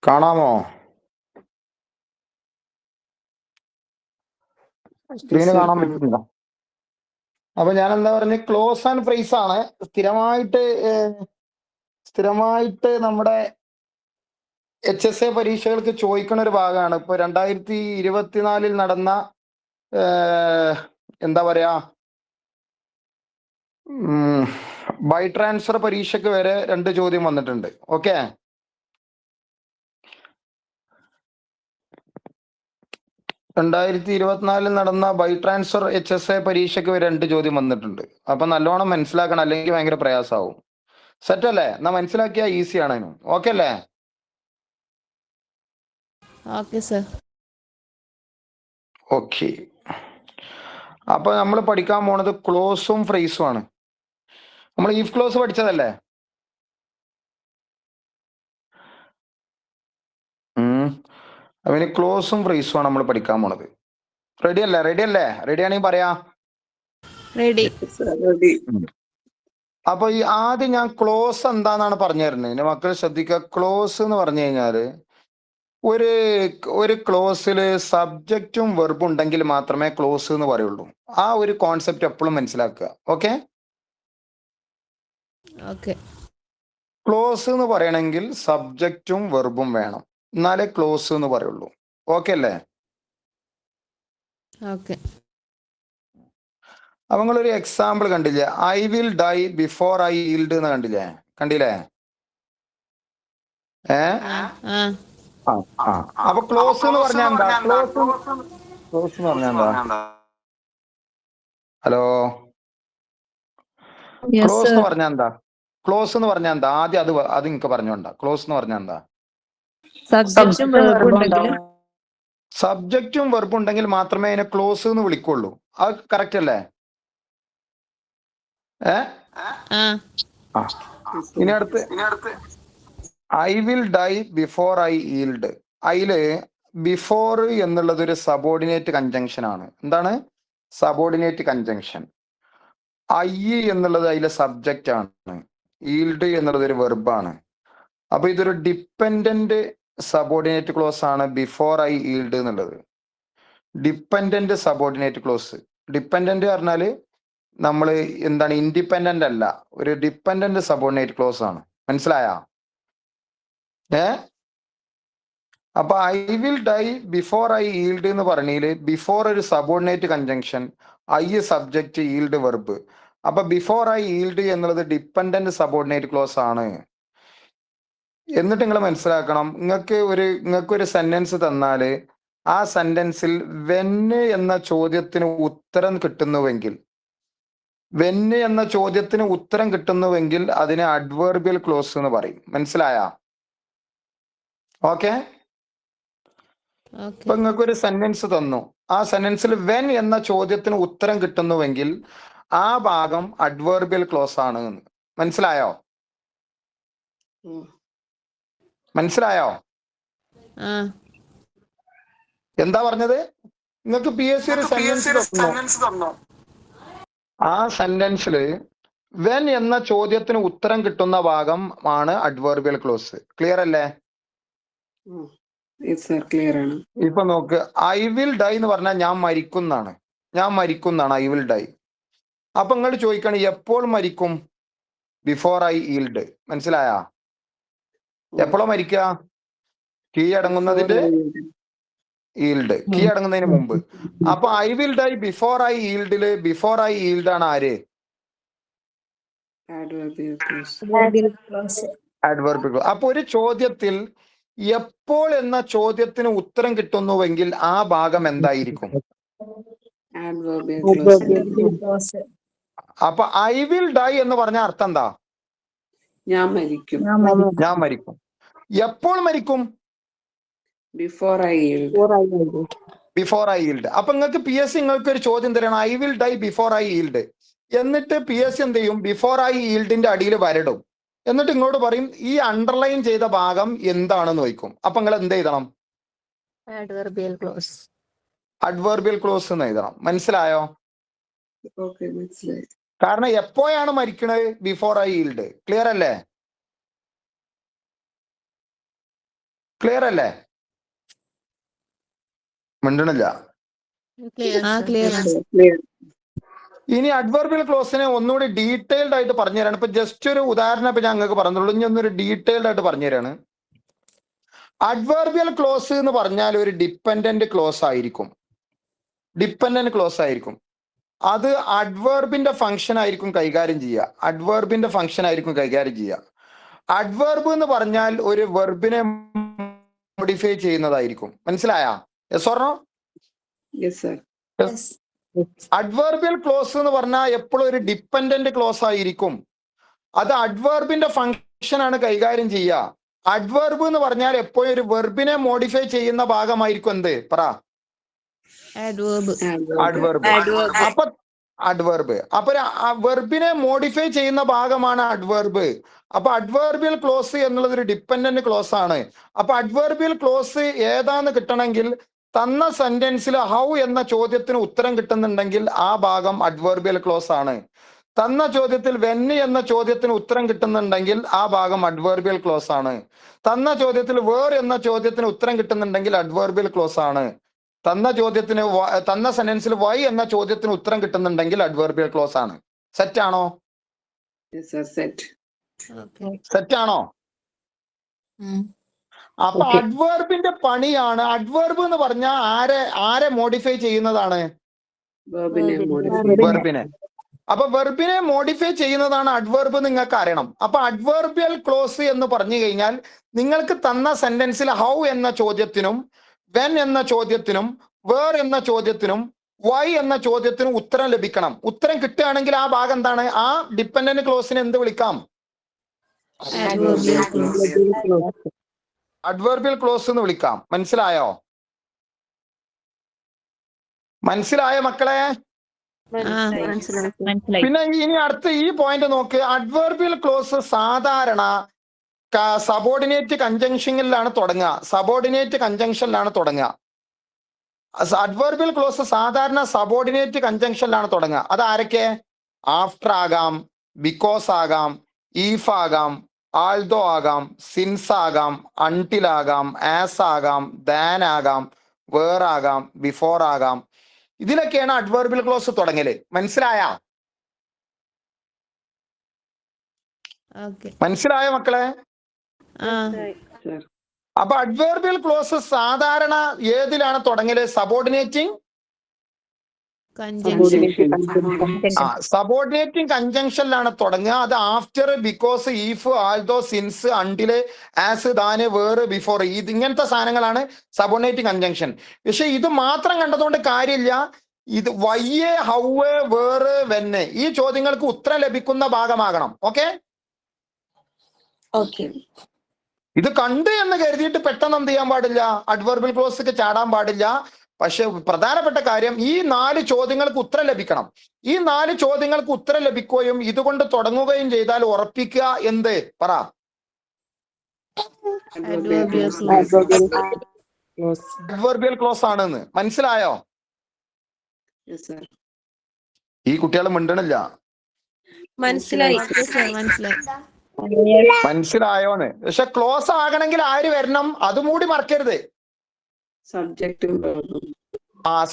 കാണാമോ? Screen കാണാൻ പറ്റുന്നില്ല. അപ്പൊ ഞാൻ എന്താ പറഞ്ഞ ക്ലോസ് ആൻഡ് ഫ്രേസ് ആണ് സ്ഥിരമായിട്ട് നമ്മുടെ HSA പരീക്ഷകൾക്ക് ചോദിക്കുന്ന ഒരു ഭാഗമാണ്. ഇപ്പൊ 2024 നടന്ന എന്താ പറയാ ബൈ ട്രാൻസ്ഫർ പരീക്ഷയ്ക്ക് വരെ 2 ചോദ്യം വന്നിട്ടുണ്ട്. ഓക്കെ, 2024 നടന്ന ബൈ ട്രാൻസ്ഫർ HSA പരീക്ഷയ്ക്ക് വരെ 2 ചോദ്യം വന്നിട്ടുണ്ട്. അപ്പൊ നല്ലോണം മനസ്സിലാക്കണം, അല്ലെങ്കിൽ ഭയങ്കര പ്രയാസമാവും. സെറ്റ് അല്ലേ? എന്നാ മനസ്സിലാക്കിയാ ഈസി ആണ്. ഓക്കെ അല്ലേ? Okay sir. ഓക്കെ, അപ്പൊ നമ്മൾ പഠിക്കാൻ പോണത് ക്ലോസും ഫ്രേസും ആണ്. നമ്മൾ ഈഫ് ക്ലോസ് പഠിച്ചതല്ലേ? അവന് ക്ലോസും ഫ്രേസും ആണ് നമ്മൾ പഠിക്കാൻ പോണത്. റെഡി അല്ലേ? റെഡി ആണെങ്കിൽ പറയാ. റെഡി. അപ്പൊ ഈ ആദ്യം ഞാൻ ക്ലോസ് എന്താന്നാണ് പറഞ്ഞു തരുന്നത്. എന്റെ മക്കൾ ശ്രദ്ധിക്കുക. ക്ലോസ് എന്ന് പറഞ്ഞു കഴിഞ്ഞാല് ഒരു ക്ലോസില് സബ്ജക്റ്റും വെർബും ഉണ്ടെങ്കിൽ മാത്രമേ ക്ലോസ് എന്ന് പറയുള്ളൂ. ആ ഒരു കോൺസെപ്റ്റ് എപ്പോഴും മനസ്സിലാക്കുക. ഓക്കെ, ക്ലോസ് എന്ന് പറയണമെങ്കിൽ സബ്ജക്റ്റും വെർബും വേണം, എന്നാലേ ക്ലോസ് എന്ന് പറയുള്ളൂ. ഓക്കെ അല്ലേ? ഓക്കെ. അപ്പൊ നിങ്ങളൊരു എക്സാമ്പിൾ കണ്ടില്ലേ? I will die before I yield എന്ന് കണ്ടില്ലേ? അപ്പൊ ക്ലോസ് എന്ന് പറഞ്ഞാൽ എന്താ? ക്ലോസ് എന്ന് പറഞ്ഞാൽ എന്താ? ഹലോ, ക്ലോസ് എന്ന് പറഞ്ഞാൽ എന്താ? ക്ലോസ് എന്ന് പറഞ്ഞാൽ എന്താ? ആദ്യം അത് എനിക്ക് പറഞ്ഞോണ്ടാ. ക്ലോസ് എന്ന് പറഞ്ഞാൽ എന്താ? സബ്ജക്റ്റും വെർബും ഉണ്ടെങ്കിൽ മാത്രമേ അതിനെ ക്ലോസ് എന്ന് വിളിക്കുള്ളൂ. അത് കറക്റ്റ് അല്ലേ? ഇനി അടുത്ത് I will die before I yield. അതില് ബിഫോർ എന്നുള്ളത് ഒരു സബോർഡിനേറ്റ് കൺജങ്ഷൻ ആണ്. എന്താണ് സബോർഡിനേറ്റ് കൺജങ്ഷൻ? ഐ എന്നുള്ളത് അതിലെ സബ്ജക്റ്റ് ആണ്. ഈൽഡ് എന്നുള്ളത് ഒരു വെർബാണ്. അപ്പൊ ഇതൊരു ഡിപ്പെൻഡന്റ് സബോർഡിനേറ്റ് ക്ലോസ് ആണ് ബിഫോർ ഐ ഈൽഡ് എന്നുള്ളത്. Dependent subordinate close. ഡിപ്പെൻഡന്റ് പറഞ്ഞാല് നമ്മൾ എന്താണ്, ഇൻഡിപെൻഡന്റ് അല്ല, ഒരു ഡിപ്പെൻഡന്റ് സബോർഡിനേറ്റ് ക്ലോസ് ആണ്. മനസ്സിലായാ? അപ്പൊ I will die before I yield എന്ന് പറഞ്ഞതില് ബിഫോർ ഒരു subordinate conjunction, I subject, yield verb. അപ്പൊ ബിഫോർ ഐ ഈൽഡ് എന്നുള്ളത് ഡിപ്പെൻഡന്റ് സബോർഡിനേറ്റ് ക്ലോസ് ആണ്. എന്നിട്ട് നിങ്ങൾ മനസ്സിലാക്കണം, നിങ്ങൾക്ക് ഒരു സെന്റൻസ് തന്നാല് ആ സെന്റൻസിൽ വെന്ന് എന്ന ചോദ്യത്തിന് ഉത്തരം കിട്ടുന്നുവെങ്കിൽ അതിനെ അഡ്വേർബിയൽ ക്ലോസ് എന്ന് പറയും. മനസ്സിലായാ? ഓക്കെ. ഇപ്പൊ നിങ്ങൾക്ക് ഒരു സെന്റൻസ് തന്നു, ആ സെന്റൻസിൽ വെൻ എന്ന ചോദ്യത്തിന് ഉത്തരം കിട്ടുന്നുവെങ്കിൽ ആ ഭാഗം അഡ്വേർബിയൽ ക്ലോസ് ആണ്. മനസ്സിലായോ? എന്താ പറഞ്ഞത്? നിങ്ങൾക്ക് PSC ഒരു സെന്റൻസ് തന്നു, ആ സെന്റൻസില് വെൻ എന്ന ചോദ്യത്തിന് ഉത്തരം കിട്ടുന്ന ഭാഗം ആണ് അഡ്വേർബിയൽ ക്ലോസ്. ക്ലിയർ അല്ലേ? ഇപ്പൊ നോക്ക്, ഐ വിൽ ഡൈ എന്ന് പറഞ്ഞാൽ ഞാൻ മരിക്കുന്നതാണ്. I will dye. അപ്പൊ നിങ്ങൾ ചോദിക്കണം എപ്പോൾ മരിക്കും? Before I yield. മനസ്സിലായാ? എപ്പോഴാ മരിക്കുക? കീഴടങ്ങുന്നതിന്റെ ഈൽഡ്, കീഴടങ്ങുന്നതിന് മുമ്പ്. അപ്പൊ I will die before I ഈൽഡില് ബിഫോർ ഐ ഈൽഡ് ആണ് ആര്? Adverbial clause. അപ്പൊ ഒരു ചോദ്യത്തിൽ എപ്പോൾ എന്ന ചോദ്യത്തിന് ഉത്തരം കിട്ടുന്നുവെങ്കിൽ ആ ഭാഗം എന്തായിരിക്കും? അപ്പൊ ഐ വിൽ ഡൈ എന്ന് പറഞ്ഞ അർത്ഥം എന്താ? ഞാൻ മരിക്കും. എപ്പോൾ മരിക്കും? Before I yield. അപ്പൊ നിങ്ങൾക്ക് PSC നിങ്ങൾക്ക് ഒരു ചോദ്യം തരണം, I will die before I yield. എന്നിട്ട് PSC എന്ത് ചെയ്യും? ബിഫോർ ഐ ഈൽഡിന്റെ അടിയിൽ വരടും. എന്നിട്ട് ഇങ്ങോട്ട് പറയും ഈ അണ്ടർലൈൻ ചെയ്ത ഭാഗം എന്താണെന്ന് ചോദിക്കും. അപ്പൊ നിങ്ങൾ എന്ത് എഴുതണം? അഡ്വേർബിയൽ ക്ലോസ് എന്ന് എഴുതണം. മനസ്സിലായോ? കാരണം എപ്പോഴാണ് മരിക്കണത്? Before I yield. ക്ലിയർ അല്ലേ? ക്ലിയർ അല്ലേ? മിണ്ടണില്ല. ക്ലിയർ ഇനി അഡ്വർബിയൽ ക്ലോസിനെ ഒന്നുകൂടി ഡീറ്റെയിൽഡ് ആയിട്ട് പറഞ്ഞുതരാണ്. ഇപ്പൊ ജസ്റ്റ് ഒരു ഉദാഹരണം ഇപ്പൊ ഞാൻ നിങ്ങൾക്ക് പറഞ്ഞുള്ളൂ. ഇനി ഒന്നൊരു ഡീറ്റെയിൽഡ് ആയിട്ട് പറഞ്ഞുതരാണ്. അഡ്വർബിയൽ ക്ലോസ് എന്ന് പറഞ്ഞാൽ ഒരു ഡിപ്പെൻഡന്റ് ക്ലോസ് ആയിരിക്കും. ഡിപ്പെൻഡന്റ് ക്ലോസ് ആയിരിക്കും. അത് അഡ്വർബിന്റെ ഫംഗ്ഷൻ ആയിരിക്കും കൈകാര്യം ചെയ്യുക. അഡ്വർബിന്റെ ഫംഗ്ഷൻ ആയിരിക്കും കൈകാര്യം ചെയ്യുക. അഡ്വർബ് എന്ന് പറഞ്ഞാൽ ഒരു വെർബിനെ മോഡിഫൈ ചെയ്യുന്നതായിരിക്കും. മനസ്സിലായാ? Yes or no? Adverbial clause എന്ന് പറഞ്ഞാൽ എപ്പോഴും ഒരു ഡിപ്പെൻഡന്റ് ക്ലോസ് ആയിരിക്കും. അത് അഡ്വർബിന്റെ ഫംഗ്ഷൻ ആണ് കൈകാര്യം ചെയ്യുക. അഡ്വർബ് എന്ന് പറഞ്ഞാൽ എപ്പോഴും ഒരു വെർബിനെ മോഡിഫൈ ചെയ്യുന്ന ഭാഗമായിരിക്കും. എന്ത് പറ? അഡ്വർബ്. അപ്പൊ അഡ്വർബ് അപ്പൊ വെർബിനെ മോഡിഫൈ ചെയ്യുന്ന ഭാഗമാണ് അഡ്വർബ്. അപ്പൊ അഡ്വർബിയൽ ക്ലോസ് എന്നുള്ളത് ഒരു ഡിപ്പെൻഡന്റ് ക്ലോസ് ആണ്. അപ്പൊ അഡ്വർബിയൽ ക്ലോസ് ഏതാന്ന് കിട്ടണമെങ്കിൽ തന്ന സെന്റൻസിൽ ഹൗ എന്ന ചോദ്യത്തിന് ഉത്തരം കിട്ടുന്നുണ്ടെങ്കിൽ ആ ഭാഗം അഡ്വർബിയൽ ക്ലോസ് ആണ്. തന്ന ചോദ്യത്തിൽ വെൻ എന്ന ചോദ്യത്തിന് ഉത്തരം കിട്ടുന്നുണ്ടെങ്കിൽ ആ ഭാഗം അഡ്വർബിയൽ ക്ലോസ് ആണ്. തന്ന ചോദ്യത്തിൽ വേർ എന്ന ചോദ്യത്തിന് ഉത്തരം കിട്ടുന്നുണ്ടെങ്കിൽ അഡ്വർബിയൽ ക്ലോസ് ആണ്. തന്ന സെന്റൻസിൽ വൈ എന്ന ചോദ്യത്തിന് ഉത്തരം കിട്ടുന്നുണ്ടെങ്കിൽ അഡ്വർബിയൽ ക്ലോസ് ആണ്. സെറ്റ് ആണോ? സെറ്റ് ആണോ? അപ്പൊ അഡ്വർബിന്റെ പണിയാണ്. അഡ്വർബ് എന്ന് പറഞ്ഞാൽ ആരെ മോഡിഫൈ ചെയ്യുന്നതാണ്? വെർബിനെ. അപ്പൊ വെർബിനെ മോഡിഫൈ ചെയ്യുന്നതാണ് അഡ്വർബ്. നിങ്ങൾക്ക് അറിയണം. അപ്പൊ അഡ്വർബിയൽ ക്ലോസ് എന്ന് പറഞ്ഞു കഴിഞ്ഞാൽ നിങ്ങൾക്ക് തന്ന സെന്റൻസിൽ ഹൗ എന്ന ചോദ്യത്തിനും വെൻ എന്ന ചോദ്യത്തിനും വേർ എന്ന ചോദ്യത്തിനും വൈ എന്ന ചോദ്യത്തിനും ഉത്തരം ലഭിക്കണം. ഉത്തരം കിട്ടുകയാണെങ്കിൽ ആ ഭാഗം എന്താണ്? ആ ഡിപ്പെൻഡന്റ് ക്ലോസിനെ എന്ത് വിളിക്കാം? അഡ്വർബിയൽ ക്ലോസ് എന്ന് വിളിക്കാം. മനസ്സിലായോ? മനസ്സിലായോ മക്കളെ? പിന്നെ ഇനി അടുത്ത ഈ പോയിന്റ് നോക്ക്. അഡ്വർബിയൽ ക്ലോസ് സാധാരണ സബോർഡിനേറ്റ് കൺജങ്ഷനിലാണ് തുടങ്ങുക. സബോർഡിനേറ്റ് കൺജങ്ഷനിലാണ് തുടങ്ങുക. അഡ്വർബിയൽ ക്ലോസ് സാധാരണ സബോർഡിനേറ്റ് കൺജങ്ഷനിലാണ് തുടങ്ങുക. അത് ആരൊക്കെ? ആഫ്റ്റർ ആകാം, ബിക്കോസ് ആകാം, ഈഫ് ആകാം, ആൾദോ ആകാം, സിൻസ് ആകാം, അൺടിൽ ആകാം, ആസ് ആകാം, ദാൻ ആകാം, വേർ ആകാം, ബിഫോർ ആകാം. ഇതിലൊക്കെയാണ് അഡ്വർബിയൽ ക്ലോസ് തുടങ്ങല്. മനസ്സിലായ? മനസ്സിലായോ മക്കളെ? അപ്പൊ അഡ്വർബിയൽ ക്ലോസ് സാധാരണ ഏതിലാണ് തുടങ്ങല്? സബോർഡിനേറ്റിംഗ് സബോർഡിനേറ്റിംഗ് കൺജങ്ഷനിലാണ് തുടങ്ങുക. അത് after, because, if, although, since, until, as, than, where, before, ഇങ്ങനത്തെ സാധനങ്ങളാണ് സബോർഡിനേറ്റിംഗ് കൺജങ്ഷൻ. പക്ഷെ ഇത് മാത്രം കണ്ടതുകൊണ്ട് കാര്യമില്ല. ഇത് വൈ, ഹൗ, വേർ, വെന്ന് ഈ ചോദ്യങ്ങൾക്ക് ഉത്തരം ലഭിക്കുന്ന ഭാഗമാകണം. ഓക്കെ? ഇത് കണ്ട് എന്ന് കരുതിയിട്ട് പെട്ടെന്ന് എന്ത് ചെയ്യാൻ പാടില്ല? അഡ്വർബിയൽ ക്ലോസിലേക്ക് ചാടാൻ പാടില്ല. പക്ഷെ പ്രധാനപ്പെട്ട കാര്യം ഈ 4 ചോദ്യങ്ങൾക്ക് ഉത്തരം ലഭിക്കണം. ഈ 4 ചോദ്യങ്ങൾക്ക് ഉത്തരം ലഭിക്കുകയും ഇതുകൊണ്ട് തുടങ്ങുകയും ചെയ്താൽ ഉറപ്പിക്കുക എന്ത്? പറ. അഡ്വർബിയൽ ക്ലോസ് ആണെന്ന്. മനസ്സിലായോ? ഈ കുട്ടികൾ മിണ്ടണില്ല. മനസ്സിലായോന്ന്? പക്ഷെ ക്ലോസ് ആകണമെങ്കിൽ ആര് വരണം? അതും കൂടി മറക്കരുത്.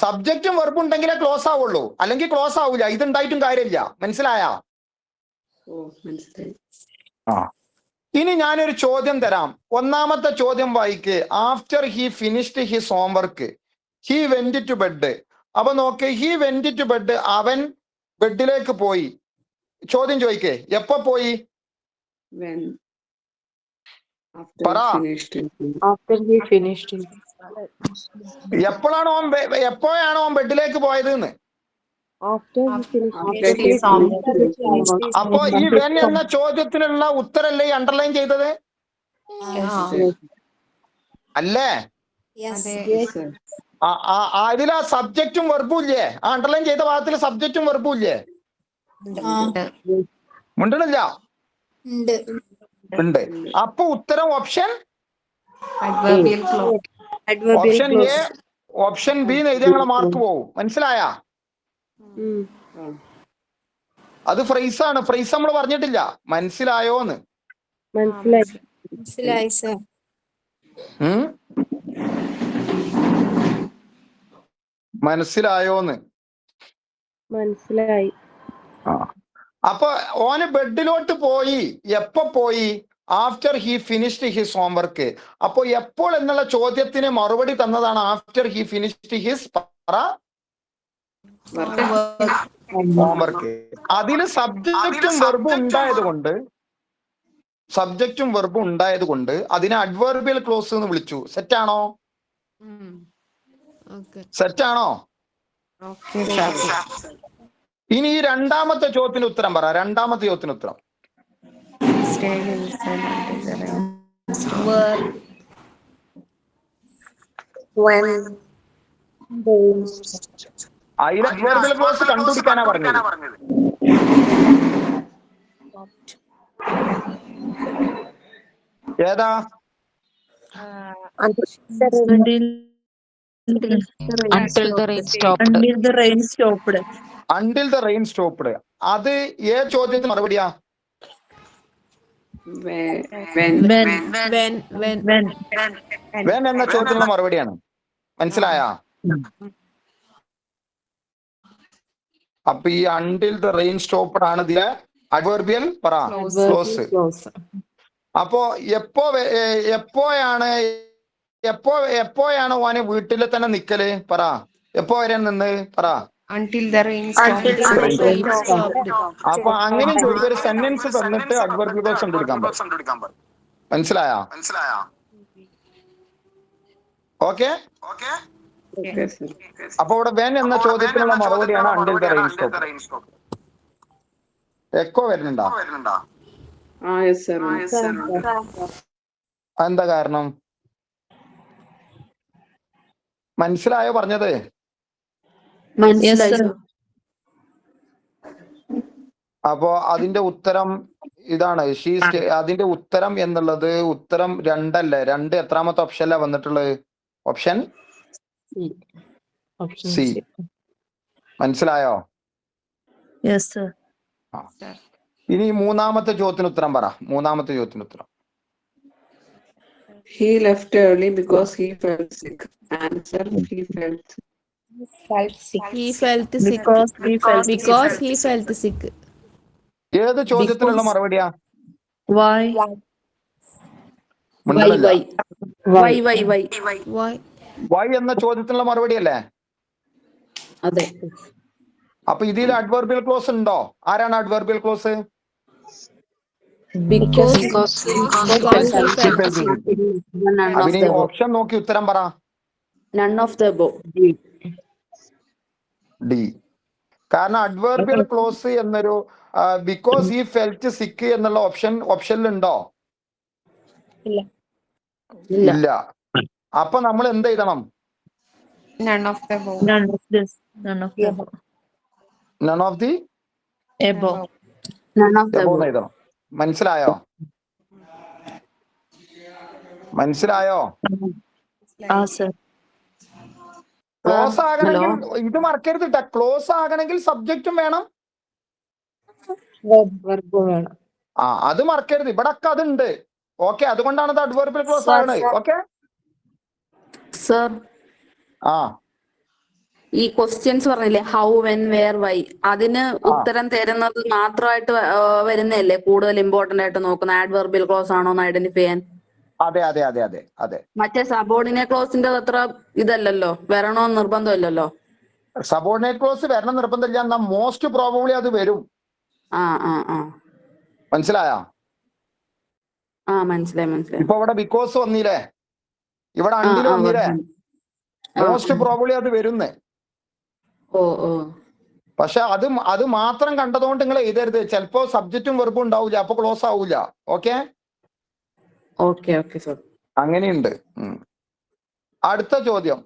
സബ്ജക്റ്റും വെർബും ഉണ്ടെങ്കിലേ ക്ലോസ് ആവുള്ളൂ. അല്ലെങ്കിൽ ക്ലോസ് ആവൂല. ഇതുണ്ടായിട്ടും കാര്യമില്ല. മനസ്സിലായാ? ഇനി ഞാനൊരു ചോദ്യം തരാം. ഒന്നാമത്തെ ചോദ്യം വായിക്ക്. After he finished his homework he went to bed. അപ്പൊ നോക്ക്, ഹി വെന്റ് ടു ബെഡ്, അവൻ ബെഡിലേക്ക് പോയി. ചോദ്യം ചോദിക്കേ, എപ്പോ പോയി? പറ. എപ്പോഴാണോ അവൻ ബെഡിലേക്ക് പോയത് എന്ന്? അപ്പോ ഈ വെൻ എന്ന ചോദ്യത്തിനുള്ള ഉത്തരല്ലേ ഈ അണ്ടർലൈൻ ചെയ്തത്? അല്ലേ? ഇതിൽ ആ സബ്ജക്റ്റും വെർബും ഇല്ലേ? ആ അണ്ടർലൈൻ ചെയ്ത ഭാഗത്തിൽ സബ്ജക്റ്റും വെർബും ഇല്ലേ? മുണ്ടണില്ല? ഉണ്ട്. അപ്പൊ ഉത്തരം ഓപ്ഷൻ എ, ഓപ്ഷൻ ബി എഴുതി ഞങ്ങളെ മാർക്ക് പോവും. മനസ്സിലായ? അത് ഫ്രൈസ് ആണ്. ഫ്രൈസ് നമ്മൾ പറഞ്ഞിട്ടില്ല. മനസ്സിലായോന്ന്? മനസ്സിലായി സർ. മനസ്സിലായോന്ന്? മനസ്സിലായി. അപ്പൊ ഓന് ബെഡിലോട്ട് പോയി. എപ്പോ പോയി? After he finished his homework. അപ്പോ എപ്പോൾ എന്നുള്ള ചോദ്യത്തിന് മറുപടി തന്നതാണ് after he finished his homework. അതിൽ സബ്ജക്റ്റും വെർബും ഉണ്ടായത് കൊണ്ട് അതിനെ അഡ്വർബിയൽ ക്ലോസ് എന്ന് വിളിച്ചു. സെറ്റാണോ? സെറ്റാണോ? ഇനി ഈ രണ്ടാമത്തെ ചോദ്യത്തിന് ഉത്തരം പറ. രണ്ടാമത്തെ ചോദ്യത്തിന് ഉത്തരം. അതിൽ അഡ്വർബിയൽ ക്ലോസ് കണ്ടുപിടിക്കാനാ പറഞ്ഞത്. ഏതാ? Until the rain stopped. Until the rain stopped. അത് ഏത് ചോദ്യത്തിന് മറുപടിയാ? When എന്ന ചോദ്യത്തിനുള്ള മറുപടിയാണ്. മനസ്സിലായ? അപ്പൊ ഈ until the rain stopped ആണ് ഇതിലെ അഡ്വർബിയൽ ക്ലോസ്. അപ്പോ എപ്പോഴാണ് ഓന് വീട്ടിൽ തന്നെ നിക്കല്? പറ. എപ്പോ വരെ നിന്ന്? പറ. Until the rain stopped. അപ്പൊ അങ്ങനെ ചോദിച്ച ഒരു സെന്റൻസ് തന്നിട്ട് അഡ്വർബിയൽ ക്ലോസ് കണ്ടുപിടിക്കാൻ പറ്റും. മനസ്സിലായ? ഓക്കെ. അപ്പൊ ഇവിടെ വെൻ എന്ന ചോദ്യത്തിനുള്ള മറുപടിയാണ് until the rain stopped. Echo വരുന്നുണ്ടോ? എന്താ കാരണം? മനസ്സിലായോ പറഞ്ഞത്? അപ്പോ അതിന്റെ ഉത്തരം ഇതാണ്. അതിന്റെ ഉത്തരം എന്നുള്ളത് ഉത്തരം 2 അല്ലേ? 2 എത്രാമത്തെ ഓപ്ഷനിലാ വന്നിട്ടുള്ളത്? Option C. മനസ്സിലായോ? ഇനി മൂന്നാമത്തെ ചോദ്യത്തിന് ഉത്തരം പറ. മൂന്നാമത്തെ ചോദ്യത്തിന് ഉത്തരം. He left early because he felt sick. Answer: he felt sick. Because he felt sick. ഏത് ചോദ്യത്തിനുള്ള മറുപടിയാ? Why? വൈ എന്ന ചോദ്യത്തിനുള്ള മറുപടി അല്ലേ? അതെ. അപ്പൊ ഇതിൽ അഡ്വർബിയൽ ക്ലോസ് ഉണ്ടോ? ആരാണ് അഡ്വർബിയൽ ക്ലോസ്? അതിന് ഓപ്ഷൻ നോക്കി ഉത്തരം പറ. None of the above. D. കാരണം അഡ്വർബിയൽ ക്ലോസ് എന്നൊരു ബിക്കോസ് ഹി ഫെൽറ്റ് സിക്ക് എന്നുള്ള ഓപ്ഷനിൽ ഉണ്ടോ? ഇല്ല. അപ്പൊ നമ്മൾ എന്ത് എഴുതണം? None of the above. None of the above. എഴുതണം. മനസ്സിലായോ? മനസ്സിലായോ? ക്ലോസ് ആകണമെങ്കിൽ ഇത് മറക്കരുത്. ക്ലോസ് ആകണമെങ്കിൽ സബ്ജക്റ്റും വേണം, അത് മറക്കരുത്. ഇവിടെ ഒക്കെ അതുണ്ട്. ഓക്കെ, അതുകൊണ്ടാണ് ഇത് അഡ്വർബിയൽ ക്ലോസ് ആവുന്നത്. ഓക്കെ സർ, ഈ ക്വസ്റ്റ്യൻസ് പറഞ്ഞില്ലേ, ഹൗ, വെൻ, വെയർ, വൈ, അതിന് ഉത്തരം തരുന്നത് മാത്രമായിട്ട് വരുന്നതല്ലേ കൂടുതൽ ഇമ്പോർട്ടന്റ് ആയിട്ട് നോക്കുന്ന? ആഡ്വർബിയൽ ക്ലോസ് ആണോ എന്ന് ഐഡന്റിഫൈ ചെയ്യാൻ. അതെ അതെ അതെ അതെ അതെ. മറ്റേ സബോർഡിനേറ്റ് ക്ലോസിന്റെ അത്ര ഇതല്ലല്ലോ, വരണോന്ന് നിർബന്ധമില്ലല്ലോ. സബോർഡിനേറ്റ് ക്ലോസ് വരണം നിർബന്ധമില്ല, എന്നാൽ മോസ്റ്റ് പ്രോബബ്ലി അത് വരും. മനസ്സിലായോ? മനസ്സിലായി. ഇപ്പൊ ഇവിടെ ബിക്കോസ് വന്നില്ലേ, ഇവിടെ അണ്ടിൽ വന്നില്ലേ, മോസ്റ്റ് പ്രോബബ്ലി അത് വരുന്നേ. പക്ഷെ അത് മാത്രം കണ്ടതുകൊണ്ട് നിങ്ങൾ എഴുതരുത്. ചിലപ്പോ സബ്ജക്റ്റും വെർബും ഉണ്ടാവില്ല, അപ്പൊ ക്ലോസ് ആവൂല. Okay sir. അങ്ങനെയുണ്ട്. അടുത്ത ചോദ്യം.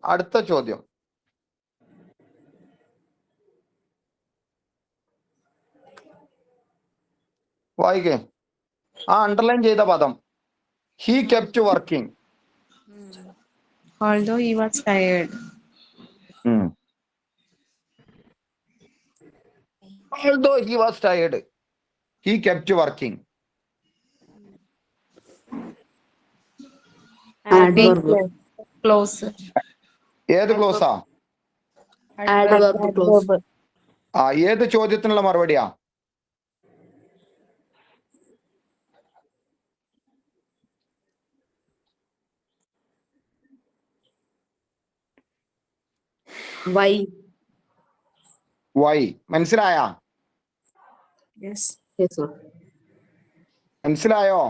വായിക്കേ. അണ്ടർലൈൻ ചെയ്ത പദം he kept working. Although he was tired. Although he was tired, he kept working. adverb. Close. ഏത് ക്ലോസാ? Adverb clause. ആ ഏത് ചോദ്യത്തിനുള്ള മറുപടിയാ? Why? വൈ. മനസ്സിലായാ? Yes. Yes, sir. മനസ്സിലായോ?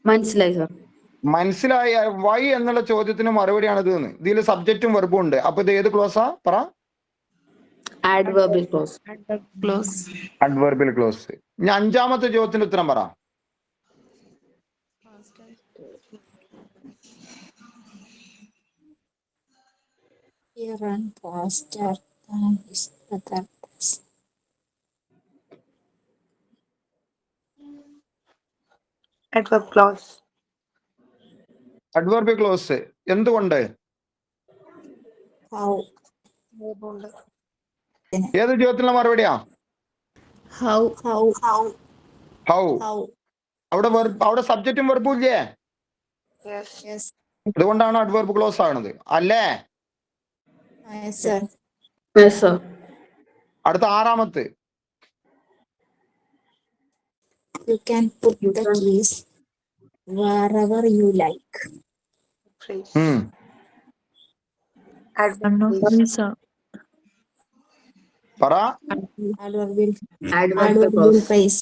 മനസ്സിലായി സർ. മനസ്സിലായ. വൈ എന്നുള്ള ചോദ്യത്തിന് മറുപടിയാണ് ഇത്. ഇതിൽ സബ്ജക്റ്റും വെർബും ഉണ്ട്. അപ്പൊ ഇത് ഏത് ക്ലോസാ? പറ. Adverbial clause. Adverb clause. Adverbial clause. ഇനി അഞ്ചാമത്തെ ചോദ്യത്തിന്റെ ഉത്തരം പറ. He ran faster than his brother does. Adverb clause. Adverbial clause എന്തുകൊണ്ട്? How? ഏത് ചോദ്യത്തിനുള്ള മറുപടിയാ? How? How? How? How. How? അവിടെ സബ്ജക്റ്റും വെർബും ഇല്ലേ? Yes. Yes. അതുകൊണ്ടാണ് അഡ്വർബ് ക്ലോസ് ആണത് അല്ലേ? Yes, sir. Yes, sir. അടുത്ത ആറാമത്തെ. You can put the keys wherever you like. പറ. Adverbial. Adverbial Adverbial clause. phrase.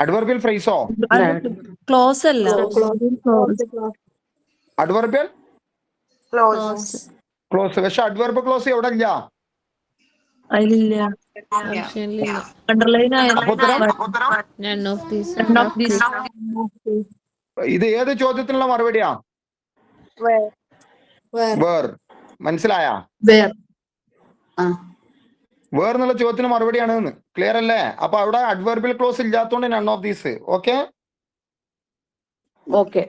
അഡ്വർബിയൽ ഫ്രൈസോ? Close അല്ല. അഡ്വർബിയൽ Close. ക്ലോസ്. പക്ഷെ അഡ്വർബ് ക്ലോസ് എവിടെ ഇല്ല? അതിലില്ല. അണ്ടർലൈൻ ആയ അപ്പൊ ഉത്തരം None of these. ഇത് ഏത് ചോദ്യത്തിനുള്ള മറുപടിയാ? Where? വേർ. മനസ്സിലായ? Where? വേർ എന്നുള്ള ചോദ്യത്തിന് മറുപടിയാണ്. ക്ലിയർ അല്ലേ? അപ്പൊ അവിടെ അഡ്വർബിയൽ ക്ലോസ് ഇല്ലാത്തതുകൊണ്ട് none of these. Okay. Okay.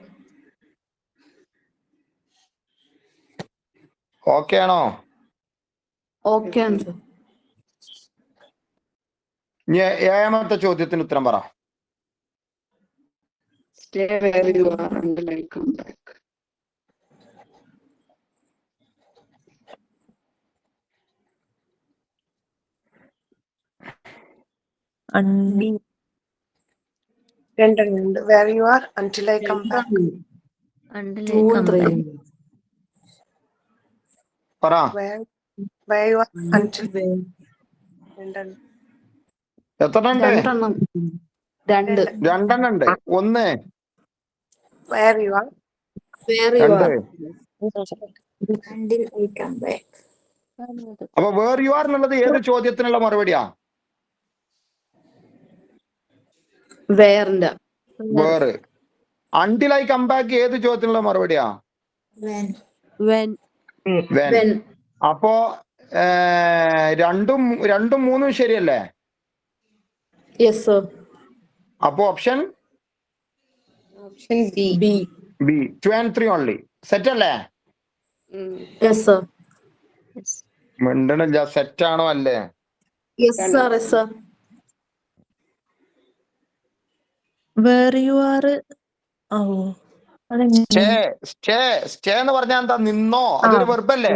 Okay ആണോ? Okay ആണ് sir. ഇനി ഏഴാമത്തെ ചോദ്യത്തിന് ഉത്തരം പറ. Stay where you are until I come back. രണ്ടുണ്ട്. Where you are until I come back. Two, three. പറ. Where you are until. രണ്ടുണ്ട്. എത്ര ഉണ്ട്? രണ്ട്. രണ്ടെണ്ണം ഉണ്ട്. ഒന്ന്. Where you are. Where you രണ്ട്. are. Until I come back. അപ്പൊ where you are എന്നുള്ളത് ഏത് ചോദ്യത്തിനുള്ള മറുപടിയാ? വേറിന്റെ. Where. Until I come back ഏത് ചോദ്യത്തിനുള്ള മറുപടിയാ? When? When. വെൻ. അപ്പോ രണ്ടും മൂന്നും ശരിയല്ലേ? Yes, sir. അപ്പോ option Option B. B. B. 2 and 3 only. Set അല്ലേ? Yes, sir. മിണ്ടണില്ല. സെറ്റ് ആണോ അല്ലേ? Yes, sir. Yes, sir. Where you are. ഓ സ്റ്റേ. സ്റ്റേ. സ്റ്റേ എന്ന് പറഞ്ഞാൽ എന്താ? നിന്നോ. അതൊരു വെർബല്ലേ?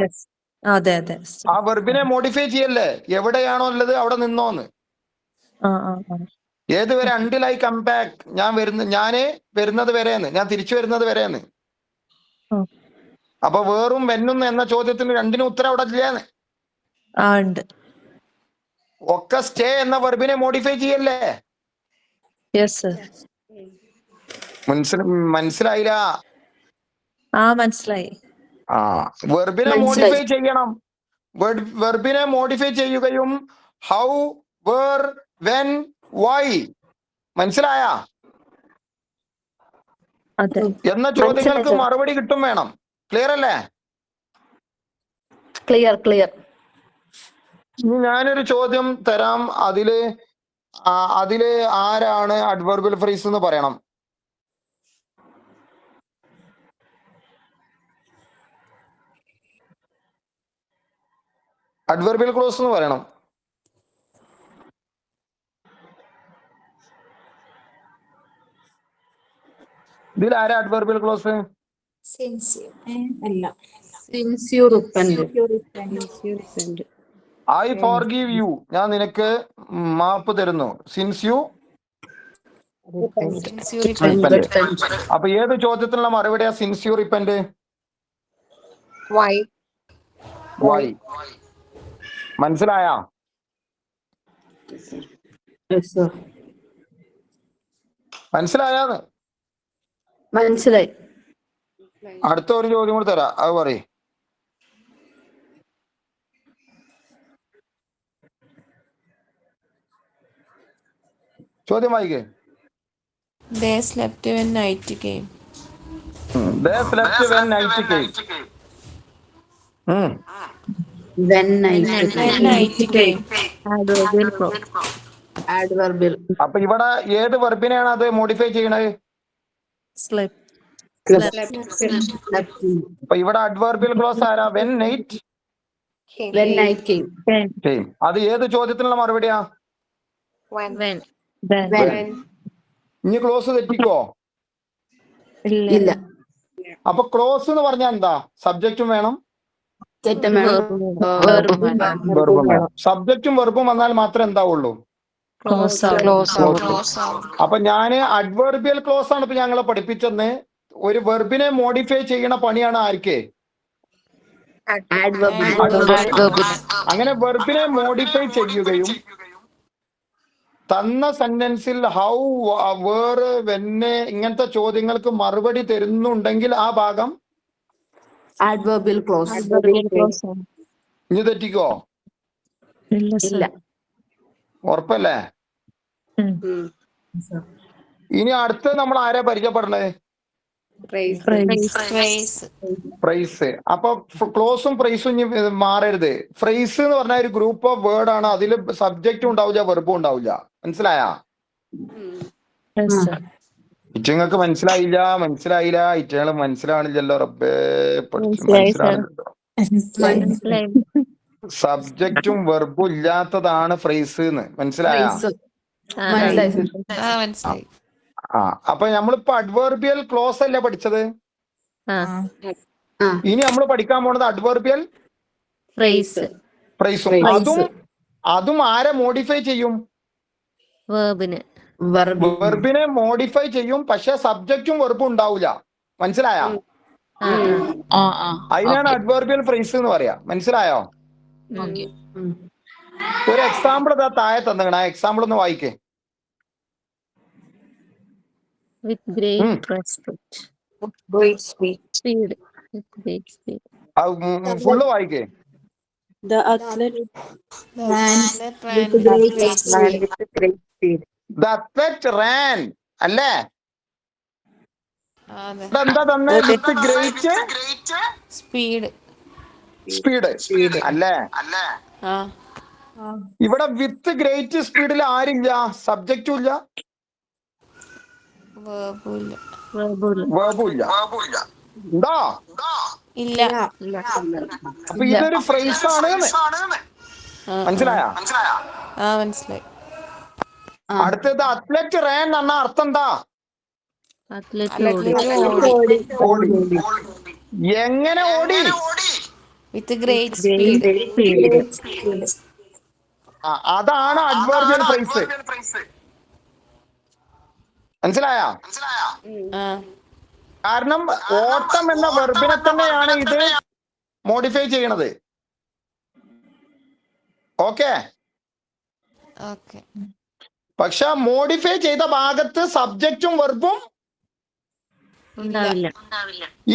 അതെ അതെ. ആ വെർബിനെ മോഡിഫൈ ചെയ്യല്ലേ? എവിടെയാണോ ഉള്ളത് അവിടെ നിന്നോന്ന്. ഏതുവരെ? Until I come back. ഞാന് വരുന്നത് വരെന്ന്. ഞാൻ തിരിച്ചു വരുന്നത് വരെന്ന്. അപ്പൊ വേറും വെന്നും എന്ന ചോദ്യത്തിന് രണ്ടിനും ഉത്തരം അവിടെ ഇല്ലാന്ന്. ഉണ്ട്. ഒക്കെ സ്റ്റേ എന്ന വെർബിനെ മോഡിഫൈ ചെയ്യല്ലേ? യെസ്. മനസ്സിലായില്ല? മനസ്സിലായി. വെർബിനെ മോഡിഫൈ ചെയ്യണം. വെർബിനെ മോഡിഫൈ ചെയ്യുകയും ഹൗ, വേർ, വെൻ, വൈ. മനസ്സിലായ? എന്ന ചോദ്യങ്ങൾക്ക് മറുപടി കിട്ടും വേണം. ക്ലിയർ അല്ലേ? ക്ലിയർ. ഇനി ഞാനൊരു ചോദ്യം തരാം. അതില് ആരാണ് അഡ്വർബിയൽ ഫ്രേസ് എന്ന് പറയണം. അഡ്വർബിയൽ ക്ലോസ് എന്ന് പറയണം. ഇതിൽ ആരാ അഡ്വർബിയൽ ക്ലോസ്? സിൻസിയർ അല്ല. Since you repent. I forgive you, ഞാൻ നിനക്ക് മാപ്പ് തരുന്നു. Since you repent. അപ്പൊ ഏത് ചോദ്യത്തിനുള്ള മറുപടിയാ since you repent? Why? Why. മനസ്സിലായാ? Yes, sir. മനസ്സിലായാന്ന്? മനസ്സിലായി. അടുത്ത ഒരു ചോദ്യം കൂടി തരാം, അത് പറയും. ചോദ്യം വായിക്കേ. They slept when night came. They slept when night came. When night When night came. Adverbial clause. adverbial. അപ്പൊ ഇവിടെ ഏത് വെർബിനെയാണ് അത് മോഡിഫൈ ചെയ്യണത്? Slept. Slept. അപ്പൊ ഇവിടെ അഡ്വർബിയൽ ക്ലോസ് ആരാ? When night When night came. came. അത് ഏത് ചോദ്യത്തിനുള്ള മറുപടിയാ? When? Then. When? ഇനി ക്ലോസ് തെറ്റിക്കോ? ഇല്ല. അപ്പൊ ക്ലോസ് എന്ന് പറഞ്ഞാൽ എന്താ? സബ്ജക്റ്റും വേണം, തെറ്റും വേണം. വെർബും വേണം. സബ്ജക്റ്റും വെർബും വന്നാൽ മാത്രമേ എന്താവുള്ളൂ? Close out. Close out. അപ്പൊ ഞാന് അഡ്വർബിയൽ ക്ലോസ് ആണ് ഇപ്പൊ ഞങ്ങളെ പഠിപ്പിച്ചെന്ന്. ഒരു വെർബിനെ മോഡിഫൈ ചെയ്യണ പണിയാണ് ആർക്ക്? Adverbial. അങ്ങനെ വെർബിനെ മോഡിഫൈ ചെയ്യുകയും തന്ന സെന്റൻസിൽ ഹൗ, വേർ, വെന്ന് ഇങ്ങനത്തെ ചോദ്യങ്ങൾക്ക് മറുപടി തരുന്നുണ്ടെങ്കിൽ ആ ഭാഗം Adverbial clause. Adverbial clause. ഇനി തെറ്റിക്കോ? ഇല്ല ഇല്ല. sir. ഉറപ്പല്ലേ? ഇനി അടുത്ത് നമ്മൾ ആരാ പരിചയപ്പെടണേ? Praise. Praise. ഫ്രൈസ്. അപ്പൊ ക്ലോസും ഫ്രൈസും ഇനി മാറരുത്. ഫ്രൈസ് എന്ന് പറഞ്ഞ ഒരു ഗ്രൂപ്പ് ഓഫ് വേർഡ് ആണ്. അതിൽ സബ്ജക്റ്റും ഉണ്ടാവില്ല, വെർബും ഉണ്ടാവില്ല. മനസ്സിലായാ? Yes, sir. ഇറ്റങ്ങൾക്ക് മനസ്സിലായില്ല, ഇറ്റങ്ങൾ മനസ്സിലാവണില്ലല്ലോ. റബ്ബേ, മനസ്സിലായി, sir. മനസ്സിലാവണില്ലല്ലോ. സബ്ജക്റ്റും വെർബും ഇല്ലാത്തതാണ് ഫ്രൈസ് എന്ന്. മനസ്സിലായാ? മനസ്സിലായി sir. മനസ്സിലായി. ആ, അപ്പൊ നമ്മളിപ്പോ അഡ്വർബിയൽ ക്ലോസ് അല്ലേ പഠിച്ചത്? ഇനി നമ്മൾ പഠിക്കാൻ പോണത് അഡ്വർബിയൽ Phrase. ഫ്രൈസും. അതും ആരെ മോഡിഫൈ ചെയ്യും? Verbന്. വെർബിനെ മോഡിഫൈ ചെയ്യും, പക്ഷെ സബ്ജക്റ്റും വെർബും ഉണ്ടാവില്ല. മനസ്സിലായോ? അതിനാണ് അഡ്വർബിയൽ ഫ്രൈസ് എന്ന് പറയാ. മനസ്സിലായോ? ഒരു എക്സാമ്പിൾ ഇതാ താഴെ തന്നിക്കണ. ആ എക്സാമ്പിൾ ഒന്ന് വായിക്കേ. With great respect. Great speed. Speed. With great speed. Full വായിക്കേ. The athlete ran with great speed. The athlete ran. അല്ലേ? അതെ. ഇവിടെ എന്താ തന്നെ? With great speed. സ്പീഡ് അല്ലേ? ആ. ഇവിടെ വിത്ത് ഗ്രേറ്റ് സ്പീഡിൽ ആരില്ല? സബ്ജക്റ്റും ഇല്ല, വേർബില്ല. വേർബും ഇല്ല. ഉണ്ടോ? ഇല്ല. അപ്പൊ ഇതൊരു ഫ്രൈസ് ആണ്. മനസ്സിലായ? ആ മനസ്സിലായി. അടുത്തത് അത്ലറ്റ് റാൻ എന്ന് പറഞ്ഞ അർത്ഥം എന്താ? ഓടി. എങ്ങനെ ഓടി? With great speed. അതാണ് അഡ്വർബിയൽ ഫ്രൈസ്. മനസ്സിലായ? ആ. കാരണം ഓട്ടം എന്ന വെർബിനെ തന്നെയാണ് ഇത് മോഡിഫൈ ചെയ്യണത്. ഓക്കെ. പക്ഷെ മോഡിഫൈ ചെയ്ത ഭാഗത്ത് സബ്ജക്റ്റും വെർബും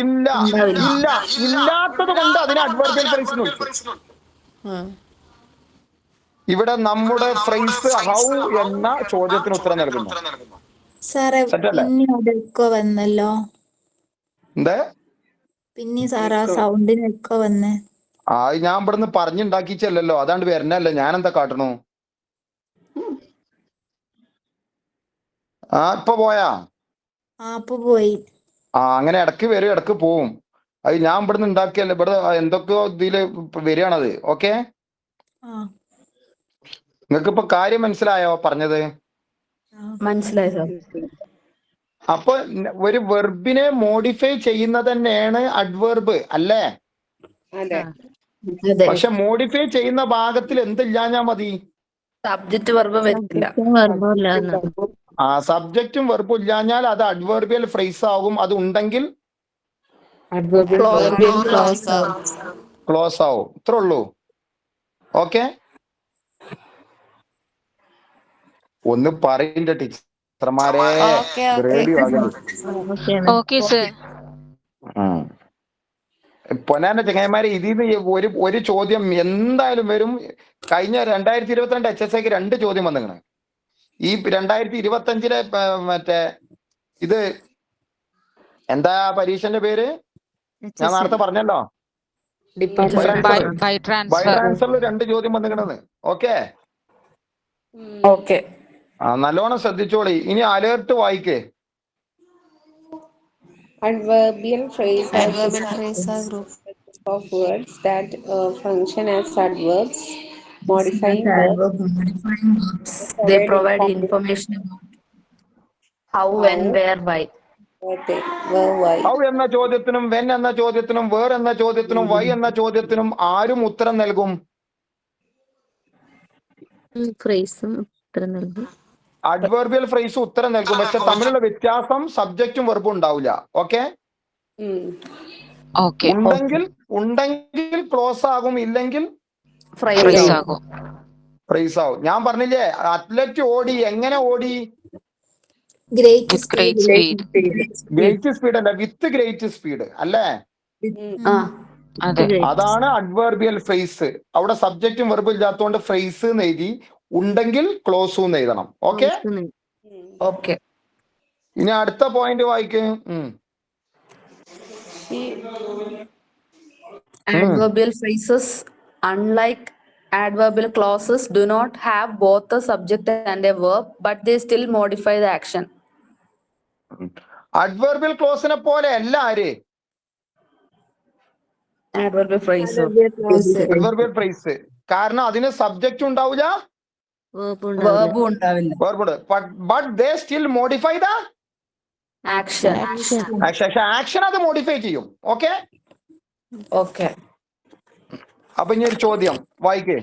ഇല്ലാത്തത് കൊണ്ട് അതിനെ അഡ്വർബിയൽ ഫ്രൈസ് എന്ന് വിളിക്കും. ഇവിടെ നമ്മുടെ ഫ്രൈസ് ഹൗ എന്ന ചോദ്യത്തിന് ഉത്തരം നൽകുന്നു. സാറേ പിന്നീടൊക്കെ വന്നല്ലോ. എന്താ പിന്നെ സാറാ സൗണ്ടിനൊക്കെ വന്ന്. ഞാൻ ഇവിടുന്ന് പറഞ്ഞുണ്ടാക്കിച്ചല്ലോ, അതാണ്ട് വരണല്ലോ. ഞാൻ എന്താ കാട്ടണു? ഇപ്പൊ പോയാ? അപ്പൊ പോയി. അങ്ങനെ ഇടക്ക് വരും, ഇടക്ക് പോവും. അത് ഞാൻ ഇവിടുന്ന് ഉണ്ടാക്കിയല്ലോ. ഇവിടെ എന്തൊക്കെയോ ഇതില് വരികയാണത്. ഓക്കെ, നിങ്ങൾക്ക് ഇപ്പൊ കാര്യം മനസ്സിലായോ പറഞ്ഞത്? മനസ്സിലായി സാർ. അപ്പൊ ഒരു വെർബിനെ മോഡിഫൈ ചെയ്യുന്നത് തന്നെയാണ് അഡ്വേർബ് അല്ലേ? അതെ. അതെ. പക്ഷെ മോഡിഫൈ ചെയ്യുന്ന ഭാഗത്തിൽ എന്തില്ലാഞ്ഞാ മതി? സബ്ജക്റ്റ് വെർബ് വരില്ല. വർബമില്ലാന്ന്. ആ സബ്ജക്റ്റും വെർബും ഇല്ലാഞ്ഞാൽ അത് അഡ്വേർബിയൽ ഫ്രേസ് ആകും. അത് ഉണ്ടെങ്കിൽ Adverbial clause. ക്ലോസ് ആവും. ഇത്രേ ഉള്ളൂ. ഓക്കെ, ഒന്ന് പറയില്ല ടീച്ചർമാരെ, Okay, okay. റേഡിയോ ആകല്ലേ. Okay sir. പൊന്നാന്റെ ചങ്ങായിമാരെ, ഇതിന്ന് ഒരു ചോദ്യം എന്തായാലും വരും. കഴിഞ്ഞ 2022 HSIക്ക് 2 ചോദ്യം വന്നിങ്ങനെ. ഈ 2025 മറ്റേ ഇത് എന്താ പരീക്ഷന്റെ പേര് ഞാൻ നേരത്തെ പറഞ്ഞല്ലോ, ബൈ ട്രാൻസ്ഫറിൽ 2 ചോദ്യം വന്നിക്കണെന്ന്. Okay, okay. നല്ലോണം ശ്രദ്ധിച്ചോളി. ഇനി alert വായിക്കേ. Adverbial phrase Adverbial phrase are group. of words that function as adverbs, modifying verbs. They provide information about how, when, where, why. Why. How എന്ന ചോദ്യത്തിനും വെൻ എന്ന ചോദ്യത്തിനും വേർ എന്ന ചോദ്യത്തിനും വൈ എന്ന ചോദ്യത്തിനും ആരും ഉത്തരം നൽകും? ഫ്രേസും ഉത്തരം നൽകും. അഡ്വേർബിയൽ ഫ്രേസ് ഉത്തരം നൽകും. പക്ഷെ തമ്മിലുള്ള വ്യത്യാസം സബ്ജക്റ്റും വെർബും ഉണ്ടാവില്ല. ഓക്കെ, ഉണ്ടെങ്കിൽ ക്ലോസ് ആകും, ഇല്ലെങ്കിൽ ഫ്രേസ് ആകും. ഫ്രേസ് ആകും. ഞാൻ പറഞ്ഞില്ലേ, അത്ലറ്റ് ഓടി, എങ്ങനെ ഓടി? ഗ്രേറ്റ് സ്പീഡ് അല്ല, വിത്ത് ഗ്രേറ്റ് സ്പീഡ് അല്ലേ? അതാണ് അഡ്വേർബിയൽ ഫ്രേസ്. അവിടെ സബ്ജക്റ്റും വെർബും ഇല്ലാത്തതുകൊണ്ട് ഫ്രേസ് എന്ന് എഴുതി, ഉണ്ടെങ്കിൽ ക്ലോസ് എന്ന് എഴുതണം. Okay okay. ഇനി അടുത്ത പോയിന്റ് വായിക്കും. Adverbial phrases, unlike adverbial clauses, do not have both a subject and a verb, but they still modify the action. അഡ്വേർബിയൽ ക്ലോസിനെ പോലെ അല്ല ആര്? Adverbial phrase. അഡ്വേർബിയൽ ഫ്രേസ്. കാരണം അതിന് സബ്ജക്റ്റ് ഉണ്ടാവില്ല, Verb ഉണ്ടാവില്ല. But they still modify the Action. Action. അത് modify ചെയ്യും. Okay, Okay. അപ്പൊ ഇനി ഒരു ചോദ്യം വായിക്കേ.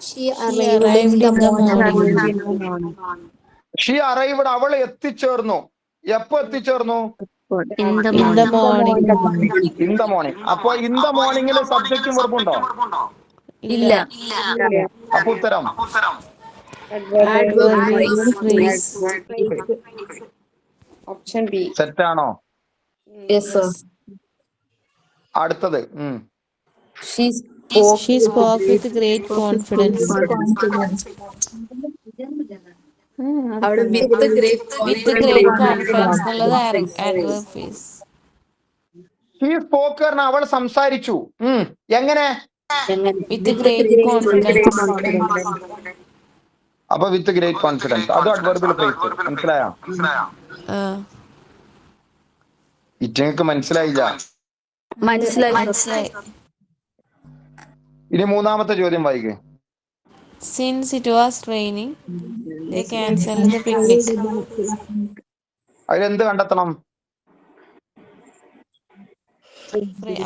She arrived in the morning. She arrived, അവൾ എത്തിച്ചേർന്നു. എപ്പോ എത്തിച്ചേർന്നു? In the morning. In the morning. അപ്പൊ ഇൻ ദ മോർണിംഗിൽ സബ്ജക്റ്റും വെർബുണ്ടോ? ഇല്ല. അപ്പൊ ഉത്തരം Adverbial phrase. Option B. സെറ്റാണോ? Yes, sir. അടുത്തത് She spoke. She spoke with great confidence. അവിടെ with great With great confidence എന്നുള്ളത് adverb phrase. ഷീ സ്പോക്ക് പറഞ്ഞ അവൾ സംസാരിച്ചു. എങ്ങനെ? With great confidence. അപ്പൊ വിത്ത് ഗ്രേറ്റ് കോൺഫിഡൻസ്, അത് അഡ്വർബിയൽ ഫ്രേസ്. മനസ്സിലായോ? ഇറ്റങ്ങൾക്ക് മനസ്സിലായില്ല. മനസ്സിലായി. ഇനി മൂന്നാമത്തെ ചോദ്യം വായിക്കേ. Since it was raining, they cancelled the picnic. അതിലെന്ത് കണ്ടെത്തണം?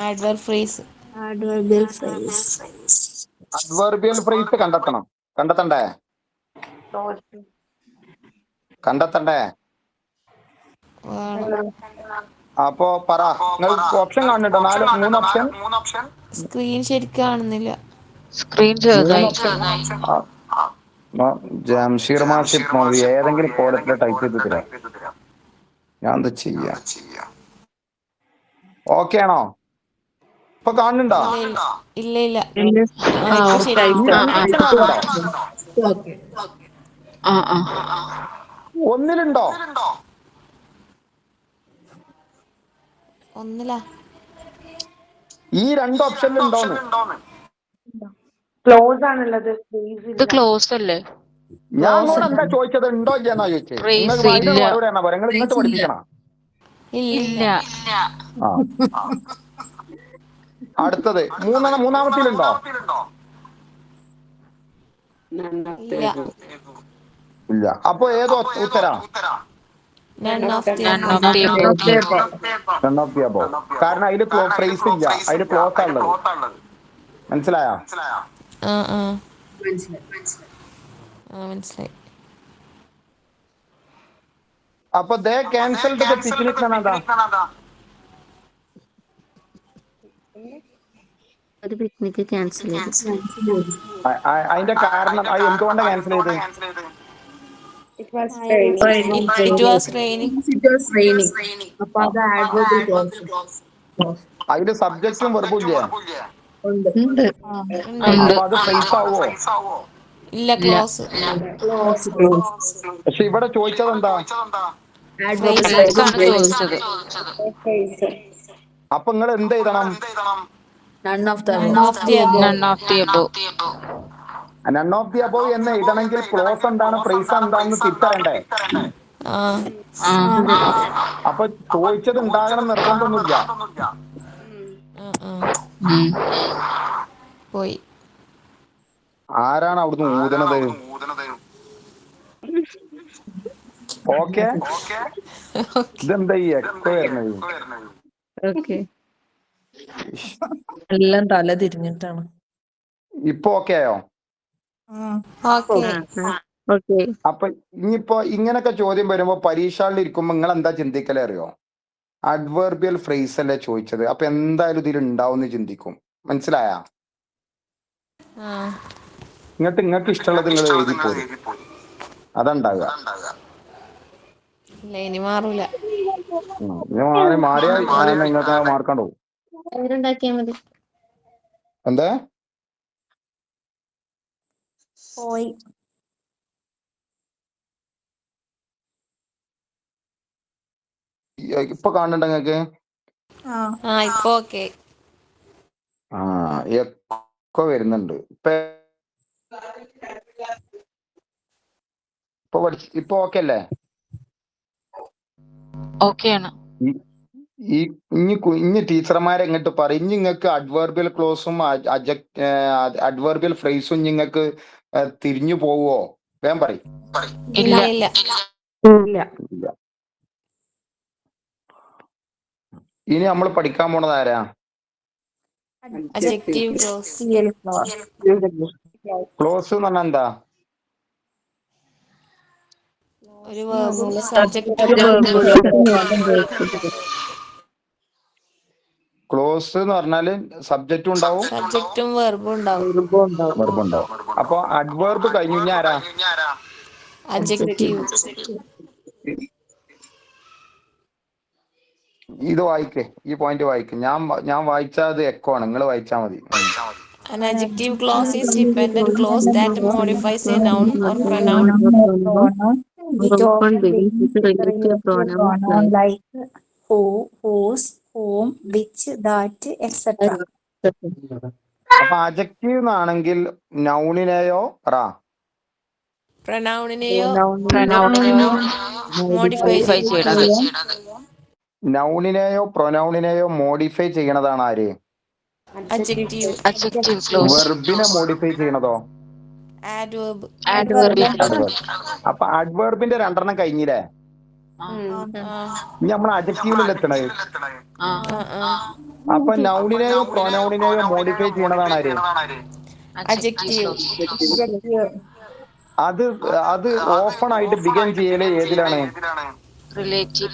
Adverb phrase. Adverbial phrase. Adverbial phrase കണ്ടെത്തണ്ടേ? അപ്പോ പറ, നിങ്ങൾ ഓപ്ഷൻ കാണുന്നുണ്ടോ? 3 ഓപ്ഷൻ. സ്ക്രീൻ ശരിക്കും കാണുന്നില്ല. ജംഷീർ മാഷി ഏതെങ്കിലും കോലത്തില് ടൈപ്പ് ചെയ്ത് തരാം. ഞാൻ എന്താ ചെയ്യാ? ഓക്കെ ആണോ? ഇപ്പൊ കാണുന്നുണ്ടോ? ഇല്ല. ഒന്നിലുണ്ടോ? ഒന്നില്ല. ഈ 2 ഓപ്ഷനിലുണ്ടോന്ന്? ക്ലോസ് അല്ലേ? ഞാൻ എന്താ ചോദിച്ചത്? ഉണ്ടോ ഇല്ലെന്നാ ചോദിച്ചത്. നിങ്ങൾക്ക് മറുപടി എന്നാ പറയാ? നിങ്ങൾ ഇങ്ങോട്ട് പഠിപ്പിക്കണം. ഇല്ല. അടുത്തത് മൂന്നാമത്തിലുണ്ടോ? ഇല്ല. അപ്പൊ ഏതോ ഉത്തരാ? None of the None above. of the above. None of the above. കാരണം അതിൽ ഫ്രേസ് ഇല്ല, അതിൽ ക്ലോസ് ഉള്ളത്. മനസ്സിലായോ? മനസ്സിലായി. അപ്പൊ ദേ ക്യാൻസൽഡ് ദ പിക്നിക് എന്നാ? ഒരു പിക്നിക് ക്യാൻസൽ ചെയ്തു. അതിന്റെ കാരണം അത് എന്തുകൊണ്ടാണ് ക്യാൻസൽ ചെയ്ത്? It was raining. It was raining. അപ്പൊ അത് adverbial clause. അതില് സബ്ജക്റ്റും വെർബും ഇല്ലേ? ഉണ്ട്. അപ്പൊ അത് ഫ്രേസ് ആവോ? ഇല്ല, ക്ലോസ്. പക്ഷെ ഇവിടെ ചോദിച്ചത് എന്താ? ചോദിച്ചത്. അപ്പൊ നിങ്ങൾ എന്ത് എഴുതണം? None of the None above. of the above. None of the above. None of the above എന്ന് എഴുതണമെങ്കിൽ ക്ലോസ് എന്താണ് ഫ്രേസ് എന്താണെന്ന് തിരിച്ചറിയണ്ടേ? അപ്പൊ ചോദിച്ചത് ഉണ്ടാകണം നിർബന്ധമൊന്നുമില്ല. പോയി. ആരാണ് അവിടുന്ന് ഊതണത്? ഓക്കെ, ഇതെന്താ ഈ എക്കോ വരുന്നത്? ഓക്കെ. എല്ലാം തല തിരിഞ്ഞിട്ടാണ്. ഇപ്പൊ ഓക്കെ ആയോ? Okay. ഓക്കെ. അപ്പൊ ഇനിയിപ്പോ ഇങ്ങനൊക്കെ ചോദ്യം വരുമ്പോ പരീക്ഷകളിൽ ഇരിക്കുമ്പോ നിങ്ങൾ എന്താ ചിന്തിക്കലേ അറിയോ? അഡ്വേർബിയൽ ഫ്രേസ് അല്ലേ ചോദിച്ചത്, അപ്പൊ എന്തായാലും ഇതിൽ ഉണ്ടാവും ചിന്തിക്കും. മനസ്സിലായ? നിങ്ങൾക്ക് ഇഷ്ടമുള്ളത് നിങ്ങൾ എഴുതിപ്പോരും, അതുണ്ടാവുക. ഇനി മാറൂല. മാറിയാൽ നിങ്ങൾക്ക് മാർക്കാണ്ട് പോകും. പേരുണ്ടാക്കിയാ മതി. എന്താ? പോയി. ഇപ്പൊ കാണുന്നുണ്ട് നിങ്ങൾക്ക്? ഇപ്പൊ ഓക്കെ. എക്കോ വരുന്നുണ്ട്. ഇപ്പൊ ഓക്കെ അല്ലേ? ഓക്കെയാണ്. ഇനി ടീച്ചർമാരെ ഇങ്ങോട്ട് പറയും, ഇനി നിങ്ങൾക്ക് അഡ്വേർബിയൽ ക്ലോസും അഡ്വേർബിയൽ ഫ്രേസും നിങ്ങൾക്ക് തിരിഞ്ഞു പോവോ? വേഗം പറയും. ഇല്ല. ഇനി നമ്മൾ പഠിക്കാൻ പോണത് ആരാ? Adjective clause. ക്ലോസ് എന്ന് പറഞ്ഞാൽ എന്താ? ഒരു verb subject. ക്ലോസ് എന്ന് പറഞ്ഞാല് സബ്ജക്റ്റും ഉണ്ടാവും, സബ്ജക്റ്റും വെർബും ഉണ്ടാവും. വെർബും ഉണ്ടാവും. അപ്പൊ അഡ്വേർബ് കഴിഞ്ഞു കഴിഞ്ഞാൽ ആരാ? Adjective. ഇത് വായിക്കേ, ഈ പോയിന്റ് വായിക്കേ. ഞാൻ വായിച്ചത് എക്കോ ആണ്, നിങ്ങൾ വായിച്ചാ മതി. An adjective clause is dependent clause that modifies a noun or pronoun. It often begins with relative pronoun like who, whose, whom, which, that, etc. അപ്പൊ അഡ്ജക്റ്റീവ് എന്നാണെങ്കിൽ നൗണിനെയോ പ്രൊനൗണിനെയോ മോഡിഫൈ ചെയ്യണത്. നൗണിനെയോ പ്രൊനൗണിനെയോ മോഡിഫൈ ചെയ്യണതാണ് ആര്? adjective. Adjective clause. വെർബിനെ modify ചെയ്യണതോ? Adverb. Adverb. അപ്പൊ അഡ്വേർബിന്റെ രണ്ടെണ്ണം കഴിഞ്ഞില്ലേ? ഇനി നമ്മൾ അഡ്ജക്റ്റീവിൽ എത്തണത്. അപ്പൊ നൗണിനെയോ പ്രൊനൗണിനെയോ മോഡിഫൈ ചെയ്യണതാണ് ആര്? Adjective. അത് ഓപ്പൺ ആയിട്ട് ബിഗൻ ചെയ്യല് ഏതിലാണ്? Relative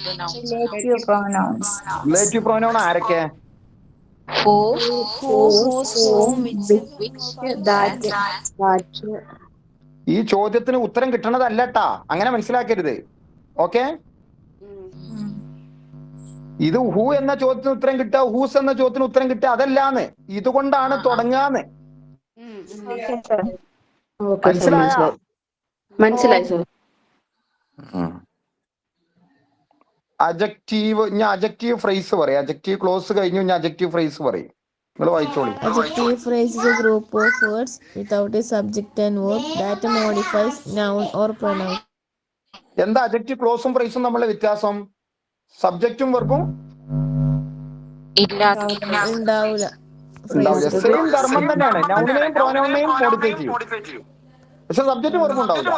pronouns. റിലേറ്റീവ് പ്രൊനൗൺ ആരൊക്കെ? Who, whose, whom, which, that. ഈ ചോദ്യത്തിന് ഉത്തരം കിട്ടണതല്ലട്ടാ, അങ്ങനെ മനസ്സിലാക്കരുത്. ഓക്കെ, ഇത് ഹൂ എന്ന ചോദ്യത്തിന് ഉത്തരം കിട്ടുക, ഹൂസ് എന്ന ചോദ്യത്തിന് ഉത്തരം കിട്ടുക അതല്ലാന്ന്. ഇതുകൊണ്ടാണ് തുടങ്ങാന്ന്. മനസ്സിലായി സർ. അഡ്ജക്റ്റീവ്, ഞാൻ അഡ്ജക്റ്റീവ് ഫ്രേസ് പറയും. അഡ്ജക്റ്റീവ് ക്ലോസ് കഴിഞ്ഞു, ഞാൻ അഡ്ജക്റ്റീവ് ഫ്രേസ് പറയും. നിങ്ങൾ വായിച്ചോളി. Adjective phrase is a group of words without a subject and verb that modifies noun or pronoun. എന്താ അഡ്ജക്റ്റീവ് ക്ലോസും ഫ്രേസും തമ്മിലുള്ള വ്യത്യാസം? സബ്ജക്റ്റും വെർബും ഉണ്ടാവില്ല. സെയിം ധർമ്മം തന്നെയാണ്. നൗണിനെയും പ്രോനൗണിനെയും മോഡിഫൈ ചെയ്യും, പക്ഷെ സബ്ജക്റ്റ് വെർബും ഉണ്ടാവില്ല.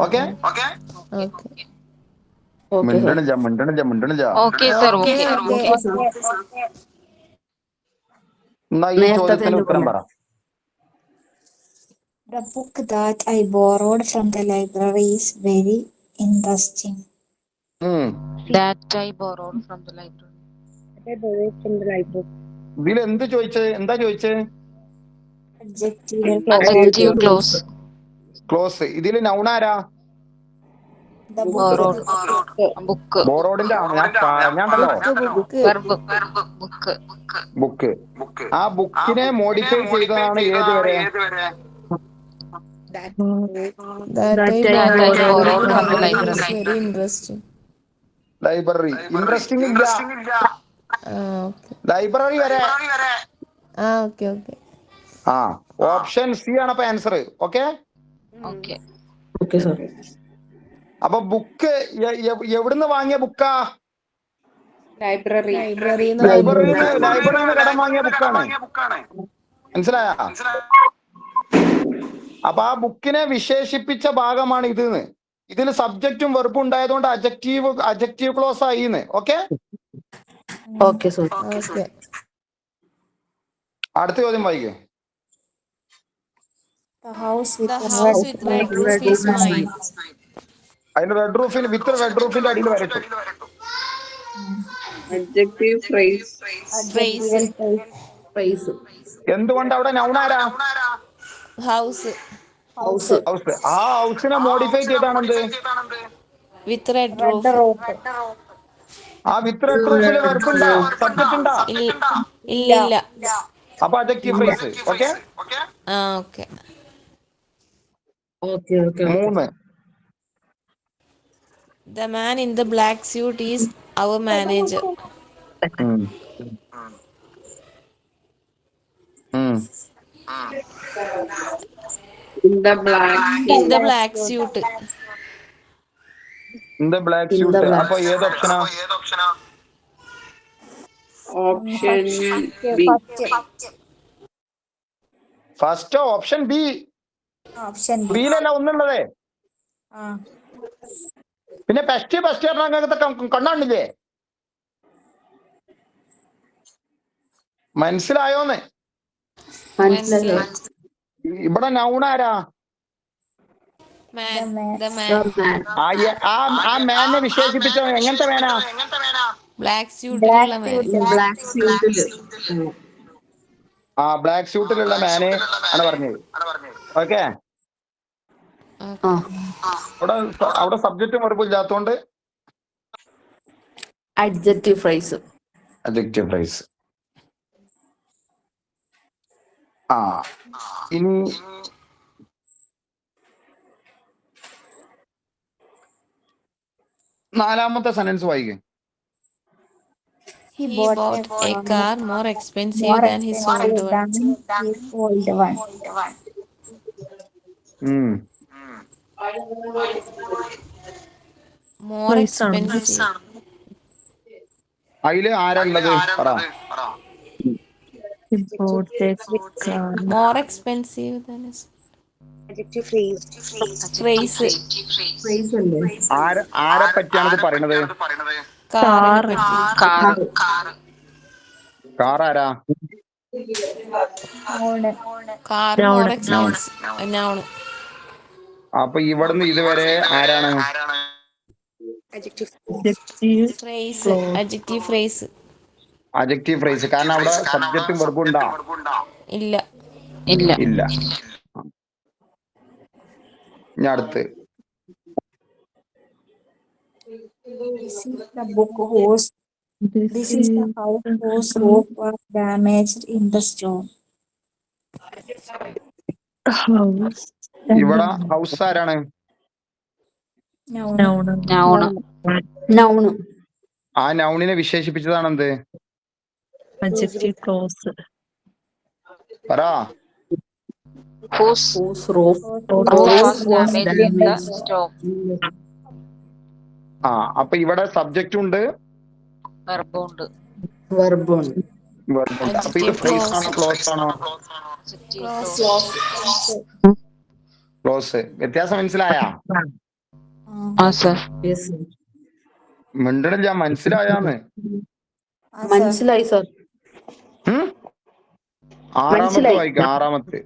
ഓക്കെ. Okay, sir. മിണ്ടണില്ല. Okay sir Okay, okay. okay. എന്നാ ഈ നേരത്തെ ചോദ്യത്തിന് ഉത്തരം പറ. The book that I borrowed from the library is very interesting. That I borrowed from the library. ഇതിൽ എന്ത് ചോദിച്ചത്? എന്താ ചോദിച്ചത്? Adjective Adjective clause. ക്ലോസ്. ഇതിൽ നൗൺ ആരാ? The book. Borrowed. Book. ബോറോഡിന്റെ ഞാൻ പറഞ്ഞാണ്ടല്ലോ Book. Verb. Book. ബുക്ക്. ആ ബുക്കിനെ മോഡിഫൈ ചെയ്തതാണ് ഏത് വരെ? That That I borrowed from the library is library. very interesting. Library. Interesting ഇല്ല. Okay. ലൈബ്രറി വരെ. Okay. ആ ഓപ്ഷൻ സി ആണ് അപ്പൊ answer. Okay. Okay. Okay, sir. അപ്പൊ ബുക്ക് എവിടുന്ന് വാങ്ങിയ ബുക്കാ? Library. ലൈബ്രറിന്ന് കടം വാങ്ങിയ ബുക്കാണ്. മനസ്സിലായ? അപ്പൊ ആ ബുക്കിനെ വിശേഷിപ്പിച്ച ഭാഗമാണ് ഇത്. ഇതിൽ സബ്ജക്റ്റും വെർബും ഉണ്ടായതുകൊണ്ട് അജക്റ്റീവ് ക്ലോസ് ആയിന്ന്. ഓക്കെ. Okay, sir. Okay. അടുത്ത ചോദ്യം വായിക്കേ. The house with The house with red roof is mine. അതിന്റെ റെഡ് റൂഫിന് വിത്ത് റെഡ് റൂഫിന്റെ അടിയിൽ വരച്ചു. Adjective phrase. Phrase. എന്തുകൊണ്ട് അവിടെ നൗൺ ആരാ? House house. ആ ഹൗസിനെ മോഡിഫൈ ചെയ്താണെന്ത്? with red roof. ആ വിത്ത് റെഡ് റൂഫിൽ വെർബ് ഉണ്ടാ? സബ്ജക്റ്റ് ഉണ്ടാ? ഇല്ല. അപ്പൊ adjective phrase. Okay. Okay. Okay. 3. The man in the black suit is our manager. In the black. In the black suit. In the black suit. അപ്പൊ ഏത് ഓപ്ഷനാ? Option B. First option B. Option B. ബിയിലല്ല ഒന്നുള്ളതേ. പിന്നെ പെസ്റ്റ് അങ്ങനത്തെ കണ്ണാണ്ടില്ലേ? മനസ്സിലായോന്ന്? മനസ്സിലായി. ഇവിടെ നൗൺ ആരാ? Man. The man. ആ മാനെ വിശേഷിപ്പിച്ച എങ്ങനത്തെ മേനാ? Black suit ഉള്ള man. Black suit. ആ ബ്ലാക്ക് സ്യൂട്ടിലുള്ള മാന് ആണ് പറഞ്ഞത്. ഓക്കെ. അവിടെ സബ്ജക്റ്റും വെർബും ഇല്ലാത്തോണ്ട് അഡ്ജക്റ്റീവ് ഫ്രേസ്. Adjective phrase. ഇനി നാലാമത്തെ സെന്റൻസ് വായിക്കും. He He bought bought a car more expensive more than his old one. than his old one. More expensive. അതില് ആരാ ഉള്ളത്? പറ. More expensive than his. Phrase. ആരെ പറ്റിയാണ് ഇത് പറയണത്? കാറിനെ പറ്റി. കാർ ആരാ? Car more expensive. Noun. അപ്പൊ ഇവിടുന്ന് ഇതുവരെ ആരാണ്? Phrase. Adjective phrase. Adjective phrase. കാരണം അവിടെ സബ്ജക്റ്റും വെർബും ഉണ്ടാ? ഇല്ല. ഇല്ല. ഇനി അടുത്ത്. This is the house whose roof was damaged in the storm. ഇവിടെ ഹൗസ് ആരാണ്? നൗണ്. ആ നൗണിനെ വിശേഷിപ്പിച്ചതാണ് എന്ത്? Adjective clause. പറ. Whose roof was damaged in the storm. അപ്പൊ ഇവിടെ സബ്ജക്റ്റും ഉണ്ട് Verb ഉണ്ട്. verb ഉണ്ട്. അപ്പൊ ഇത് ഫ്രേസ് ആണോ ക്ലോസ് ആണോ? ക്ലോസ്. വ്യത്യാസം മനസ്സിലായ? Sir. Yes. മിണ്ടണില്ല, മനസ്സിലായാന്ന്. മനസ്സിലായി സർ. ഉം? ആറാമത്തെ മനസ്സിലായി. വായിക്കാം, ആറാമത്തെ.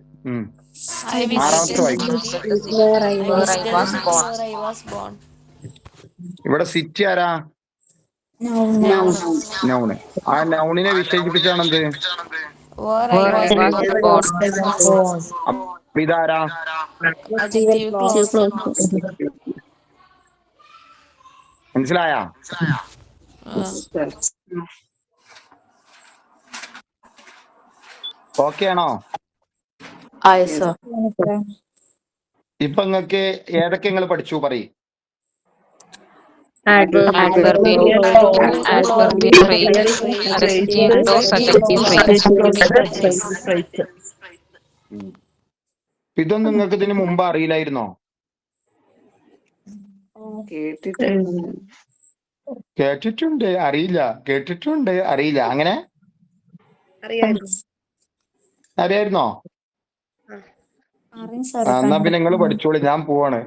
I ആറാമത്തെ visited വായിക്കാം. the city Where I where was I was born. Where I was born. ഇവിടെ സിറ്റി ആരാ? Noun. നൗണ്. ആ നൗണിനെ വിശേഷിപ്പിച്ചാണ് എന്ത്? Where I Where I was was born. born. അപ്പൊ ഇതാരാ? Adjective clause. മനസ്സിലായ? Sir. ഓക്കെ ആണോ? ആയി സർ. ഇപ്പൊ നിങ്ങക്ക് ഏതൊക്കെ നിങ്ങൾ പഠിച്ചു പറയും? Adverbial clause, adverbial phrase, adjective clause, adjective phrase. ഇതൊന്നും നിങ്ങൾക്ക് ഇതിന് മുമ്പ് അറിയില്ലായിരുന്നോ? കേട്ടിട്ടുണ്ട്, അറിയില്ല, കേട്ടിട്ടുണ്ട്, അറിയില്ല, അങ്ങനെ അറിയായിരുന്നോ? എന്നാ പിന്നെ നിങ്ങൾ പഠിച്ചോളി, ഞാൻ പോവാണ്.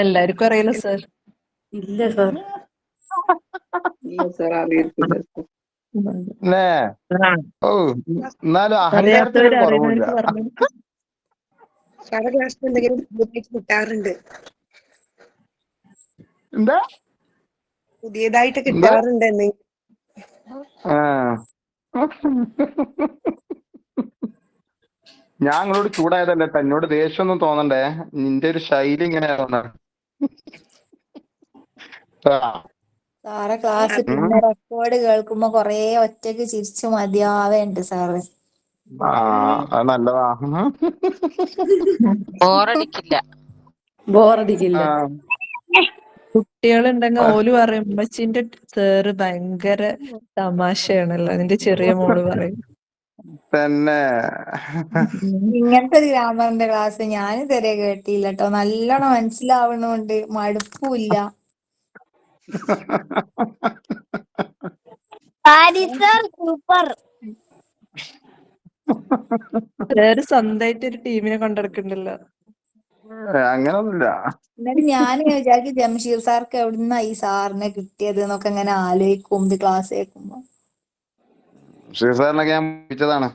എല്ലാവർക്കും അറിയില്ല സർ. ഇല്ല സർ. Sir, അറിയത്തില്ല. അല്ലേ? ഓ, എന്നാലും അഹങ്കാരത്തിനൊരു കുറവില്ല. എന്താ പുതിയതായിട്ട് കിട്ടാറുണ്ട്. ആ ഞാൻ നിങ്ങളോട് ചൂടായതല്ല, എന്നോട് ദേഷ്യമൊന്നും തോന്നണ്ടേ. നിന്റെ ഒരു ശൈലി ഇങ്ങനെ സാറെ ക്ലാസ് പിന്നെ റെക്കോർഡ് കേൾക്കുമ്പോ കൊറേ ഒറ്റക്ക് ചിരിച്ചു മതിയാവേണ്ട് സാറ്. അത് നല്ലതാ. ബോറടിക്കില്ല. ബോറടിക്കില്ല. കുട്ടികളുണ്ടെങ്കിൽ ഓല് പറയും ഉമ്മച്ചിന്റെ സാറ് ഭയങ്കര തമാശയാണല്ലോ. അതിന്റെ ചെറിയ മോള് പറയും. തന്നെ ഇങ്ങനത്തെ ഒരു ഗ്രാമറിന്റെ ക്ലാസ് ഞാൻ ഇതുവരെ കേട്ടില്ല കേട്ടോ. നല്ലോണം മനസ്സിലാവണോണ്ട് മടുപ്പില്ല. സൂപ്പർ. സാറ് സ്വന്തമായിട്ട് ഒരു ടീമിനെ കൊണ്ടെടുക്കണ്ടല്ലോ. അങ്ങനൊന്നുമില്ല. എന്നിട്ട് ഞാൻ വിചാരിക്കും ജംഷീർ സാർക്ക് എവിടുന്നാ ഈ സാറിനെ കിട്ടിയത് എന്നൊക്കെ ഇങ്ങനെ ആലോചിക്കും ഇത് ക്ലാസ് കേൾക്കുമ്പോ. സാറിനൊക്കെ ഞാൻ പഠിച്ചതാണ്.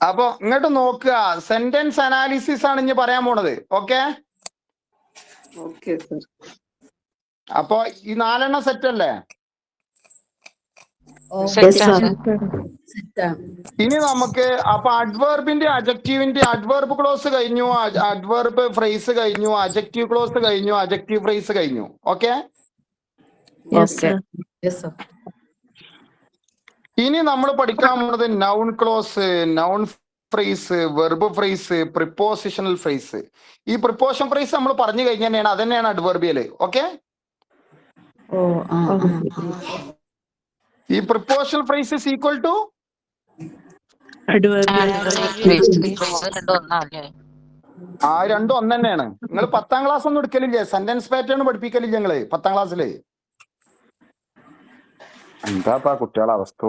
അപ്പൊ ഇങ്ങോട്ട് നോക്കുക, സെന്റൻസ് അനാലിസിസ് ആണ് ഇനി പറയാൻ പോണത്. ഓക്കെ, അപ്പൊ ഈ 4 എണ്ണം സെറ്റ് അല്ലേ? ഇനി നമുക്ക് അപ്പൊ അഡ്വേർബിന്റെ അഡ്ജക്റ്റീവിന്റെ അഡ്വേർബ് ക്ലോസ് കഴിഞ്ഞു, അഡ്വേർബ് ഫ്രേസ് കഴിഞ്ഞു, അഡ്ജക്റ്റീവ് ക്ലോസ് കഴിഞ്ഞു, അഡ്ജക്റ്റീവ് ഫ്രേസ് കഴിഞ്ഞു. ഓക്കെ, ഇനി നമ്മൾ പഠിക്കാൻ പോണത് noun clause, noun phrase, verb phrase, prepositional phrase. ഈ പ്രിപ്പോസിഷൻ ഫ്രേസ് നമ്മൾ പറഞ്ഞു കഴിഞ്ഞാൽ തന്നെയാണ്, അതന്നെയാണ് അഡ്വേർബിയല്. ഓക്കെ, ഈ prepositional phrase is equal to ആ രണ്ടും ഒന്ന് തന്നെയാണ്. നിങ്ങൾ 10ാം ക്ലാസ് ഒന്നും എടുക്കലില്ലേ? സെന്റൻസ് പാറ്റേൺ പഠിപ്പിക്കലില്ല നിങ്ങള് 10ാം ക്ലാസ്സില്? എന്താപ്പാ കുട്ടികളെ അവസ്ഥ?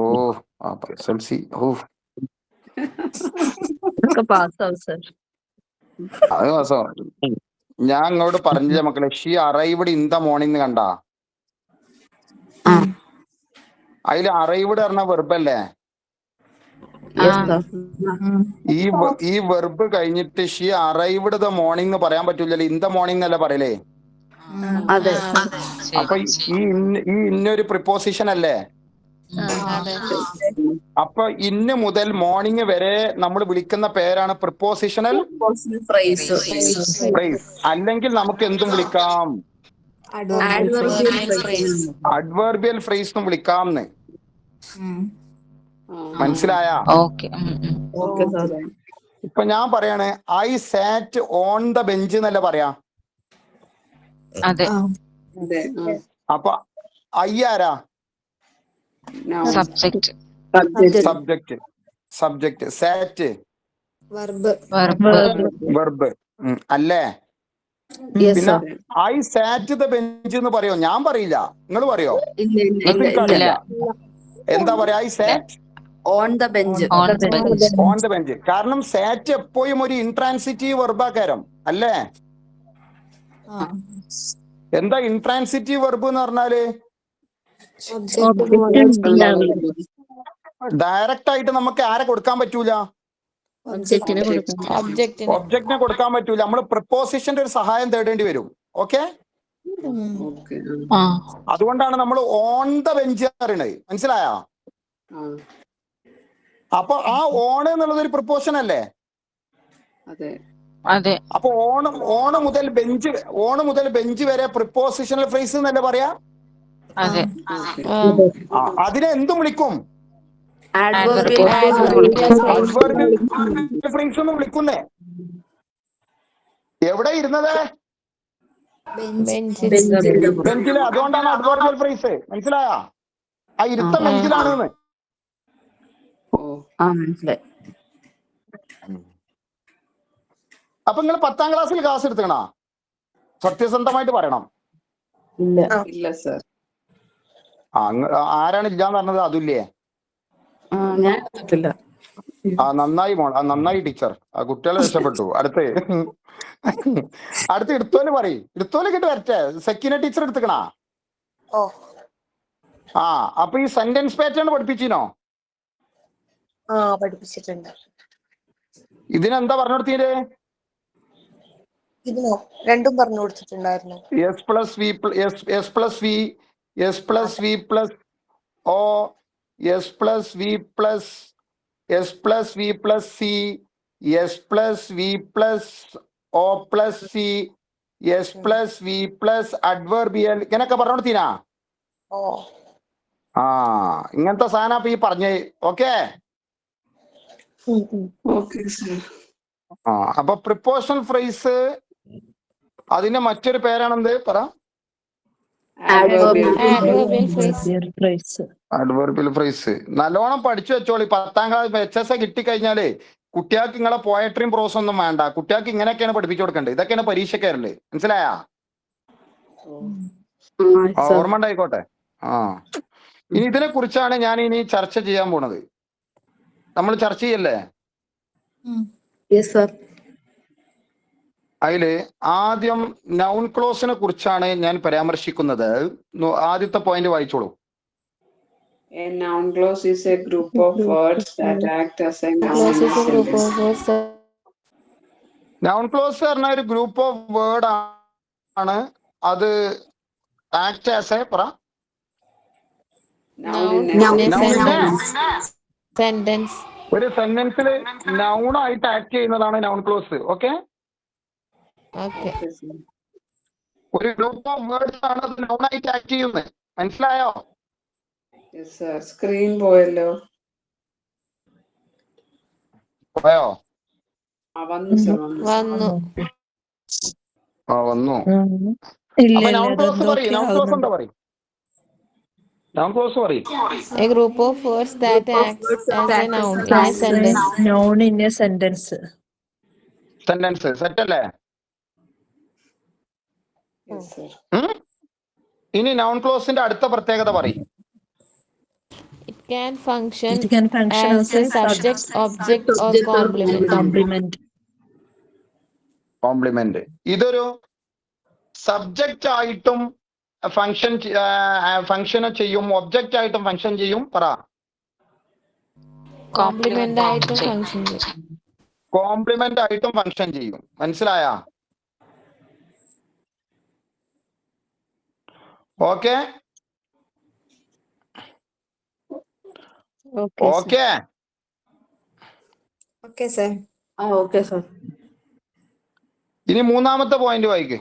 അത് മാസം ഞാൻ അങ്ങോട്ട് പറഞ്ഞില്ല മക്കളെ. She arrived in the morning കണ്ടാ? അതിൽ അറൈവ്ഡ് പറഞ്ഞ വെർബല്ലേ? ഈ വെർബ് കഴിഞ്ഞിട്ട് ഷീ അറൈവ്ഡ് ദ മോർണിംഗ് എന്ന് പറയാൻ പറ്റൂലല്ലോ, ഇൻ ദ മോർണിംഗ് എന്നല്ല പറയലേ? അതെ. അപ്പൊ ഈ ഇന്നൊരു പ്രിപ്പോസിഷൻ അല്ലേ? അപ്പൊ ഇന്ന് മുതൽ മോർണിംഗ് വരെ നമ്മൾ വിളിക്കുന്ന പേരാണ് പ്രിപ്പോസിഷണൽ ഫ്രേസ്. അല്ലെങ്കിൽ നമുക്ക് എന്തും വിളിക്കാം, അഡ്വേർബിയൽ ഫ്രേസ് എന്നും വിളിക്കാം. മനസ്സിലായ? ഇപ്പൊ ഞാൻ പറയാണ് I SAT on the bench എന്നല്ല പറയാ. അപ്പൊ ഐ ആരാ? സബ്ജക്റ്റ്. സബ്ജക്റ്റ്. സാറ്റ് വെർബ് അല്ലേ? പിന്നെ ഐ സാറ്റ് ദ ബെഞ്ച് എന്ന് പറയോ? ഞാൻ പറയില്ല, നിങ്ങൾ പറയോ? എനിക്കറിയില്ല എന്താ പറയാ. I SAT on the bench. On the bench. കാരണം സാറ്റ് എപ്പോഴും ഒരു ഇൻട്രാൻസിറ്റീവ് വെർബാക്കാരം അല്ലേ? ആ എന്താ ഇൻട്രാൻസിറ്റീവ് വെർബ് എന്ന് പറഞ്ഞാല്? ഡയറക്റ്റ് ആയിട്ട് നമുക്ക് ആരെ കൊടുക്കാൻ പറ്റൂല? ഒബ്ജക്റ്റിനെ ഒബ്ജക്റ്റിനെ കൊടുക്കാൻ പറ്റൂല. നമ്മൾ പ്രിപ്പോസിഷന്റെ ഒരു സഹായം തേടേണ്ടി വരും. Okay, Okay. അതുകൊണ്ടാണ് നമ്മൾ ഓൺ ദ ബെഞ്ച് പറയുന്നത്. മനസ്സിലായോ? അപ്പൊ ആ ഓൺ എന്നുള്ളത് ഒരു പ്രിപ്പോസിഷൻ അല്ലേ? അതെ. അതെ. അപ്പൊ ഓണ് മുതൽ ബെഞ്ച് വരെ പ്രിപ്പോസിഷണൽ ഫ്രേസ് എന്നല്ലേ പറയാ? അതെ. അതിനെ എന്തും വിളിക്കും? Adverbial അഡ്വർബിയൽ ഫ്രേസ് എന്ന് വിളിക്കുന്നേ. എവിടെ ഇരുന്നത്? ബെഞ്ചില്. അതുകൊണ്ടാണ് അഡ്വർബിയൽ ഫ്രേസ്. മനസ്സിലായ? ആ ഇരുത്തം ബെഞ്ചിലാണ്. മനസ്സിലായി. അപ്പൊ നിങ്ങൾ 10ാം ക്ലാസ്സിൽ ക്ലാസ് എടുത്തണോ? സത്യസന്ധമായിട്ട് പറയണം. ഇല്ല സർ. ആരാണ് ഇല്ലാന്ന് പറഞ്ഞത്? അതുല്ലേ? ഞാൻ എടുത്തിട്ടില്ല. നന്നായി ടീച്ചർ. ആ കുട്ടികളെ രക്ഷപ്പെട്ടു. അടുത്ത് എടുത്തോല് പറയും. എടുത്തോല് കിട്ടി വരട്ടെ. സെക്കിന ടീച്ചർ എടുത്തുക്കണാ? ഓ അപ്പൊ ഈ സെന്റൻസ് പാറ്റേൺ പഠിപ്പിച്ചിനോ? പഠിപ്പിച്ചിട്ടുണ്ട്. ഇതിനെന്താ പറഞ്ഞു കൊടുത്തീര്? ഇതിനോ രണ്ടും പറഞ്ഞു കൊടുത്തിട്ടുണ്ടായിരുന്നു. S plus V plus O S plus V plus C S plus V plus O plus C S plus V plus adverbial ഇങ്ങനൊക്കെ പറഞ്ഞു കൊടുത്തീനാ? ഇങ്ങനത്തെ സാധനം അപ്പൊ ഈ പറഞ്ഞേ. ഓക്കെ. അപ്പൊ പ്രിപ്പോസിഷണൽ ഫ്രേസ് അതിന്റെ മറ്റൊരു പേരാണെന്ത്? പറ. അഡ്വർബിയൽ ഫ്രേസ്. നല്ലോണം പഠിച്ചു വെച്ചോളി. 10ാം ക്ലാസ് HS കിട്ടിക്കഴിഞ്ഞാല് കുട്ടികൾക്ക് നിങ്ങളെ പോയട്രിയും പ്രോസും ഒന്നും വേണ്ട. കുട്ടികൾക്ക് ഇങ്ങനെയൊക്കെയാണ് പഠിപ്പിച്ചു കൊടുക്കേണ്ടത്. ഇതൊക്കെയാണ് പരീക്ഷക്കാരുണ്ട്. മനസ്സിലായാ? ഓർമ്മ ഉണ്ടായിക്കോട്ടെ. ഇനി ഇതിനെ കുറിച്ചാണ് ഞാൻ ഇനി ചർച്ച ചെയ്യാൻ പോണത്. നമ്മൾ ചർച്ച ചെയ്യല്ലേ? അതില് ആദ്യം നൗൺ ക്ലോസിനെ കുറിച്ചാണ് ഞാൻ പരാമർശിക്കുന്നത്. ആദ്യത്തെ പോയിന്റ് വായിച്ചോളൂ. A noun clause is a group of words that act as a noun in a sentence. Noun close പറഞ്ഞ ഒരു ഗ്രൂപ്പ് ഓഫ് വേർഡ് ആണ്. അത് ആക്ട് ആസ് എ പറ ഒരു സെന്റൻസിൽ നൗൺ ആയിട്ട് ആക്ട് ചെയ്യുന്നതാണ് നൗൺ ക്ലോസ്. ഓക്കെ. ഒരു ഗ്രൂപ്പ് ഓഫ് വേർഡ്സ് ആണ് അത് നൗൺ ആയിട്ട് ആക്ട് ചെയ്യുന്നത്. മനസ്സിലായോ? സ്ക്രീൻ പോയല്ലോ. പോയോ? വന്നു. വന്നു. ഇല്ല നൗൺ ക്ലോസ് പറയും. നൗൺ ക്ലോസ് എന്താ പറയും? നൗൺ ക്ലോസ് പറയും. A group of words that acts as a noun in a sentence. Noun in a sentence. Sentence set അല്ലേ? ഇനി നൗൺ ക്ലോസിന്റെ അടുത്ത പ്രത്യേകത പറയും. It can function as a subject, object or complement. Complement. ഇതൊരു subject ആയിട്ടും function ചെയ്യും, object ആയിട്ടും function ചെയ്യും. പറ. കോംപ്ലിമെന്റ് ആയിട്ടും ഫംഗ്ഷൻ ചെയ്യും. കോംപ്ലിമെന്റ് ആയിട്ടും ഫംഗ്ഷൻ ചെയ്യും. മനസ്സിലായ? Okay. Okay sir. Okay sir. ഇനി മൂന്നാമത്തെ പോയിന്റ് വായിക്ക്.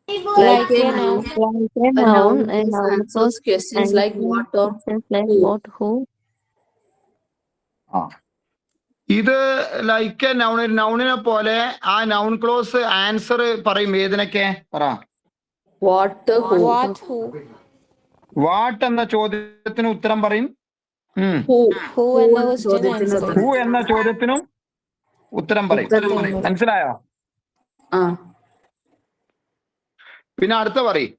Like a noun answers questions like what or who. ഇത് ലൈക്ക് എ നൗൺ. നൗണിനെ പോലെ ആ നൗൺ ക്ലോസ് ആൻസർ പറയും. ഏതിനൊക്കെ? പറ. What, who. വാട്ട് എന്ന ചോദ്യത്തിന് ഉത്തരം പറയും. Who എന്ന ചോദ്യത്തിനും ഉത്തരം പറയും. മനസ്സിലായോ? പിന്നെ അടുത്ത പറയും.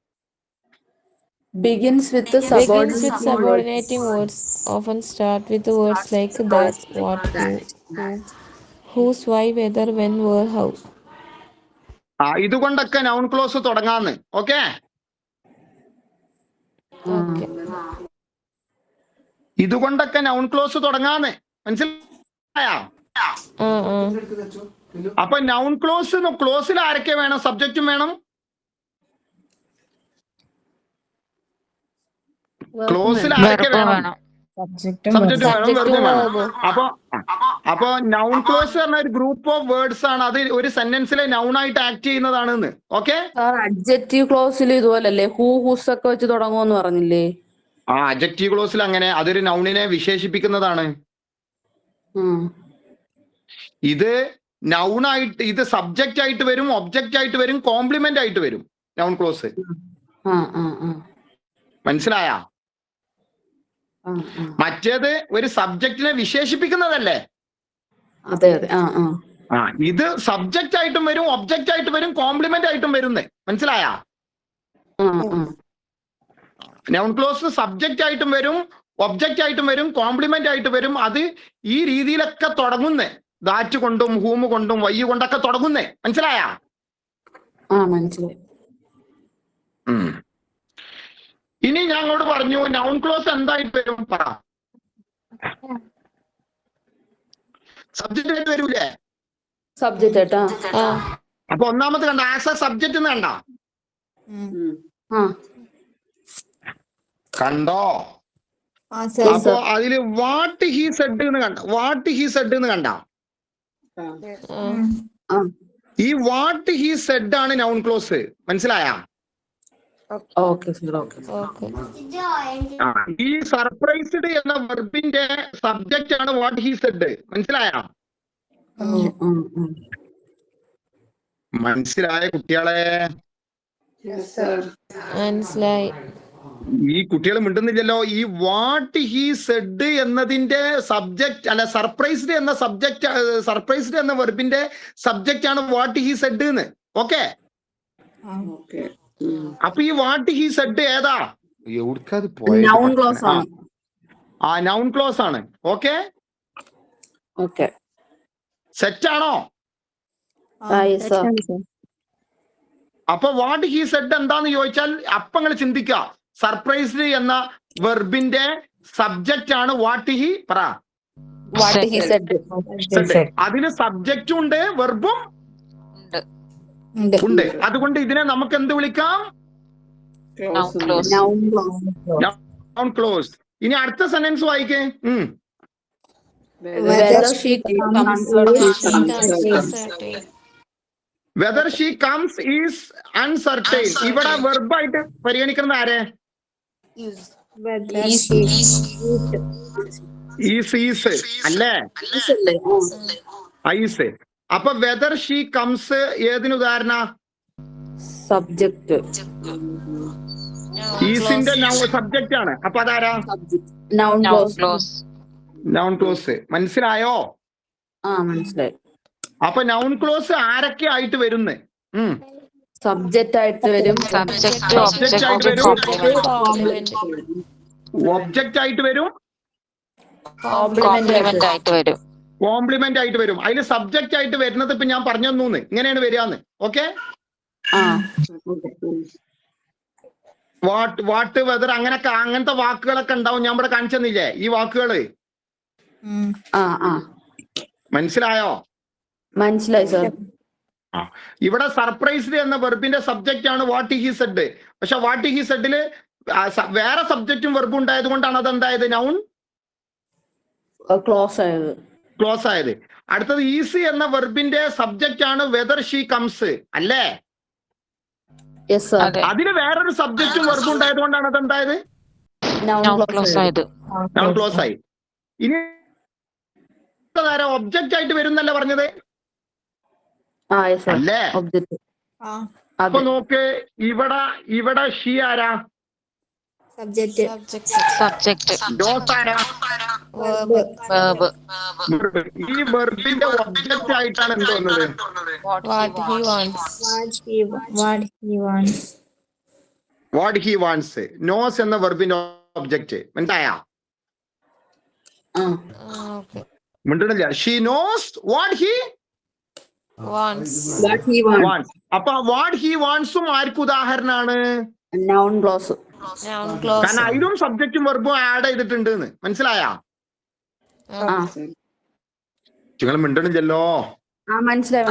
Begins with subordinating words. Often start with words like that, what, who, whose, why, whether, when, where, how. ഇതുകൊണ്ടൊക്കെ നൗൺ ക്ലോസ് തുടങ്ങാന്ന്. Okay, Okay. ഇതുകൊണ്ടൊക്കെ നൗൺ ക്ലോസ് തുടങ്ങാന്ന്. മനസ്സിലായോ? അപ്പൊ നൗൺ ക്ലോസിൽ ആരൊക്കെ വേണം? സബ്ജക്റ്റും വേണം, ക്ലോസിൽ ആരൊക്കെ വേണം? സബ്ജക്റ്റും വേണം, വെർബും വേണം. അപ്പൊ നൗൺ ക്ലോസ് പറഞ്ഞ ഒരു ഗ്രൂപ്പ് ഓഫ് വേർഡ്സ് ആണ്. അത് ഒരു സെന്റൻസിലെ നൗൺ ആയിട്ട് ആക്ട് ചെയ്യുന്നതാണ്. ഓക്കെ, അഡ്ജക്റ്റീവ് ക്ലോസിൽ ഇതുപോലല്ലേ, ഹൂസ് ഒക്കെ വെച്ച് തുടങ്ങുമെന്ന് പറഞ്ഞില്ലേ? അഡ്ജക്റ്റീവ് ക്ലോസിൽ അങ്ങനെ അതൊരു നൗണിനെ വിശേഷിപ്പിക്കുന്നതാണ്. ഇത് നൗണായിട്ട്, ഇത് സബ്ജക്റ്റ് ആയിട്ട് വരും, ഒബ്ജക്റ്റ് ആയിട്ട് വരും, കോംപ്ലിമെന്റ് ആയിട്ട് വരും നൗൺ ക്ലോസ്. മനസ്സിലായ? മറ്റേത് ഒരു സബ്ജക്റ്റിനെ വിശേഷിപ്പിക്കുന്നതല്ലേ. അതെ അതെ. ഇത് സബ്ജക്റ്റ് ആയിട്ടും വരും, ഒബ്ജക്റ്റ് ആയിട്ട് വരും, കോംപ്ലിമെന്റ് ആയിട്ടും വരുന്നേ. മനസ്സിലായ? നൗൺ ക്ലോസ് സബ്ജക്റ്റ് ആയിട്ടും വരും, ഒബ്ജക്റ്റ് ആയിട്ടും വരും, കോംപ്ലിമെന്റ് ആയിട്ട് വരും. അത് ഈ രീതിയിലൊക്കെ തുടങ്ങുന്നേ. ദാറ്റ് കൊണ്ടും ഹൂം കൊണ്ടും വൈ കൊണ്ടൊക്കെ തുടങ്ങുന്നേ. മനസ്സിലായ? മനസ്സിലായി. ഇനി ഞങ്ങളോട് പറഞ്ഞു നൗൺ ക്ലോസ് എന്തായിട്ട് വരും? പറ. സബ്ജക്റ്റ് ആയിട്ട് വരൂലേ? സബ്ജക്റ്റ് ആയിട്ടാ. അപ്പൊ ഒന്നാമത് കണ്ട ആസ് എ സബ്ജക്റ്റ് എന്ന് കണ്ട കണ്ടോ? അപ്പൊ അതില് വാട്ട് ഹി സെഡ് എന്ന് കണ്ട, വാട്ട് ഹി സെഡ് എന്ന് കണ്ട. ഈ വാട്ട് ഹി സെഡ് ആണ് നൗൺ ക്ലോസ്. മനസ്സിലായ? ഈ സർപ്രൈസ്ഡ് എന്ന വെർബിന്റെ സബ്ജക്റ്റ് ആണ് വാട്ട് ഹി സെഡ്. മനസ്സിലായ? മനസ്സിലായ കുട്ടികളെ? മനസ്സിലായി. ഈ കുട്ടികൾ മിണ്ടുന്നില്ലല്ലോ. ഈ വാട്ട് ഹി സെഡ് എന്നതിന്റെ സബ്ജക്റ്റ് അല്ല, സർപ്രൈസ്ഡ് എന്ന സബ്ജക്റ്റ്, സർപ്രൈസ്ഡ് എന്ന വെർബിന്റെ സബ്ജക്റ്റ് ആണ് വാട്ട് ഹി സെഡ് എന്ന്. ഓക്കെ, അപ്പൊ ഈ വാട്ട് ഹി സെഡ് ഏതാ? എവിടേക്കത് പോയത്? നൗൺ ക്ലോസ് ആണ്. നൗൺ ക്ലോസ് ആണ്. ഓക്കെ, സെറ്റ് ആണോ? അപ്പൊ വാട്ട് ഹി സെഡ് എന്താന്ന് ചോദിച്ചാൽ അപ്പൊ നിങ്ങൾ ചിന്തിക്കുക, സർപ്രൈസ്ഡ് എന്ന വെർബിന്റെ സബ്ജക്റ്റ് ആണ് വാട്ട് ഹി. പറ. അതിന് സബ്ജക്റ്റും ഉണ്ട്, വെർബും ഉണ്ട്. അതുകൊണ്ട് ഇതിനെ നമുക്ക് എന്ത് വിളിക്കാം? Noun clause. ഇനി അടുത്ത സെന്റൻസ് വായിക്കേ. Whether she comes is uncertain. ഇവിടെ വെർബായിട്ട് പരിഗണിക്കുന്നത് ആരെ? ഈസ് അല്ലേ? ഐസ്. അപ്പൊ വെദർ ഷീ കംസ് ഏതിന് ഉദാഹരണ? സബ്ജക്റ്റ്. ഈസിന്റെ സബ്ജക്റ്റ് ആണ്. അപ്പൊ അതാരാ? Noun close. മനസ്സിലായോ? മനസ്സിലായി. അപ്പൊ നൗൺ ക്ലോസ് ആരൊക്കെ ആയിട്ട് വരുന്നേ? സബ്ജക്റ്റ് ആയിട്ട് വരും, സബ്ജക്റ്റ് ആയിട്ട് വരും, ഒബ്ജക്റ്റ് ആയിട്ട് വരും, കോംപ്ലിമെന്റ് ആയിട്ട് വരും. കോംപ്ലിമെന്റ് ആയിട്ട് വരും. അതിന് സബ്ജക്റ്റ് ആയിട്ട് വരുന്നത് ഇപ്പൊ ഞാൻ പറഞ്ഞു തന്നു, ഇങ്ങനെയാണ് വരികന്ന്. ഓക്കെ, വാട്ട് വെദർ അങ്ങനൊക്കെ അങ്ങനത്തെ വാക്കുകളൊക്കെ ഉണ്ടാവും. ഞാൻ ഇവിടെ കാണിച്ചു തന്നില്ലേ ഈ വാക്കുകള്? മനസ്സിലായോ? മനസ്സിലായി സാർ. ഇവിടെ സർപ്രൈസ്ഡ് എന്ന വെർബിന്റെ സബ്ജക്റ്റ് ആണ് വാട്ട് ഹി സെഡ്. പക്ഷെ വാട്ട് ഹി സെഡില് വേറെ സബ്ജക്റ്റും വെർബും ഉണ്ടായത് കൊണ്ടാണ് അതെന്തായത്? നൗൺ ക്ലോസ് ആയത്. അടുത്തത് ഈസി എന്ന വെർബിന്റെ സബ്ജക്റ്റ് ആണ് വെദർ ഷീ കംസ് അല്ലേ? അതിന് വേറൊരു സബ്ജക്റ്റും വെർബും ഉണ്ടായത് കൊണ്ടാണ് അതെന്തായത്? നൗൺ ക്ലോസ് ആയി. ഇനി ഒബ്ജക്റ്റ് ആയിട്ട് വരുന്നല്ലേ പറഞ്ഞത് അല്ലേ? അപ്പൊ നോക്ക്, ഇവിടെ ഷീ ആരാ? ഈ വെർബിന്റെ ഒബ്ജക്റ്റ് ആയിട്ടാണ് എന്ത് വന്നത്? What he wants. നോസ് എന്ന വെർബിന്റെ ഒബ്ജക്റ്റ്. മനസ്സിലായ? മിണ്ടണില്ല. She knows what he wants. അപ്പൊ വാട്ട് ഹി വാണ്ട്സും ആർക്ക് ഉദാഹരണമാണ്? Noun clause. Noun clause. കാരണം അതിലും സബ്ജക്റ്റും വെർബും ആഡ് ചെയ്തിട്ടുണ്ട് എന്ന് മനസ്സിലായാ? ആ നിങ്ങൾ മിണ്ടണില്ലല്ലോ. മനസ്സിലായി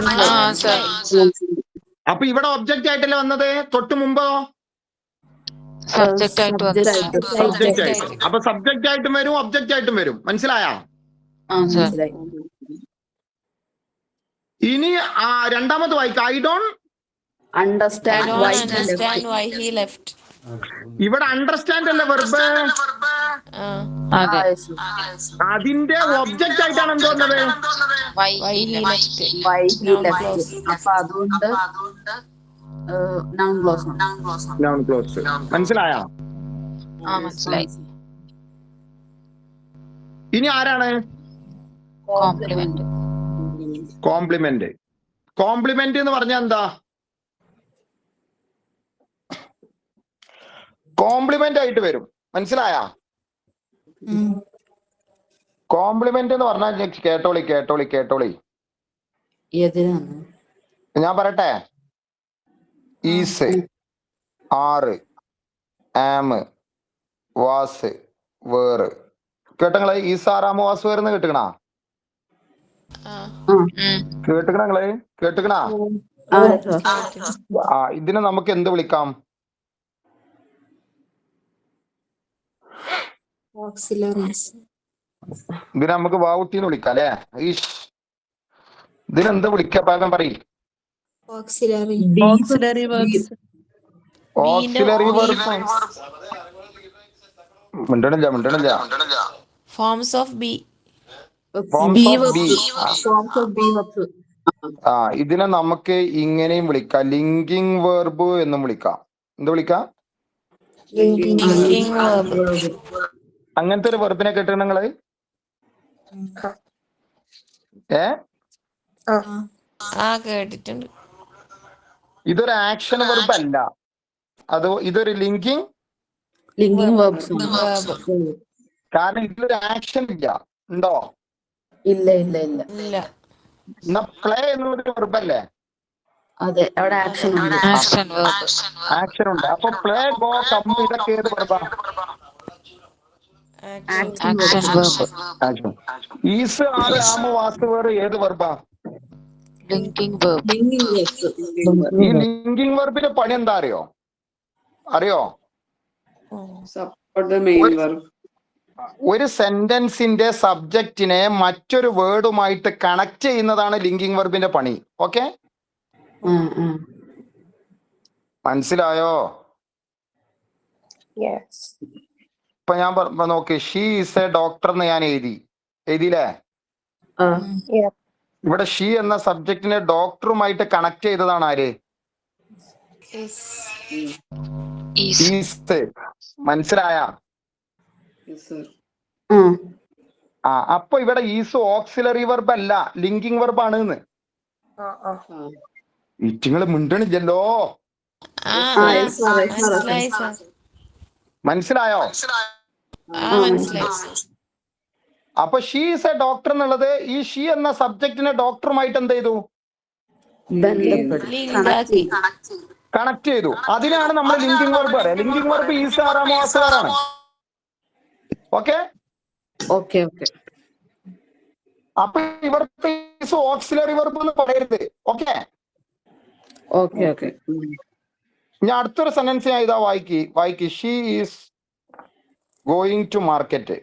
അപ്പൊ ഇവിടെ ഒബ്ജക്റ്റ് ആയിട്ടല്ലേ വന്നത്? തൊട്ട് മുമ്പോ സബ്ജക്റ്റ് ആയിട്ട് വന്നു. സബ്ജക്റ്റ് ആയിട്ട്. അപ്പൊ സബ്ജക്റ്റ് ആയിട്ടും വരും ഒബ്ജക്റ്റ് ആയിട്ടും വരും. മനസ്സിലായാ? മനസ്സിലായി. ഇനി രണ്ടാമത് വായിക്കാം. I don't understand why he left. ഇവിടെ അണ്ടർസ്റ്റാൻഡ് അല്ലേ വെർബ്? അതെ. അതിന്റെ ഒബ്ജക്റ്റ് ആയിട്ടാണ് എന്ത് വന്നത്? Why he left. Why he left. അപ്പൊ അതുകൊണ്ട് നൗൺ ക്ലോസ്. Noun close. മനസ്സിലായോ? മനസ്സിലായി. ഇനി ആരാണ്? കോംപ്ലിമെന്റ്. കോംപ്ലിമെന്റ്. കോംപ്ലിമെന്റ് എന്ന് പറഞ്ഞാൽ എന്താ? കോംപ്ലിമെന്റ് ആയിട്ട് വരും. മനസ്സിലായ? കോംപ്ലിമെന്റ് എന്ന് പറഞ്ഞാൽ കേട്ടോളി. ഞാൻ പറയട്ടെ. Is, are, am, was, were. കേട്ടങ്ങള്? ഈസ്, ആറാമ, വാസ്, വേർന്ന് കേട്ടുക്കണാ? കേട്ടുക്കണാ? ഇതിനെ നമുക്ക് എന്ത് വിളിക്കാം? ഇതിനെ നമുക്ക് വാവുട്ടിന്ന് വിളിക്കാം അല്ലേ? ഇതിനെന്ത് വിളിക്കാം? പാകം പറയും. Auxiliary verbs. Auxiliary verb. മിണ്ടണില്ല. Forms of be. ഇതിനെ നമുക്ക് ഇങ്ങനെയും വിളിക്കാം. ലിങ്കിങ് വെർബ് എന്നും വിളിക്കാം. എന്ത് വിളിക്കാം? Linking verb. അങ്ങനത്തെ ഒരു വെർബിനെ കേട്ടിട്ടുണ്ട് നിങ്ങള്? കേട്ടിട്ടുണ്ട്. ഇതൊരു ആക്ഷൻ വെർബ് അല്ല. ഇതൊരു ലിങ്കിങ് വെർബ്സ്. കാരണം ഇതിലൊരു ആക്ഷൻ ഇല്ല. ഉണ്ടോ? ഇല്ല. എന്നാ പ്ലേ എന്നുള്ളൊരു വെർബ് അല്ലേ? അതെ, അവിടെ ആക്ഷൻ ഉണ്ട്. ആക്ഷൻ ഉണ്ട്. അപ്പൊ പ്ലേ, ഗോ, കം ഇതൊക്കെ ഏത് വെർബാ? ഈസ്, ആറ്, ആമ, വാസ്, വേർ ഏത് വെർബാ? Linking verb. ഈ ലിങ്കിങ് വെർബിന്റെ പണി എന്താ അറിയോ? Support the main verb. ഒരു സെന്റൻസിന്റെ സബ്ജക്റ്റിനെ മറ്റൊരു വേർഡുമായിട്ട് കണക്ട് ചെയ്യുന്നതാണ് ലിങ്കിങ് വെർബിന്റെ പണി. ഓക്കെ, മനസ്സിലായോ? ഇപ്പൊ ഞാൻ നോക്കി, ഷീ ഈസ് എ ഡോക്ടർ എന്ന് ഞാൻ എഴുതിയില്ലേ? ഇവിടെ ഷീ എന്ന സബ്ജക്റ്റിനെ ഡോക്ടറുമായിട്ട് കണക്ട് ചെയ്തതാണ് ആര്? ഈസ്. മനസ്സിലായ? അപ്പൊ ഇവിടെ ഈസ് ഓക്സിലറി വെർബ് അല്ല, ലിങ്കിങ് വെർബ് ആണ്. ഇറ്റിങ്ങള് മിണ്ടണില്ലല്ലോ. മനസ്സിലായോ? അപ്പൊ ഷീ ഈസ് എ ഡോക്ടർ എന്നുള്ളത് ഈ ഷീ എന്ന സബ്ജക്റ്റിനെ ഡോക്ടറുമായിട്ട് എന്ത് ചെയ്തു? കണക്ട് ചെയ്തു. അതിനാണ് നമ്മൾ ലിങ്കിങ് വെർബ് പറയാം. ലിങ്കിങ് വെർബ് ഈസ്, ആറാമോ, വാസ്, വേറാണ്. ഓക്കെ. അപ്പൊ ഇവിടുത്തെ ഈസ് ഓക്സിലറി വെർബ് എന്ന് പറയരുത്. ഓക്കെ. ഞാൻ അടുത്തൊരു സെന്റൻസ് ഞാൻ ഇതാ വായിക്ക്. She is going to market.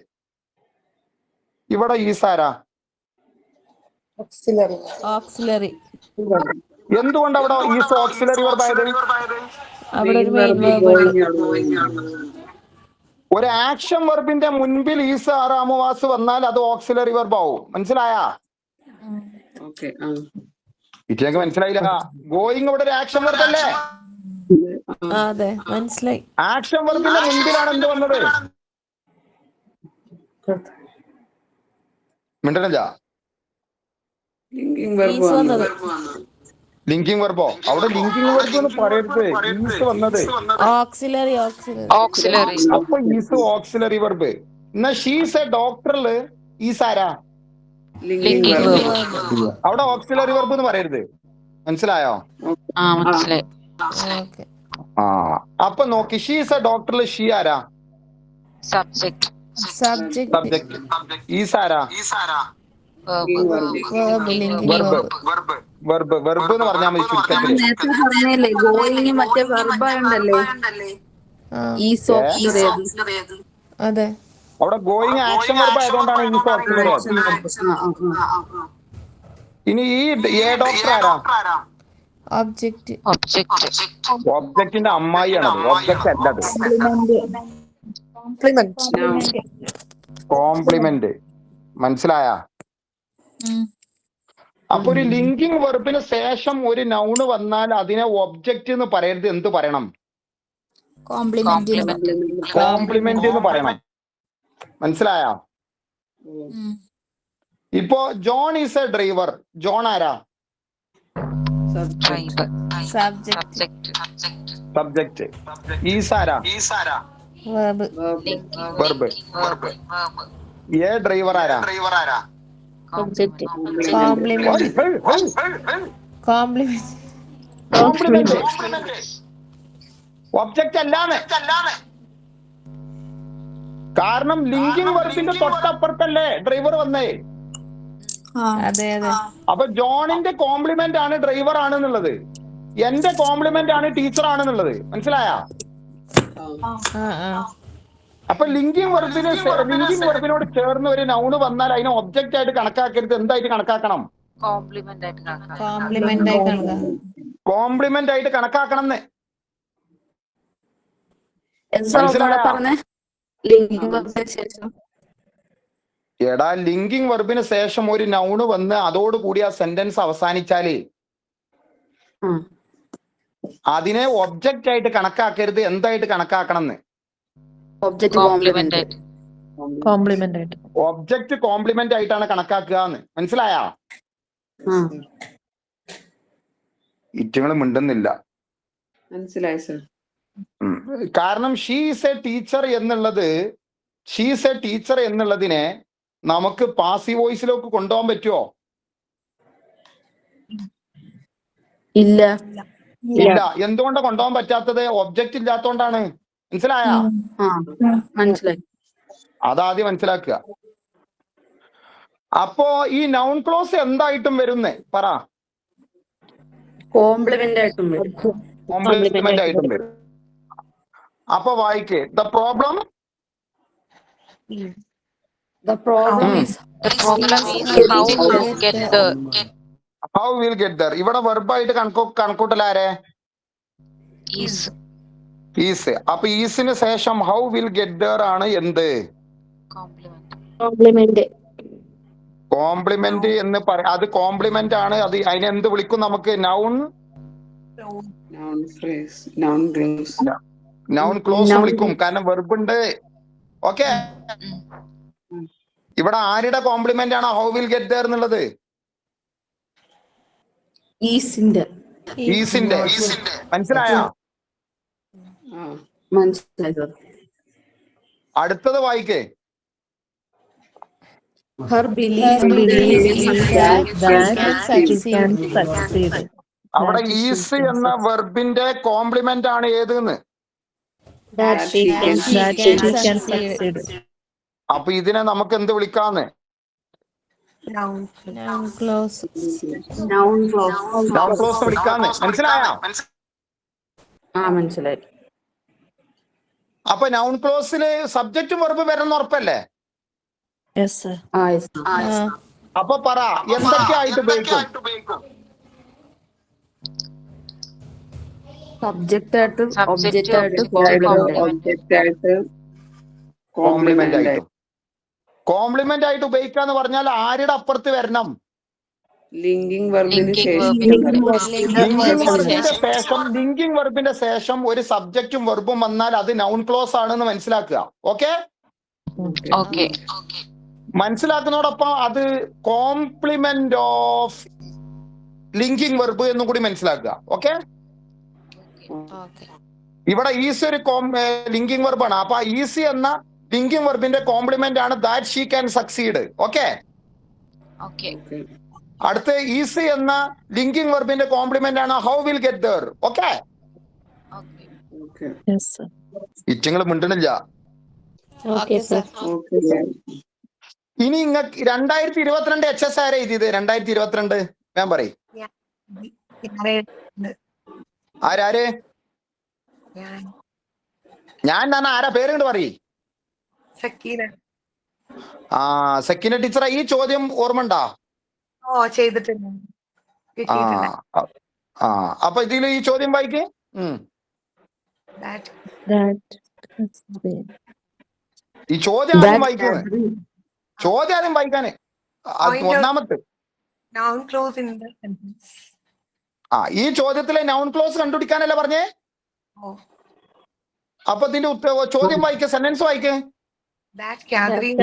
ഇവിടെ ഈസ് ആരാ? Auxiliary. എന്തുകൊണ്ട് അവിടെ ഈസ് ഓക്സിലറി വെർബ് ആയത്? അവിടെ ഒരു മെയിൻ verb ഉണ്ട്. ഒരു ആക്ഷൻ വെർബിന്റെ മുൻപിൽ ഈസ്, ആറാമോ, വാസ് വന്നാൽ അത് ഓക്സിലറി വെർബ് ആവും. മനസ്സിലായാ? ഇറ്റേക്ക് മനസ്സിലായില്ല. ഗോയിങ് ഇവിടെ ഒരു ആക്ഷൻ വെർബ് അല്ലേ? അതെ, മനസ്സിലായി. ആക്ഷൻ വെർബിന്റെ മുൻപിലാണ് എന്ത് വന്നത്? മിണ്ടണില്ല. ലിങ്കിങ് വെർബോ? അവിടെ ലിങ്കിങ് വെർബ് എന്ന് പറയരുത്. ഈസ് വന്നത് ഓക്സിലറി. അപ്പൊ ഈസ് ഓക്സിലറി വെർബ്. എന്നാ ഷീസ് എ ഡോക്ടറില് ഈസ് ആരാ? അവിടെ ഓക്സിലറി വെർബ് എന്ന് പറയരുത്. മനസ്സിലായോ? മനസ്സിലായി. ഓക്കെ. ആ അപ്പൊ നോക്കി, ഷീ ഈസ് എ ഡോക്ടറിൽ ഷീ ആരാ? സബ്ജക്ട്. സബ്ജക്ട്. സബ്ജക്ട്. ഈസ് ആരാ? വെർബ്. Linking verb. വെർബ് എന്ന് പറഞ്ഞാൽ മതി ചുരുക്കത്തില്. നേരത്തെ പറഞ്ഞല്ലേ ഗോയിങ് മറ്റേ വെർബായുണ്ടല്ലേ ഈസ് ഓക്സിലറി. അതെ. അവിടെ ഗോയിങ് ആക്ഷൻ വെർബ് ആയതുകൊണ്ടാണ് ഈസ് ഓക്സിലറി. ഇനി ഈ എ ഡോക്ടർ ആരാ? ഒബ്ജക്റ്റ്. ഒബ്ജക്റ്റിന്റെ അമ്മായിയാണത്, ഒബ്ജക്റ്റ് അല്ലത്. കോംപ്ലിമെന്റ്. മനസ്സിലായ? അപ്പൊ ഒരു ലിങ്കിങ് വെർബിന് ശേഷം ഒരു നൗണ് വന്നാൽ അതിനെ ഒബ്ജക്റ്റ് എന്ന് പറയരുത്, എന്ത് പറയണം? കോംപ്ലിമെന്റ് എന്ന് പറയണം. മനസ്സിലായ? ഇപ്പോ John is A driver. John ആരാ? സബ്ജക്റ്റ്. ഈസ് ആരാ? വെർബ്. എ ഡ്രൈവർ ആരാ? കോംപ്ലിമെന്റ്. ഒബ്ജക്റ്റ് അല്ലാന്ന്. കാരണം ലിങ്കിങ് വെർബിന്റെ തൊട്ടപ്പുറത്തല്ലേ ഡ്രൈവർ വന്നേ. അതെ അതെ. അപ്പൊ ജോണിന്റെ കോംപ്ലിമെന്റ് ആണ് ഡ്രൈവർ ആണെന്നുള്ളത്, എന്റെ കോംപ്ലിമെന്റ് ആണ് ടീച്ചർ ആണെന്നുള്ളത്. മനസ്സിലായ? അപ്പൊ ലിങ്കിങ് വെർബിനോട് ചേർന്ന് ഒരു നൗണ് വന്നാൽ അതിനെ ഒബ്ജക്റ്റ് ആയിട്ട് കണക്കാക്കരുത്, എന്തായിട്ട് കണക്കാക്കണം? കോംപ്ലിമെന്റ് ആയിട്ട് കണക്കാക്കണം എന്ന്. എടാ ലിങ്കിങ് വെർബിന് ശേഷം ഒരു നൗണ് വന്ന് അതോടുകൂടി ആ സെന്റൻസ് അവസാനിച്ചാല് അതിനെ ഒബ്ജക്റ്റ് ആയിട്ട് കണക്കാക്കരുത്, എന്തായിട്ട് കണക്കാക്കണം എന്ന്? ഒബ്ജക്റ്റ് കോംപ്ലിമെന്റ് ആയിട്ടാണ് കണക്കാക്കുക എന്ന്. മനസ്സിലായ? ഇറ്റങ്ങൾ മിണ്ടുന്നില്ല. മനസ്സിലായി സർ. കാരണം ഷീ ഈസ് എ ടീച്ചർ എന്നുള്ളതിനെ നമുക്ക് പാസീവ് വോയിസിലേക്ക് കൊണ്ടുപോകാൻ പറ്റുമോ? ഇല്ല. എന്തുകൊണ്ടാണ് കൊണ്ടുപോകാൻ പറ്റാത്തത്? ഒബ്ജക്റ്റ് ഇല്ലാത്തോണ്ടാണ്. മനസ്സിലായ? മനസ്സിലായി. അതാദ്യം മനസ്സിലാക്കുക. അപ്പോ ഈ നൗൺ ക്ലോസ് എന്തായിട്ടും വരുന്നേ പറ? കോംപ്ലിമെന്റ് ആയിട്ടും വരും. അപ്പൊ വായിക്കേ. The problem is how we'll get there. ഇവിടെ വെർബായിട്ട് കണക്കൂട്ടലാരെ? ഈസ്. അപ്പൊ ഈസിന് ശേഷം ഹൗ വിൽ ഗെറ്റ് ദർ ആണ് എന്ത്? കോംപ്ലിമെന്റ് എന്ന് പറയാം. അത് കോംപ്ലിമെന്റ് ആണ്. അത് അതിനെന്ത് വിളിക്കും നമുക്ക്? നൗൺ ക്ലോസ് വിളിക്കും. കാരണം വെർബ് ഉണ്ട്. ഓക്കെ. ഇവിടെ ആരുടെ കോംപ്ലിമെന്റ് ആണ് ഹൗ വിൽ ഗെറ്റ് ദർ എന്നുള്ളത്? ഈസിന്റെ. മനസ്സിലായ? അടുത്തത് വായിക്കേ. അവിടെ ഈസ് എന്ന വെർബിന്റെ കോംപ്ലിമെന്റ് ആണ് ഏതെന്ന്? അപ്പൊ ഇതിനെ നമുക്ക് എന്ത് വിളിക്കാന്ന്? നൗൺ ക്ലോസ് വിളിക്കാന്ന്. മനസ്സിലായ? മനസ്സിലായി. അപ്പൊ നൗൺ ക്ലോസില് സബ്ജക്റ്റും വെർബ് വരുന്ന ഉറപ്പല്ലേ? അപ്പൊ പറ എന്തൊക്കെയായിട്ട് ഉപയോഗിക്കും? സബ്ജക്റ്റ് ആയിട്ട്, ഒബ്ജക്റ്റ് ആയിട്ട്, കോംപ്ലിമെന്റ് ആയിട്ടും. കോംപ്ലിമെന്റ് ആയിട്ട് ഉപയോഗിക്കാന്ന് പറഞ്ഞാൽ ആരുടെ അപ്പുറത്ത് വരണം? ലിങ്കിങ് വെർബിന് ലിങ്കിങ് വെർബിന്റെ ശേഷം ഒരു സബ്ജക്റ്റും വെർബും വന്നാൽ അത് നൗൺ ക്ലോസ് ആണെന്ന് മനസ്സിലാക്കുക. ഓക്കെ. മനസ്സിലാക്കുന്നതോടൊപ്പം അത് കോംപ്ലിമെന്റ് ഓഫ് ലിങ്കിങ് വെർബ് എന്നും കൂടി മനസ്സിലാക്കുക. ഓക്കെ. ഇവിടെ ഈസി ഒരു ലിങ്കിങ് വെർബാണ്. അപ്പൊ ഈസി എന്ന ലിങ്കിങ് വെർബിന്റെ കോംപ്ലിമെന്റ് ആണ് that she can succeed. Okay. അടുത്ത ഈസ് എന്ന ലിങ്കിങ് വെർബിന്റെ കോംപ്ലിമെന്റ് ആണ് how will get there. Okay, Okay. Yes, sir. ഇറ്റങ്ങൾ മിണ്ടണില്ല. Okay sir. Okay, sir. ഇനി ഇങ്ങക്ക് 2022 HS ആരാ എഴുതിയത്? 2022 ഞാൻ പറയും. ആരാര്? ഞാൻ തന്നെ ആരാ പേര് കൊണ്ട് പറയും. സക്കീന. സക്കീന ടീച്ചറെ ഈ ചോദ്യം ഓർമ്മണ്ടാ? ഓ ചെയ്തിട്ടുണ്ട്. കിട്ടിയിട്ടുണ്ട്. അപ്പൊ ഇതിൽ ഈ ചോദ്യം വായിക്കേ. That ഈ ചോദ്യം ആദ്യം വായിക്കുന്നത്. ചോദ്യം ആദ്യം വായിക്കാന്. ഒന്നാമത്തെ noun clause in the sentence. ഈ ചോദ്യത്തിലെ നൗൺ ക്ലോസ് കണ്ടുപിടിക്കാനല്ലേ പറഞ്ഞേ? Oh, അപ്പൊ ഇതിന്റെ ചോദ്യം വായിക്ക, sentence വായിക്കേ. that gathering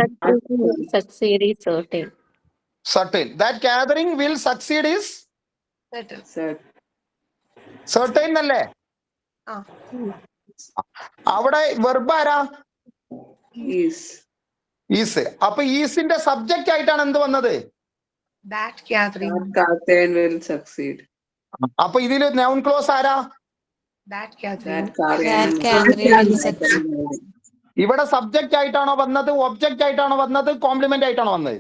succeed is certain. Certain. That gathering will succeed is certain. Sir. certain അല്ലേ? അവിടെ വെർബ് ആരാ? Is. ഈസ്. അപ്പൊ ഈസിന്റെ സബ്ജക്റ്റ് ആയിട്ടാണ് എന്ത് വന്നത്? That gathering. That Carthen will succeed. അപ്പൊ ഇതില് നൗൺ ക്ലോസ് ആരാ? That gathering. That gathering will succeed. ഇവിടെ സബ്ജക്റ്റ് ആയിട്ടാണോ വന്നത്, ഒബ്ജക്റ്റ് ആയിട്ടാണോ വന്നത്, കോംപ്ലിമെന്റ് ആയിട്ടാണോ വന്നത്?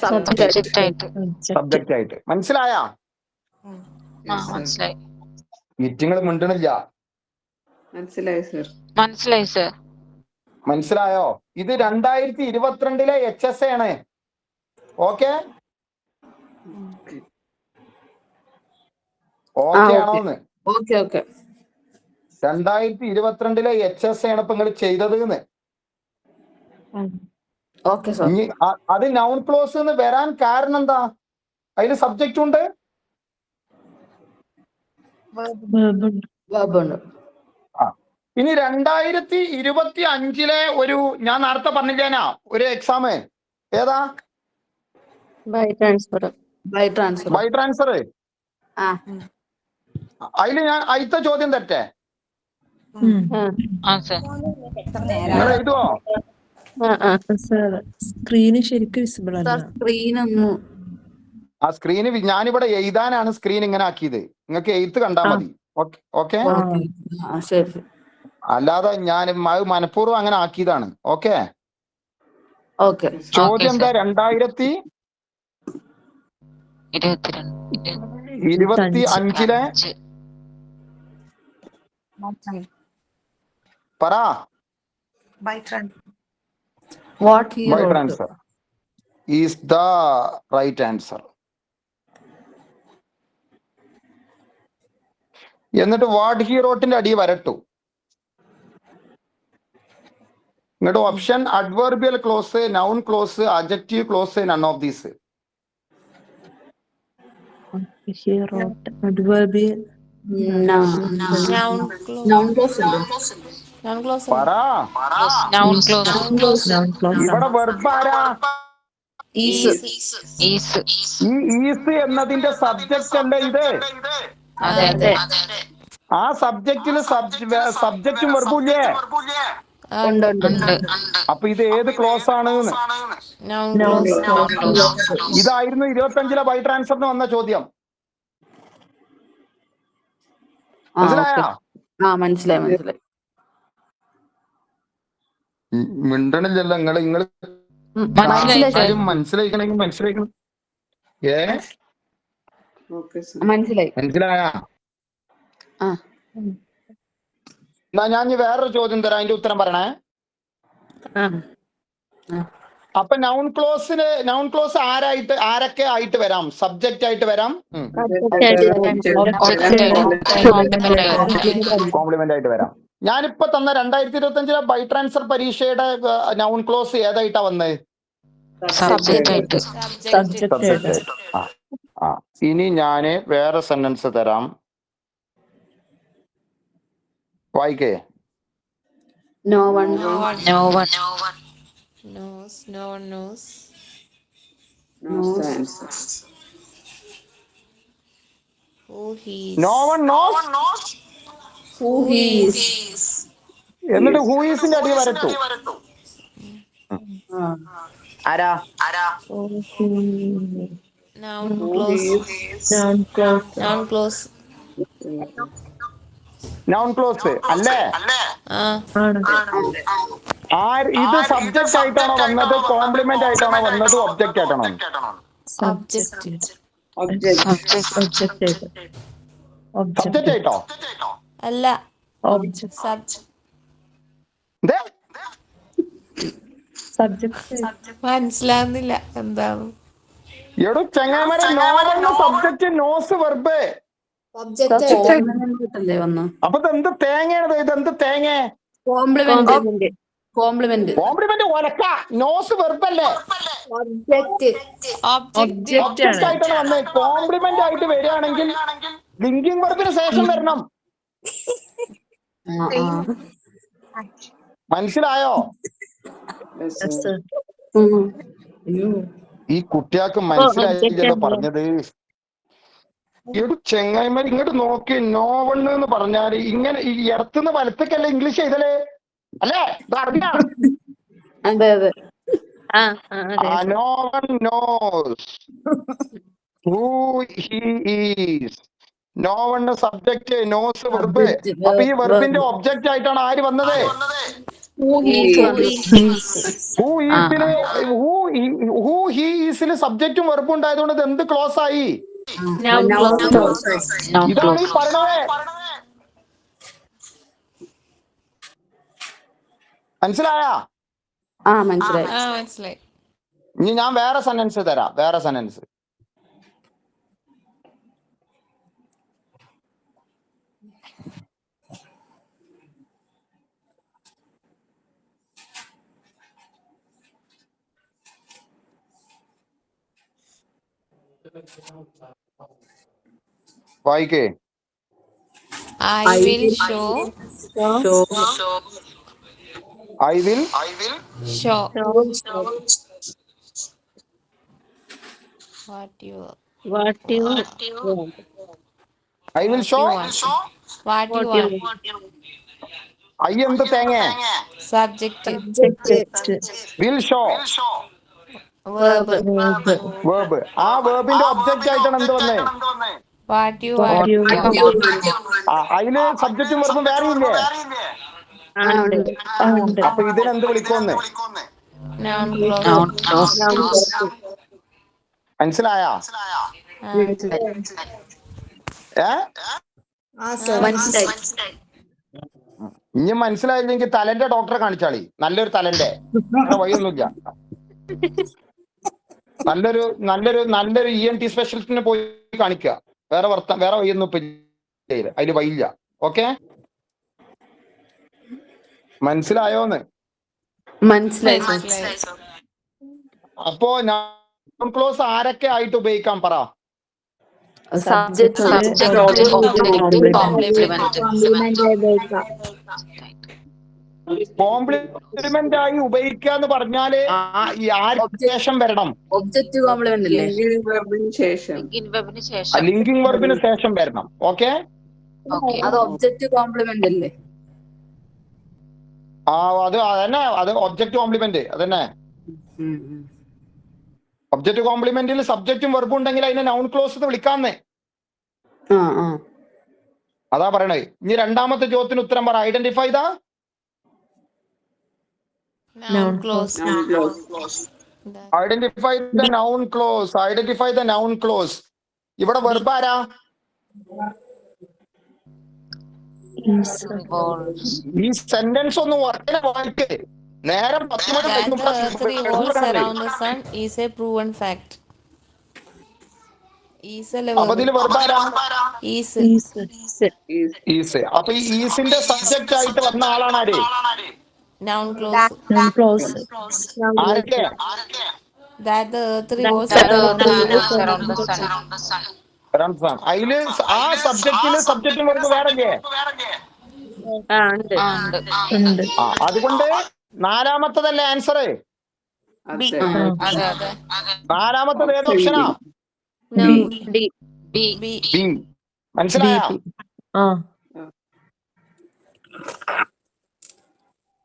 Subject ആയിട്ട്. സബ്ജക്റ്റ് ആയിട്ട്. മനസ്സിലായാ? Yes, sir. മനസ്സിലായി. ഇറ്റിങ്ങൾ മിണ്ടണില്ല. മനസ്സിലായി സർ. മനസ്സിലായി സർ. മനസ്സിലായോ? ഇത് 2022 HS ആണ്. ഓക്കെ, ഓക്കെ ആണോന്ന്? Okay okay. 2022 HS ആണ് ഇപ്പൊ നിങ്ങൾ ചെയ്തത്. Okay sir. ഇനി അത് നൗൺ ക്ലോസ് എന്ന് വരാൻ കാരണം എന്താ? അതിന് സബ്ജക്റ്റ് ഉണ്ട്, verb ഉണ്ട്. ഇനി 2025 ഒരു ഞാൻ നേരത്തെ പറഞ്ഞില്ലേനാ ഒരു എക്സാം ഏതാ? By transfer. By transfer. By transfer. അതില് ഞാൻ അയിത്ത ചോദ്യം തെറ്റേ? സർ. നിങ്ങൾ എഴുതുവോ? സർ സ്ക്രീന് ശരിക്കും വിസിബിൾ അല്ല. സ്ക്രീൻ ഒന്ന് ആ സ്ക്രീന് ഞാനിവിടെ എഴുതാനാണ് സ്ക്രീൻ ഇങ്ങനെ ആക്കിയത്. നിങ്ങൾക്ക് എഴുത്ത് കണ്ടാൽ മതി. ഓക്കെ, ശരി. അല്ലാതെ ഞാൻ മനഃപൂർവ്വം അങ്ങനെ ആക്കിയതാണ്. Okay, okay. ചോദ്യം എന്താ? 2025 പറ. By transfer. What he by wrote. Transfer is the right answer. എന്നിട്ട് വാട്ട് ഹി റോട്ടിന്റെ അടി വരട്ടു. ഇങ്ങോട്ട് option adverbial clause, noun clause, adjective clause, none of these. He wrote adverbial. Noun Noun clause ഉണ്ട്. Noun clause. പറ. Noun clause. Noun clause. ഇവിടെ verb ആരാ? Is. ഈ ഈസ് എന്നതിന്റെ സബ്ജക്റ്റ് അല്ലേ ഇത്? അതെ അതെ. ആ സബ്ജക്റ്റില് സബ്ജക്റ്റും വെർബും ഇല്ലേ? ഉണ്ട് ഉണ്ട്. അപ്പൊ ഇത് ഏത് ക്ലോസ് ആണ്? Noun ഇതായിരുന്നു 25 ബൈ ട്രാൻസ്ഫറിന് വന്ന ചോദ്യം. മനസ്സിലായോ? മനസ്സിലായി. മിണ്ടണില്ലല്ലോ നിങ്ങൾ. മനസ്സിലായി. മനസ്സിലായിക്കണെങ്കിൽ മനസ്സിലാക്കണം. Okay, sir. മനസ്സിലായി. മനസ്സിലായ? എന്നാ ഞാൻ വേറൊരു ചോദ്യം തരാം, അതിന്റെ ഉത്തരം പറയണേ. അപ്പൊ നൗൺ ക്ലോസ് ആരൊക്കെ ആയിട്ട് വരാം? സബ്ജക്റ്റ് ആയിട്ട് വരാം, കോംപ്ലിമെന്റ് ആയിട്ട് വരാം. ഞാനിപ്പോ തന്ന 2025 ബൈ ട്രാൻസ്ഫർ പരീക്ഷയുടെ നൗൺ ക്ലോസ് ഏതായിട്ടാ വന്നത്? സബ്ജക്റ്റ്. ഇനി ഞാന് വേറെ സെന്റൻസ് തരാം, വായിക്കേ. No one. knows. No one knows. No answer. Who he is. No one knows. Who he is. എന്നിട്ട് ഹൂ ഈസിന്റെ അടി വരട്ടു. ആരാ? Noun Who clause. is Noun clause. Noun clause. Noun close അല്ലേ? Ah. ആണ്. ഇത് സബ്ജക്റ്റ് ആയിട്ടാണോ വന്നത്, complement ആയിട്ടാണോ വന്നത്, ഒബ്ജക്റ്റ് ആയിട്ടാണോ വന്നത്? Object. object? ഒബ്ജക്റ്റ് ആയിട്ട്. സബ്ജക്റ്റ് ആയിട്ടോ? അല്ല. ഒബ്ജക്റ്റ്. എന്തേ? സബ്ജക്റ്റ്. മനസ്സിലാവുന്നില്ല എന്താണ്. എടോ ചങ്ങായിമാരെ, നോവലിന് സബ്ജക്റ്റ്, നോസ് വെർബ്. കോംപ്ലിമെന്റ് വന്ന് അപ്പൊ ഇതെന്ത് തേങ്ങയാണത്? ഇതെന്ത് തേങ്ങ? കോംപ്ലിമെന്റ് കോംപ്ലിമെന്റ് കോംപ്ലിമെന്റ് ഒലക്ക. നോസ് വെർബ് അല്ലേ? Object. ഒബ്ജക്റ്റ് ആയിട്ടാണ് വന്നത്. കോംപ്ലിമെന്റ് ആയിട്ട് വരികയാണെങ്കിൽ ലിങ്കിങ് വെർബിന് ശേഷം വരണം. മനസ്സിലായോ? Yes, Yes, sir. sir. ഈ കുട്ടിയാൾക്ക് മനസ്സിലായില്ലല്ലോ പറഞ്ഞത്. ഇവിടെ ചെങ്ങായിമാർ ഇങ്ങോട്ട് നോക്കി. നോവണ് എന്ന് പറഞ്ഞാല് ഇങ്ങനെ ഈ ഇടത്തുനിന്ന് വലത്തേക്കല്ലേ ഇംഗ്ലീഷ് ചെയ്തല്ലേ? അല്ലേ? ഇത് അറിയാം. അതെ അതെ No one knows who he is. No one subject, nose verb. അപ്പൊ ഈ വെർബിന്റെ ഒബ്ജക്റ്റ് ആയിട്ടാണ് ആര് വന്നത്? ഹൂ ഹി ഈസിന് സബ്ജക്റ്റും വെർബും ഉണ്ടായതുകൊണ്ട് ഇത് എന്ത് ക്ലോസ് ആയി? ഇതാണ് ഈ പറഞ്ഞത്. മനസ്സിലായ? മനസ്സിലായി. ഇനി ഞാൻ വേറെ സെന്റൻസ് തരാം. വേറെ sentence. വായിക്കേ. I will show. I will Show. What you I will show. What you want. I എന്ത് തേങ്ങ? Subject. Will show. Verb. Verb. ആ വെർബിന്റെ ഒബ്ജക്റ്റ് ആയിട്ടാണ് എന്ത് വന്നേ? What you want. അതില് സബ്ജക്റ്റും വെർബും വേറെ ഇല്ലേ? അപ്പൊ ഇതിനെന്ത് വിളിക്കുമെന്ന്? Noun clause. മനസ്സിലായ? ഇനി മനസ്സിലായില്ലെങ്കിൽ തലന്റെ ഡോക്ടറെ കാണിച്ചാളി. നല്ലൊരു തലന്റെ. വഴിയൊന്നുമില്ല. നല്ലൊരു ENT സ്പെഷ്യലിസ്റ്റിനെ പോയി കാണിക്കുക. വേറെ വഴിയൊന്നും ഇപ്പൊ അതില് വഴിയില്ല. ഓക്കെ, മനസ്സിലായോന്ന്? മനസ്സിലായി. അപ്പോ നൗൺ ക്ലോസ് ആരൊക്കെ ആയിട്ട് ഉപയോഗിക്കാം പറ? സബ്ജക്റ്റ് കോംപ്ലിമെന്റ് ആയി ഉപയോഗിക്കുക എന്ന് പറഞ്ഞാല് ആർക്ക് ശേഷം വരണം? ഒബ്ജക്റ്റ് കോംപ്ലിമെന്റ് അല്ലേ? ലിങ്കിങ് വെർബിന് ശേഷം. ലിങ്കിങ് വെർബിന് ശേഷം വരണം. ഓക്കെ, അത് ഒബ്ജക്റ്റ് കോംപ്ലിമെന്റ് അല്ലേ? അത് അതന്നെ. അത് ഒബ്ജക്റ്റ് കോംപ്ലിമെന്റ്. അതന്നെ. ഒബ്ജക്റ്റ് കോംപ്ലിമെന്റിൽ സബ്ജക്റ്റും വെർബും ഉണ്ടെങ്കിൽ അതിനെ നൗൺ ക്ലോസ് എന്ന് വിളിക്കാന്നേ. അതാ പറയണേ. ഇനി രണ്ടാമത്തെ ചോദ്യത്തിന് ഉത്തരം പറ. Identify the Noun clause. Identify the noun close. Identify the noun close. ഇവിടെ വെർബ് ആരാ? ഈ സെന്റൻസ് ഒന്ന് വായിക്കേ. നേരം 10 That the earth revolves around the sun is a proven fact. അപ്പൊ ഇതില് വെർബ് ആരാ? Is. അപ്പൊ ഈ ഈസിന്റെ സബ്ജക്റ്റ് ആയിട്ട് വന്ന ആളാണ് ആര്? Noun clause. ആരൊക്കെ? That the earth revolves around the sun. അതില് ആ സബ്ജക്റ്റില് സബ്ജക്റ്റും വെർബ് വേറെല്ലേ? അതുകൊണ്ട് നാലാമത്തതല്ലേ ആൻസർ? നാലാമത്തത് ഏത് ഓപ്ഷനാ? ബി. മനസ്സിലായ?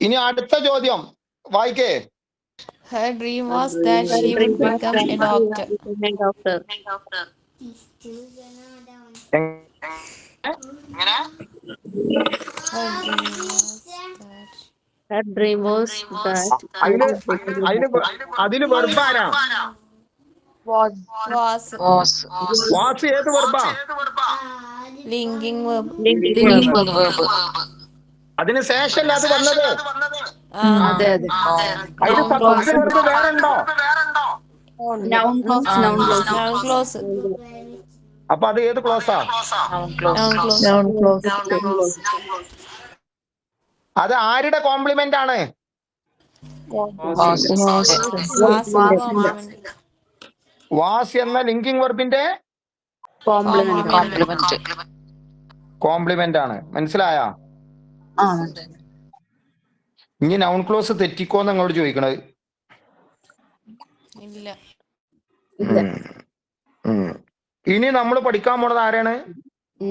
ഇനി അടുത്ത ചോദ്യം വായിക്കേ. Her dream was that she would become a doctor. Her dream was that. അതില് അതില് വെർബ് ആരാ? Was. Was. വാസ് ഏത് വെർബാ? Linking verb. Linking verb. അതിന് ശേഷമല്ല അത് വന്നത്. അതെ അതെ. അതിന് സബ്ജക്ട് വെർബ് വേറെ ഉണ്ടോ? Noun clause noun clause. Noun clause. അപ്പൊ അത് ഏത് ക്ലോസാ? Noun clause. Noun clause. അത് ആരുടെ കോംപ്ലിമെന്റ് ആണ്? Was complement. വാസ് എന്ന ലിങ്കിങ് വെർബിന്റെ കോംപ്ലിമെന്റ്. കോംപ്ലിമെന്റ് ആണ്. മനസ്സിലായ? ഇനി നൗൺ ക്ലോസ് തെറ്റിക്കോന്ന് നിങ്ങളോട് ചോദിക്കണത്. ഇല്ല. ഇനി നമ്മൾ പഠിക്കാൻ പോണത് ആരാണ്?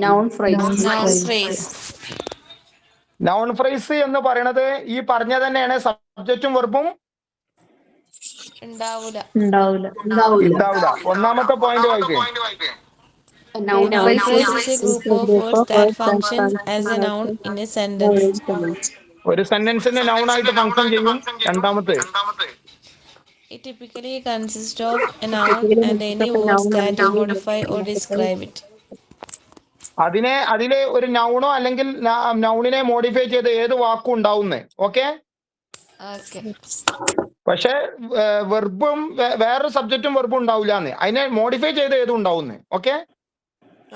Noun phrase. Noun phrase. Noun phrase എന്ന് പറയണത് ഈ പറഞ്ഞ തന്നെയാണ്. സബ്ജക്റ്റും വെർബും ഉണ്ടാവൂല. ഉണ്ടാവില്ല. ഒന്നാമത്തെ പോയിന്റ് വായിക്കേ. Noun Phrase phrase is a group of words that function as a noun in a sentence. ഒരു സെന്റൻസിന് നൗൺ ആയിട്ട് ഫംഗ്ഷൻ ചെയ്യും. രണ്ടാമത്തെ It typically consists of a noun and any words that modify or describe it. അതിലെ ഒരു നൗണോ അല്ലെങ്കിൽ നൗണിനെ modify ചെയ്ത് ഏത് വാക്കും ഉണ്ടാവുന്നേ. ഓക്കെ. Okay. പക്ഷെ വെർബും വേറൊരു സബ്ജക്റ്റും വെർബും ഉണ്ടാവില്ലാന്ന്. അതിനെ മോഡിഫൈ ചെയ്ത് ഏതും ഉണ്ടാവുന്നേ. ഓക്കെ.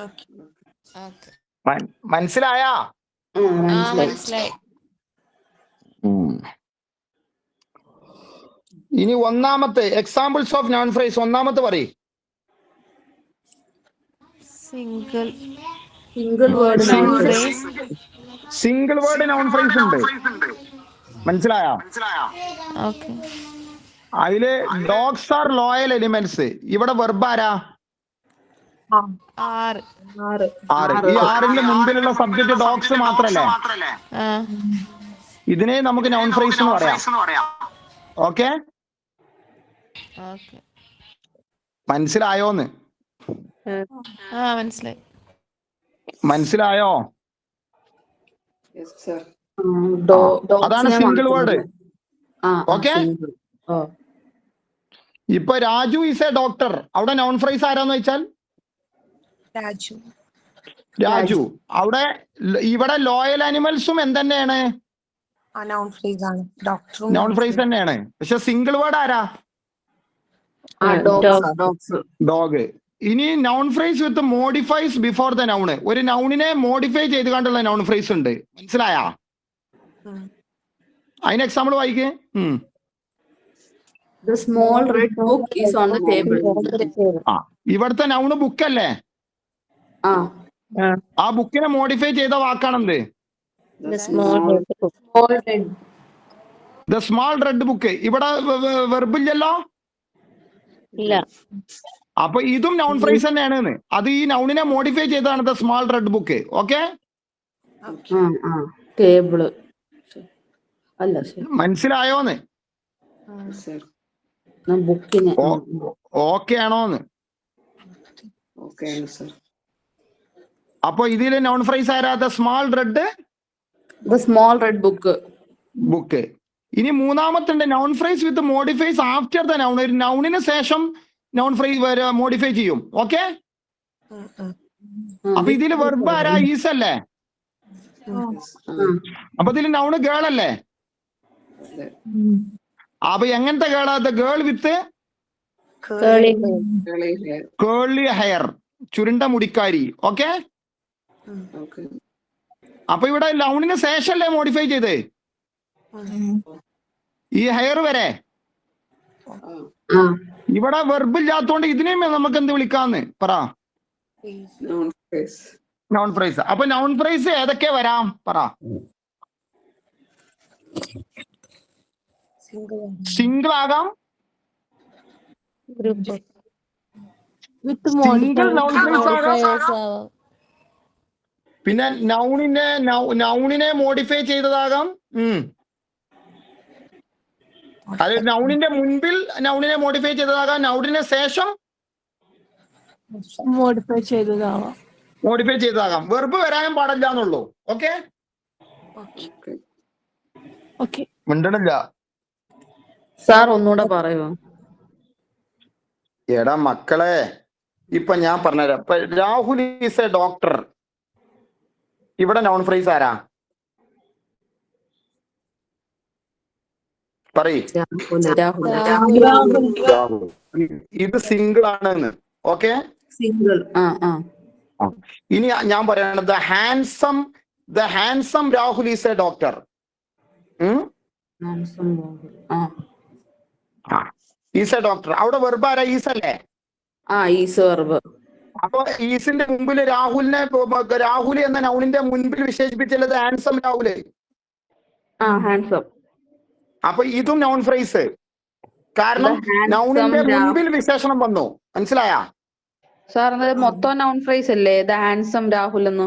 Okay. മനസ്സിലായാ? മനസ്സിലായി. ഇനി ഒന്നാമത്തെ എക്സാമ്പിൾസ് ഓഫ് നൗൺ ഫ്രേസ്. ഒന്നാമത്തെ പറയും. Single word noun phrase. Single word noun phrase ഉണ്ട്. മനസ്സിലായോ? Okay. അതില് ഡോഗ്സ് ആർ ലോയൽ എലിമെന്റ്സ്. ഇവിടെ വെർബ് ആരാ? ആറ്. ഈ ആറിന്റെ മുൻപിലുള്ള സബ്ജക്ട് ഡോഗ്സ് മാത്രല്ലേ? ഇതിനെ നമുക്ക് നൗൺ ഫ്രേസ് എന്ന് പറയാം. ഓക്കെ. Okay. മനസ്സിലായോന്ന്? മനസ്സിലായി. മനസ്സിലായോ? Yes, sir. അതാണ് സിംഗിൾ വേർഡ്. ഓക്കെ. ഇപ്പൊ രാജു ഈസ് എ ഡോക്ടർ. അവിടെ നൗൺ ഫ്രേസ് ആരാന്ന് വെച്ചാൽ രാജു. അവിടെ ഇവിടെ ലോയൽ അനിമൽസും എന്തെന്നെയാണ്? നൗൺ ഫ്രേസ് തന്നെയാണ്. പക്ഷെ സിംഗിൾ വേർഡ് ആരാ? ഡോഗ്. ഇനി noun phrase with modifies before the noun. ഒരു നൗണിനെ മോഡിഫൈ ചെയ്ത് കണ്ടുള്ള നൗൺ ഫ്രേസ് ഉണ്ട്. മനസ്സിലായാ? അതിന് എക്സാമ്പിൾ വായിക്കേ. The small red book is on the table. ഇവിടുത്തെ നൗണ് ബുക്കല്ലേ? ആ ബുക്കിനെ മോഡിഫൈ ചെയ്ത വാക്കാണെന്ത്? The small red. The small red book. ഇവിടെ വെർബില്ലല്ലോ. അപ്പൊ ഇതും നൗൺ ഫ്രേസ് തന്നെയാണ്. അത് ഈ നൗണിനെ മോഡിഫൈ ചെയ്തതാണ് the small red book. Okay. Table അല്ല. മനസ്സിലായോന്ന്? ബുക്കിന് ഓക്കെ ആണോന്ന്? Okay, sir. അപ്പൊ ഇതില് നൗൺ ഫ്രേസ് ആരാ? The small red book. ഇനി മൂന്നാമത്തെ noun phrase with modifies after the noun. ഒരു നൗണിന് ശേഷം നൗൺ ഫ്രേസ് മോഡിഫൈ ചെയ്യും. ഓക്കെ. അപ്പൊ ഇതില് വെർബ് ആരാ? ഈസ് അല്ലേ? അപ്പൊ ഇതില് നൗണ് ഗേൾ അല്ലേ? അപ്പൊ എങ്ങനത്തെ ഗേളാ? The girl with curly hair. ചുരുണ്ട മുടിക്കാരി. ഓക്കെ. അപ്പൊ ഇവിടെ നൗണിന് ശേഷല്ലേ മോഡിഫൈ ചെയ്തേ? ഈ ഹെയർ വരെ. ഇവിടെ വെർബ് ഇല്ലാത്തോണ്ട് ഇതിനെയും നമുക്ക് എന്ത് വിളിക്കാന്ന് പറ? Noun phrase. അപ്പൊ നൗൺ ഫ്രേസ് ഏതൊക്കെ വരാം പറ? സിംഗിൾ ആകാം. സിംഗിൾ നൗൺ ഫ്രേസ് ആകാം. പിന്നെ നൗണിനെ മോഡിഫൈ ചെയ്തതാകാം. അത് നൗണിന്റെ മുൻപിൽ നൗണിനെ മോഡിഫൈ ചെയ്തതാകാം, നൗണിന് ശേഷം മോഡിഫൈ ചെയ്തതാവാം. മോഡിഫൈ ചെയ്തതാകാം. വെർബ് വരാനും പാടില്ല എന്നുള്ളൂ. Okay, okay. മിണ്ടണില്ല. സാർ ഒന്നുകൂടെ പറയുമോ? എടാ മക്കളെ, ഇപ്പൊ ഞാൻ പറഞ്ഞുതരാം. ഇപ്പൊ രാഹുൽ ഈസ് എ ഡോക്ടർ. ഇവിടെ നോൺ ഫ്രേസ് ആരാ? പറയ്. രാഹുൽ. രാഹുൽ. ഇത് സിംഗിൾ ആണ്. Okay, single. ഇനി ഞാൻ പറയണത് the handsome Rahul is A doctor. Is A doctor. അവിടെ വെർബ് ആരാ? ഈസ് അല്ലേ? Is verb. അപ്പൊ ഈസിന്റെ മുമ്പിൽ രാഹുൽ എന്ന നൗണിന്റെ മുൻപിൽ വിശേഷിപ്പിച്ചുള്ളത് ഹാൻസം രാഹുല്. ഹാൻസം. അപ്പൊ ഇതും നോൺ ഫ്രേസ്. കാരണം നൗണിന്റെ മുൻപിൽ വിശേഷണം വന്നു. മനസ്സിലായ സാർ? മൊത്തം നോൺ ഫ്രേസ് അല്ലേ ദ ഹാൻസം രാഹുൽ എന്ന്?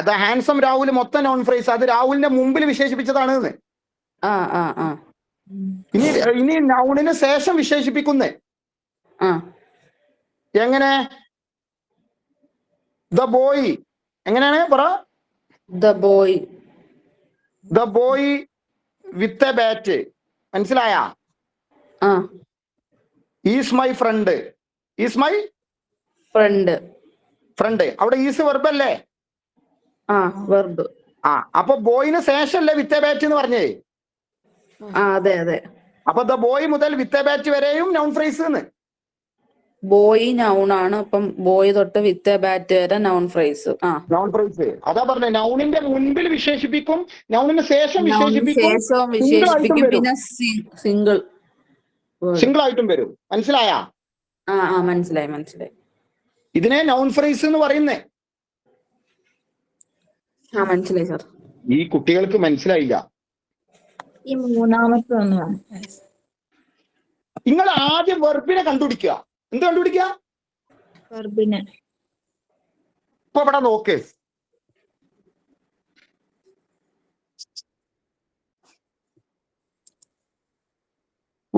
ദ ഹാൻസം രാഹുൽ മൊത്തം നോൺ ഫ്രേസ്. അത് രാഹുലിന്റെ മുമ്പിൽ വിശേഷിപ്പിച്ചതാണ്. ഇനി നൗണിന് ശേഷം വിശേഷിപ്പിക്കുന്നേ എങ്ങനെ? The boy. എങ്ങനെയാണ് പറ? The boy. The boy with a bat. മനസ്സിലായ? Is my friend. Is my friend. അവിടെ ഈസ് വെർബ് അല്ലേ? വെർബ്. അപ്പൊ ബോയിന് ശേഷമല്ലേ വിത്ത് എ ബാറ്റ് എന്ന് പറഞ്ഞേ? അതെ അതെ. അപ്പൊ ദ ബോയ് മുതൽ വിത്ത് എ ബാറ്റ് വരെയും നോൺ ഫ്രേസ്. ബോയ് നൗൺ ആണ്. അപ്പം ബോയ് തൊട്ട് വിത്ത് എ ബാറ്റ് വരെ നോൺ ഫ്രേസ്. Non phrase. അതാ പറഞ്ഞ നൗണിന്റെ മുൻപിൽ വിശേഷിപ്പിക്കും, നൗണിന് ശേഷം വിശേഷിപ്പിക്കും, പിന്നെ സിംഗിൾ ആയിട്ടും വരും. മനസ്സിലായ? മനസ്സിലായി. ഇതിനെ നൗൺ ഫ്രേസ് എന്ന് പറയുന്നേ. മനസ്സിലായി സാർ. ഈ കുട്ടികൾക്ക് മനസ്സിലായില്ല. ഈ മൂന്നാമത്തെ ഒന്ന് നിങ്ങൾ ആദ്യം വെർബിനെ കണ്ടുപിടിക്കുക. എന്ത് കണ്ടുപിടിക്കുക? വെർബിനെ. ഇപ്പൊ ഇവിടെ നോക്ക്.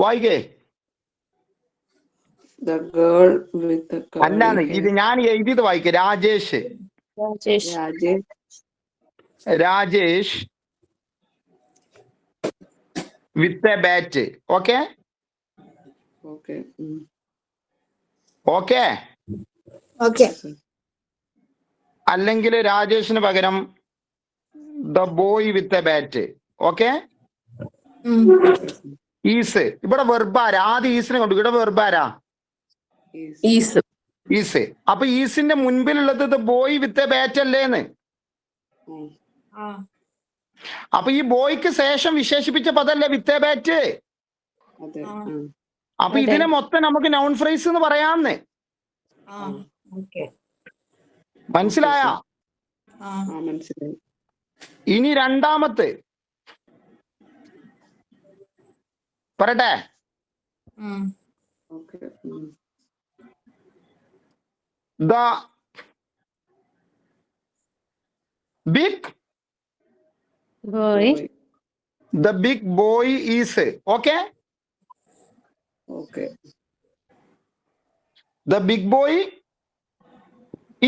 വായിക്കേ. The girl with the curly അല്ലാന്ന് hair. ഇത് ഞാൻ എഴുതിയത് വായിക്കേ. Rajesh with a bat. Okay Okay. Okay. Okay. അല്ലെങ്കിൽ രാജേഷിന് പകരം the boy with a bat. Okay. Is. ഇവിടെ വെർബാരാ? ആദ്യം ഈസിനെ കൊണ്ട്. ഇവിടെ വെർബാരാ? ഈസ്. അപ്പൊ ഈസിന്റെ മുൻപിലുള്ളത് the boy with a bat അല്ലേന്ന്? അപ്പൊ ഈ ബോയ്ക്ക് ശേഷം വിശേഷിപ്പിച്ച പദല്ലേ വിത്ത് എ ബാറ്റ്? അപ്പൊ ഇതിനെ മൊത്തം നമുക്ക് നൗൺ ഫ്രേസ് എന്ന് പറയാമെന്ന്. മനസ്സിലായ? ഇനി രണ്ടാമത്തെ പറയട്ടെ. The big boy is. Okay. The big boy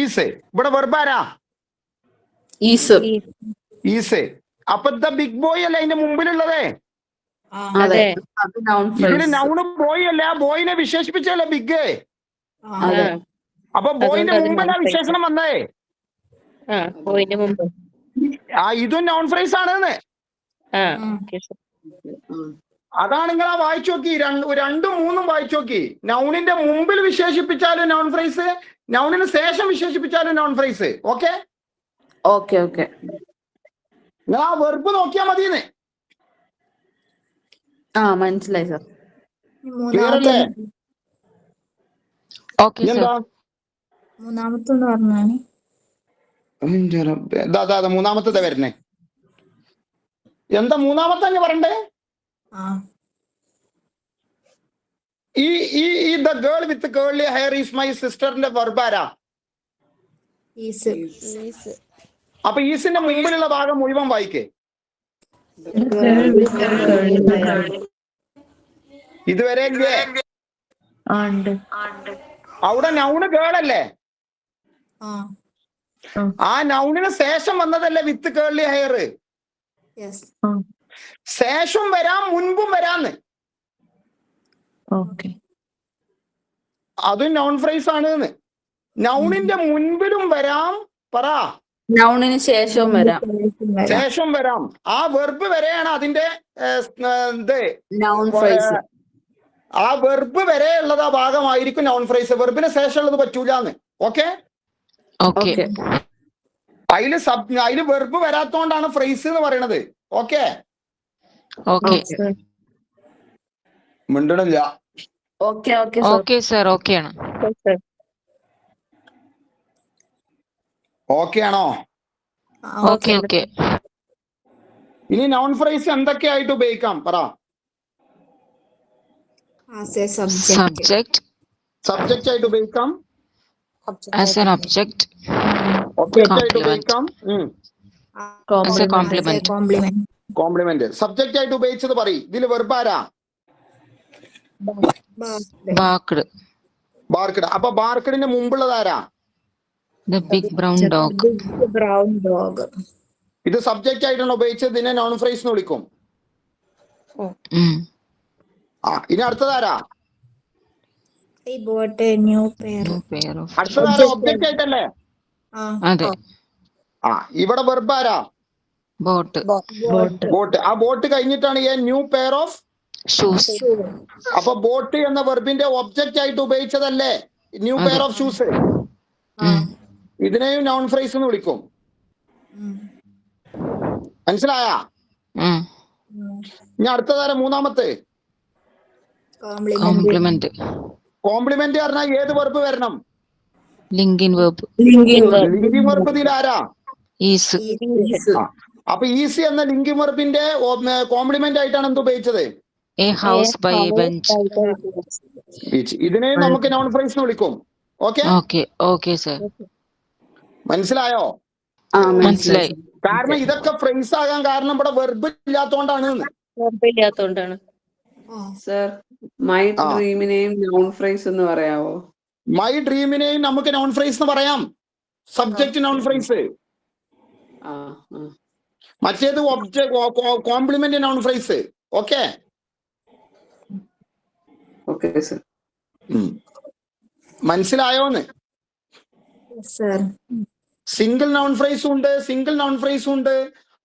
is. ഇവിടെ വെർബാരാ? ഈസ്. അപ്പൊ ദ ബിഗ് ബോയ് അല്ലേ അതിന്റെ മുമ്പിലുള്ളതേ? ഇതിന് നൗണ് ബോയ് അല്ലേ? ആ ബോയിനെ വിശേഷിപ്പിച്ചല്ലേ ബിഗ്? അപ്പൊ ബോയിന്റെ മുമ്പിലാ വിശേഷണം വന്നേ. ഇതും നോൺ ഫ്രേസ് ആണ്. അതാണ് നിങ്ങൾ വായിച്ചു നോക്കി. രണ്ടും മൂന്നും വായിച്ചു നോക്കി. നൗണിന്റെ മുമ്പിൽ വിശേഷിപ്പിച്ചാലും നോൺ ഫ്രേസ്, നൗണിന് ശേഷം വിശേഷിപ്പിച്ചാലും നോൺ ഫ്രേസ്. ഓക്കെ. നിങ്ങൾ ആ വെർബ് നോക്കിയാ മതിയെന്ന്. മനസ്സിലായി സാർ. ക്ലിയർ അല്ലേ? എന്താ മൂന്നാമത്തെ പറഞ്ഞാണ്? മൂന്നാമത്തെ വരണേ. എന്താ മൂന്നാമത്തെ അങ്ങ് പറയണ്ടേ? ഈ the girl with curly hair is my സിസ്റ്ററിന്റെ വെർബാരാ? അപ്പൊ ഈസിന്റെ മുമ്പിലുള്ള ഭാഗം മുഴുവൻ വായിക്കേ. ഇതുവരെ ഇല്ലേ? ഉണ്ട്. അവിടെ നൗണ് കേളല്ലേ? ആ ആ നൗണിന് ശേഷം വന്നതല്ലേ വിത്ത് കേളി ഹെയർ? യെസ്. ശേഷം വരാം, മുൻപും വരാന്ന്. ഓക്കെ. അതും നൗൺ ഫ്രേസ് ആണ്. നൗണിന്റെ മുൻപിലും വരാം. പറ. നൗണിന് ശേഷവും വരാം. ശേഷം വരാം. ആ വെർബ് വരെയാണ് അതിന്റെ ഇത് നൗൺ ഫ്രേസ്. ആ വെർബ് വരെ ഉള്ളത് ആ ഭാഗമായിരിക്കും നൗൺ ഫ്രേസ്. വെർബിന് ശേഷം ഉള്ളത് പറ്റൂലെന്ന്. ഓക്കെ. ഓക്കെ. അതില് വെർബ് വരാത്തോണ്ടാണ് ഫ്രേസ് എന്ന് പറയണത്. ഓക്കെ. ഓക്കെ. മിണ്ടണില്ല. Okay okay okay sir. ഓക്കെയാണ്. ഓക്കെ ആണോ? Okay okay. ഇനി നൗൺ ഫ്രേസ് എന്തൊക്കെയായിട്ട് ഉപയോഗിക്കാം? പറ. സബ്ജക്ട്. സബ്ജക്റ്റ് ആയിട്ട് ഉപയോഗിക്കാം. As an object. ഒബ്ജക്റ്റ് ആയിട്ട് ഉപയോഗിക്കാം. As a complement. Complement. Subject ആയിട്ട് ഉപയോഗിച്ചത് പറയും. ഇതിൽ വെർബ് ആരാ? ബാർക്ക്ഡ്. ബാർക്ക്ഡ്. അപ്പൊ ബാർക്ക്ഡിന് മുമ്പുള്ളത് ആരാ? The big brown dog. ഇത് സബ്ജക്റ്റ് ആയിട്ടാണ് ഉപയോഗിച്ചത്. ഇതിനെ നൗൺ ഫ്രേസ് എന്ന് വിളിക്കും. ഇനി അടുത്തതാരാ? അടുത്തതാരാ? ഒബ്ജക്റ്റ് ആയിട്ടല്ലേ? അതെ. ഇവിടെ വെർബ് ആരാ? ബോട്ട്. ബോട്ട്. ആ ബോട്ട് കഴിഞ്ഞിട്ടാണ് A new pair of shoes. അപ്പൊ ബോട്ട് എന്ന വെർബിന്റെ ഒബ്ജക്റ്റ് ആയിട്ട് ഉപയോഗിച്ചതല്ലേ ന്യൂ പെയർ ഓഫ് ഷൂസ്? ഇതിനെയും നൗൺ ഫ്രേസ് എന്ന് വിളിക്കും. മനസ്സിലായ? ഇനി അടുത്തതാര? മൂന്നാമത്തെ കോംപ്ലിമെന്റ്. കോംപ്ലിമെന്റ് പറഞ്ഞാൽ ഏത് വെർബ് വരണം? Linking verb. ലിങ്കിങ് വെർബ് ഇതിൽ ആരാ? ഈസ്. അപ്പൊ ഈസി എന്ന ലിങ്കിങ് വെർബിന്റെ കോംപ്ലിമെന്റ് ആയിട്ടാണ് എന്ത് ഉപയോഗിച്ചത്? A house by a bench. ഇതിനെയും നമുക്ക് നൗൺ ഫ്രേസ് എന്ന് വിളിക്കും. ഓക്കെ. ഓക്കെ. Okay sir. മനസ്സിലായോ? മനസ്സിലായി. കാരണം ഇതൊക്കെ ഫ്രേസ് ആകാൻ കാരണം ഇവിടെ വെർബ് ഇല്ലാത്തോണ്ടാണ്. സർ, മൈ ഡ്രീമിനെയും നൗൺ ഫ്രേസ് എന്ന് പറയാവോ? മൈ ഡ്രീമിനെയും നമുക്ക് നൗൺ ഫ്രേസ് എന്ന് പറയാം. Subject noun phrase. മറ്റേത് complement noun phrase. Okay. Okay sir. മനസ്സിലായോന്ന്? സിംഗിൾ നൗൺ ഫ്രേസും ഉണ്ട്, സിംഗിൾ നൗൺ ഫ്രേസും ഉണ്ട്.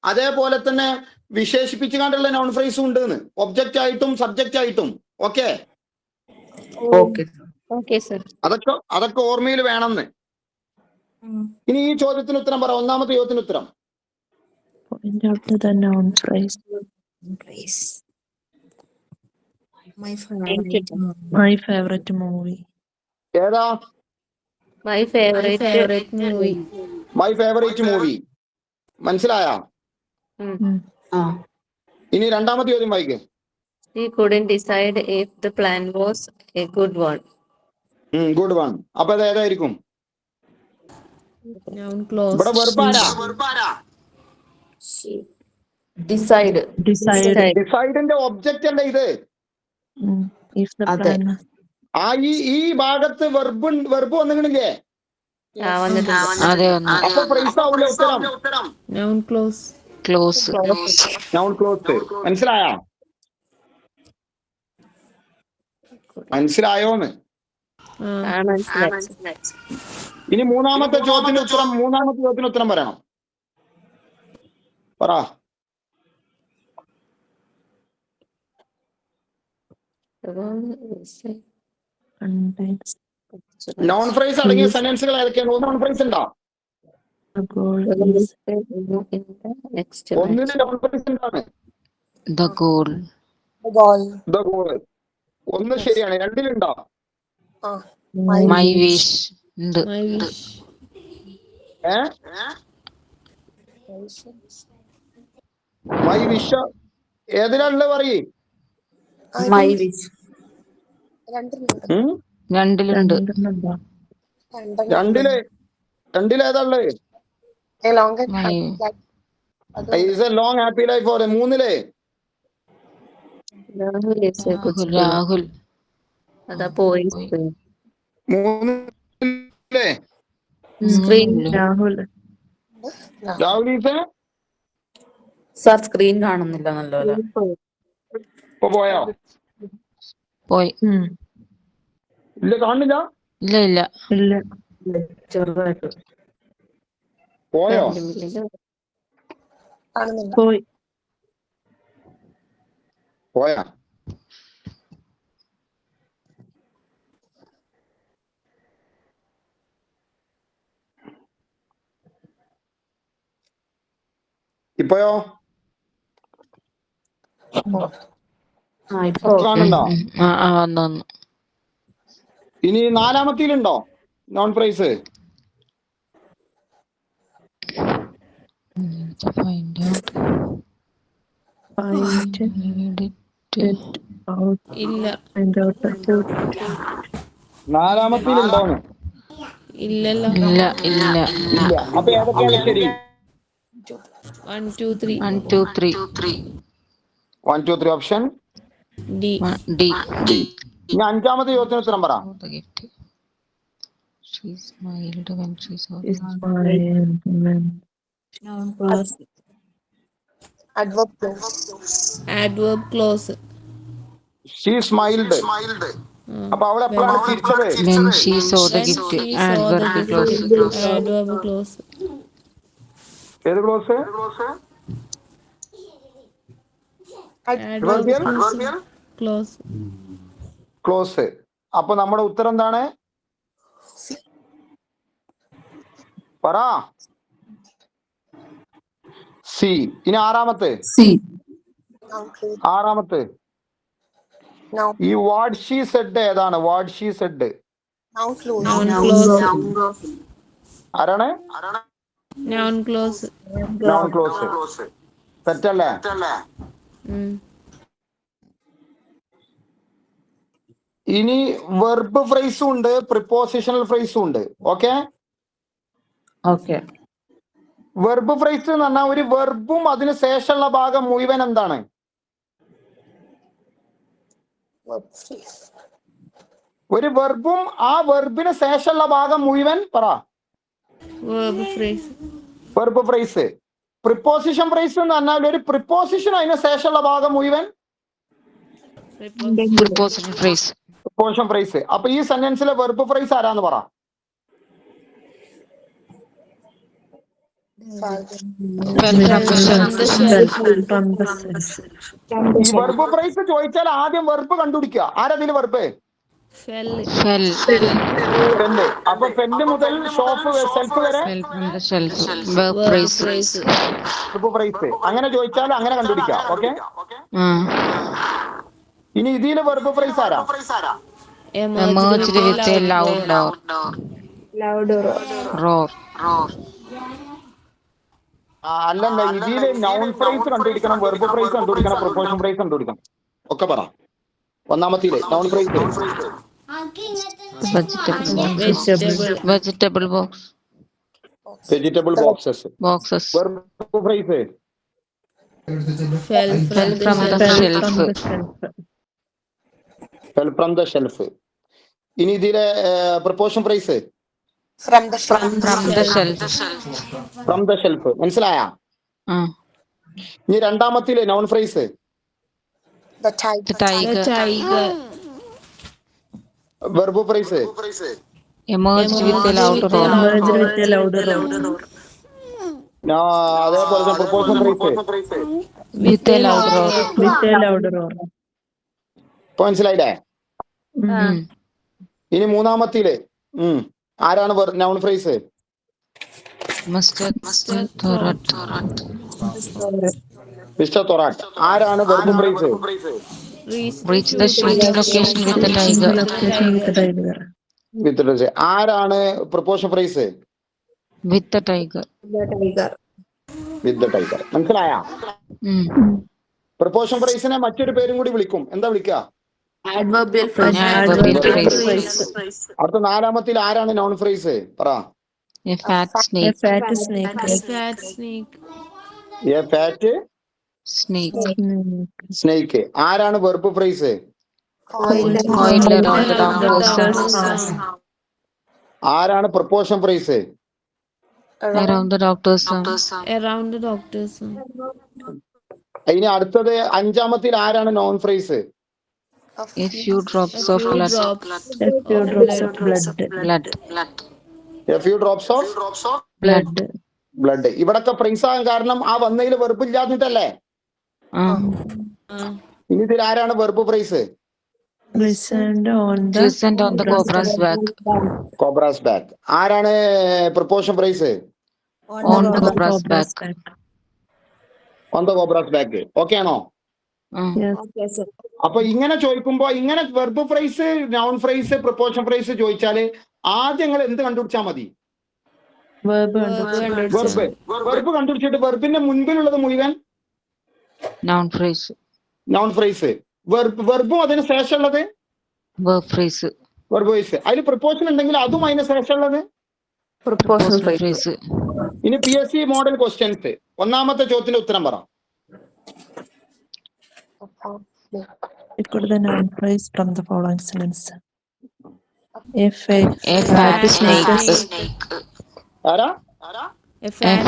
അതേപോലെ തന്നെ വിശേഷിപ്പിച്ചുകൊണ്ടുള്ള നൗൺ ഫ്രേസും ഉണ്ട്. ഒബ്ജക്റ്റ് ആയിട്ടും സബ്ജക്റ്റ് ആയിട്ടും. ഓക്കെ. അതൊക്കെ ഓർമ്മയിൽ വേണമെന്ന്. ഇനി ഈ ചോദ്യത്തിന് ഉത്തരം പറ. ഒന്നാമത്തെ ചോദ്യത്തിന് ഉത്തരം. My favorite movie. ഏതാ? My favorite movie. My favourite movie. മനസ്സിലായ? ഇനി രണ്ടാമത്തെ ചോദ്യം വായിക്കേ. He couldn't decide if the plan was a good one. Good one. അപ്പൊ അത് ഏതായിരിക്കും? Noun clause. ഇവിടെ വെർബ് ആരാ? ഡിസൈഡ്. ഡിസൈഡിന്റെ ഒബ്ജക്റ്റ് അല്ലേ ഇത്? If the plan. ഈ ഭാഗത്ത് വെർബ് വന്നില്ലേ? അതെ. ഒന്ന്. അപ്പൊ ഫ്രേസ് ആവൂല ഉത്തരം. Noun clause. Close. Noun close. മനസ്സിലായ? മനസ്സിലായോന്ന്? ഇനി മൂന്നാമത്തെ ചോദ്യത്തിന് ഉത്തരം പറയണം. പറ. നോൺ ഫ്രേസ് അടങ്ങിയ സെന്റൻസുകൾ ഏതൊക്കെയാണ്? നൗൺ ഫ്രേസ് ഉണ്ടോ? ഒന്നിന് നോൺ ഫ്രേസ് എന്താണ്? The goal. The goal. ഒന്ന് ശരിയാണ്. രണ്ടിലുണ്ടോ? My wish. ഉണ്ട്. My wish. മൈ വിഷ് ഏതിലുള്ള പറയേ? My wish. രണ്ടിലുണ്ട്. രണ്ടിലേതാള്ളത്? Is a long happy life. മൂന്നില് Rahul is a good Rahul, school. Rahul. അതാ പോയി പോയി. screen. മൂന്നില്ലേ? Screen. മൂന്നുള്ളൂ. Rahul Rahul ഈസേ Sir, screen കാണുന്നില്ല നല്ലപോലെ. ഇപ്പൊ പോയോ? പോയി. ഇല്ല, കാണുന്നില്ല. ഇല്ല ഇല്ല. ഇല്ല ചെറുതായിട്ട്. പോയോ? കാണുന്നില്ല. പോയി. പോയാ? ഇപ്പോയോ? ഇപ്പൊ കാണുന്നുണ്ടോ? വന്നു വന്നു. ഇനി നാലാമത്തിലുണ്ടോ noun phrase? Find out. Find it out. ഇല്ല Find out the code. നാലാമത്തിലുണ്ടോന്ന്? ഇല്ലല്ലോ. ഇല്ല ഇല്ല. ഇല്ല. അപ്പൊ ഏതൊക്കെയാണ് ശരി? 1 2 3 1 2 3. 1 2 3 ഓപ്ഷൻ D. D. ഇനി അഞ്ചാമത്തെ ചോദ്യത്തിന് ഉത്തരം പറ. The gift. She smiled when she saw the Is my Noun clause. Adverb clause. Adverb clause. She smiled. അപ്പൊ അവൾ എപ്പോഴാണ് ചിരിച്ചത്? when she saw the When gift. she saw the Adverb gift. clause. Adverb clause. ഏത് close? Adverb clause. Close. അപ്പൊ നമ്മുടെ ഉത്തരം എന്താണ്? പറ. C. ഇനി ആറാമത്തെ. Noun clause. ആറാമത്തെ Noun. ഈ വാട്ട് ഷീ സെഡ് ഏതാണ്? What she said Noun clause. Noun clause. ആരാണ്? Noun clause. Non close. തെറ്റല്ലേ? ഇനി വെർബ് ഫ്രേസും ഉണ്ട്, പ്രിപ്പോസിഷണൽ ഫ്രേസും ഉണ്ട്. ഓക്കെ. ഓക്കെ. വെർബ് ഫ്രേസ് എന്ന് പറഞ്ഞാൽ ഒരു വെർബും അതിന് ശേഷമുള്ള ഭാഗം മുഴുവൻ എന്താണ്? Verb phrase. ഒരു വെർബും ആ വെർബിന് ശേഷമുള്ള ഭാഗം മുഴുവൻ പറ. Verb phrase. Verb phrase. Preposition phrase എന്ന് പറഞ്ഞാൽ ഒരു പ്രിപ്പോസിഷൻ അതിന് ശേഷമുള്ള ഭാഗം മുഴുവൻ Preposition phrase. Preposition phrase. അപ്പൊ ഈ സെന്റൻസിലെ വെർബ് ഫ്രേസ് ആരാന്ന് പറ. ഈ വെർബ് ഫ്രേസ് ചോദിച്ചാൽ ആദ്യം വെർബ് കണ്ടുപിടിക്കുക. ആരതിൽ വെർബ്? Fell. ഫെല്ല്. അപ്പൊ ഫെല്ല് മുതൽ ഷോപ്പ് സെൽഫ് വരെ Fell from the shelf. Verb phrase. Verb phrase. അങ്ങനെ ചോദിച്ചാൽ അങ്ങനെ കണ്ടുപിടിക്കാം. ഓക്കെ. ഇനി ഇതിലെ വെർബ് ഫ്രേസ് ആരാ? Emerged with a loud roar. അല്ലല്ല, ഇതില് നൗൺ ഫ്രേസ് കണ്ടുപിടിക്കണം, വെർബ് ഫ്രേസ് കണ്ടുപിടിക്കണം, പ്രിപ്പോസിഷൻ ഫ്രേസ് കണ്ടുപിടിക്കണം. ഒക്കെ പറ. ഒന്നാമത്തില് noun phrase. Vegetable box. Vegetable boxes. Verb phrase Fell From the shelf. Fell from the shelf. ഇനി ഇതിലെ preposition phrase From the shelf. From the shelf. മനസ്സിലായ? ഇനി രണ്ടാമത്തില് noun phrase The tiger. Verb phrase Emerged with a loud roar. അതേപോലെ തന്നെ preposition phrase With a loud roar. ഇപ്പൊ മനസ്സിലായില്ലേ? ഇനി മൂന്നാമത്തില് ആരാണ് noun phrase? Mustard Thorat. Mister Thorat. ആരാണ് verb phrase? Reach the shooting location with a tiger. With. ആരാണ് preposition phrase? With the tiger. With the tiger. മനസ്സിലായ? പ്രിപ്പോസിഷൻ ഫ്രേസിനെ മറ്റൊരു പേരും കൂടി വിളിക്കും. എന്താ വിളിക്കുക? Adverbial phrase. അടുത്ത നാലാമത്തിൽ ആരാണ് നോൺ ഫ്രേസ്? പറ. A fat snake. Fat snake. A fat Snake. Snake. ആരാണ് verb phrase? Coil around the doctor's arm. ആരാണ് preposition phrase? Around the doctor's arm. Around the doctor's arm. ഇനി അടുത്തത് അഞ്ചാമത്തിൽ ആരാണ് noun phrase? A few drops of blood. Blood. A few drops of Blood. Blood. ഇവിടൊക്കെ phrase ആകാൻ കാരണം ആ വന്നതിൽ വെർബ് ഇല്ലാന്നിട്ടല്ലേ? ഇനി ഇതിൽ ആരാണ് verb phrase? Listened on the cobra's back. Cobra's back. ആരാണ് preposition phrase? On the cobra's back. On the cobra's back. Okay ആണോ? അപ്പൊ ഇങ്ങനെ ചോദിക്കുമ്പോ ഇങ്ങനെ verb phrase, noun phrase, preposition phrase ചോദിച്ചാല് ആദ്യം നിങ്ങൾ എന്ത് കണ്ടുപിടിച്ചാൽ മതി? വെർബ് കണ്ടുപിടിച്ചിട്ട് വെർബിന്റെ മുൻപിലുള്ളത് മുഴുവൻ Noun phrase. Noun phrase. വെർബും അതിന് ശേഷമുള്ളത് Verb phrase. Verb phrase. അതിൽ പ്രപ്പോഷൻ ഉണ്ടെങ്കിൽ അതും അതിന് ശേഷമുള്ളത്. Proposal Phrase. ഇനി PSC മോഡൽ ക്വസ്റ്റ്യൻസ്. ഒന്നാമത്തെ ചോദ്യത്തിന്റെ ഉത്തരം പറ. Record the noun phrase from the following sentence. A A fat snake. ആരാ? A fat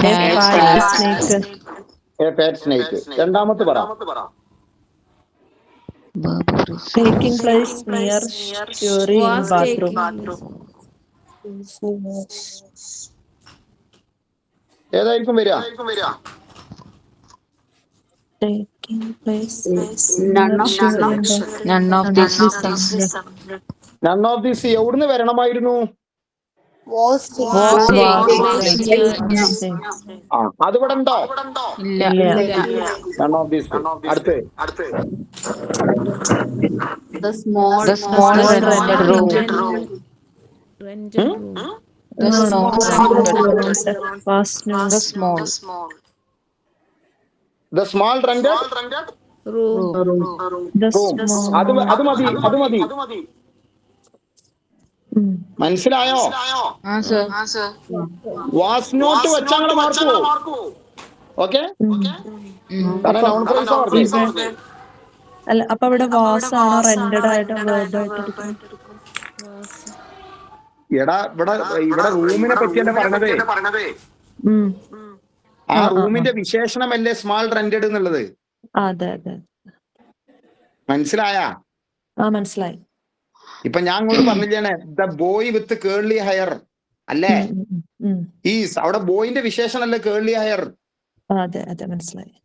snake. A fat snake. രണ്ടാമത്തെ പറ. Verb phrase. Taking place near Shuri in was bathroom. ഏതായിരിക്കും വരിക? Taking place. None of these. None of this എവിടുന്ന് വരണമായിരുന്നു? Was അതിവിടെ ഉണ്ടോ? ഇല്ല. None of this. അടുത്ത് The small rented room. rented room. The small. Fastener. The small. The small rented Room. The room. small. അത് മതി. മനസ്സിലായോ? Sir. വാസ് നോട്ട് വെച്ചാൽ mark. Okay. Noun phrase പറഞ്ഞു. അല്ല അപ്പൊ അവിടെ വാസ് ആണോ റെന്റഡ് ആയിട്ട് വെർബ് ആയിട്ട് എടുക്കുന്നത്? എടാ ഇവിടെ റൂമിനെ പറ്റിയല്ലേ പറഞ്ഞത്? ആ റൂമിന്റെ വിശേഷണമല്ലേ സ്മാൾ റെന്റഡ് എന്നുള്ളത്? അതെ. മനസ്സിലായാ? മനസ്സിലായി. ഇപ്പൊ ഞാൻ അങ്ങോട്ട് പറഞ്ഞില്ലേ the boy with curly hair അല്ലേ? ഈസ് അവിടെ ബോയിന്റെ വിശേഷണല്ലേ കേർലി ഹെയർ? അതെ മനസ്സിലായി.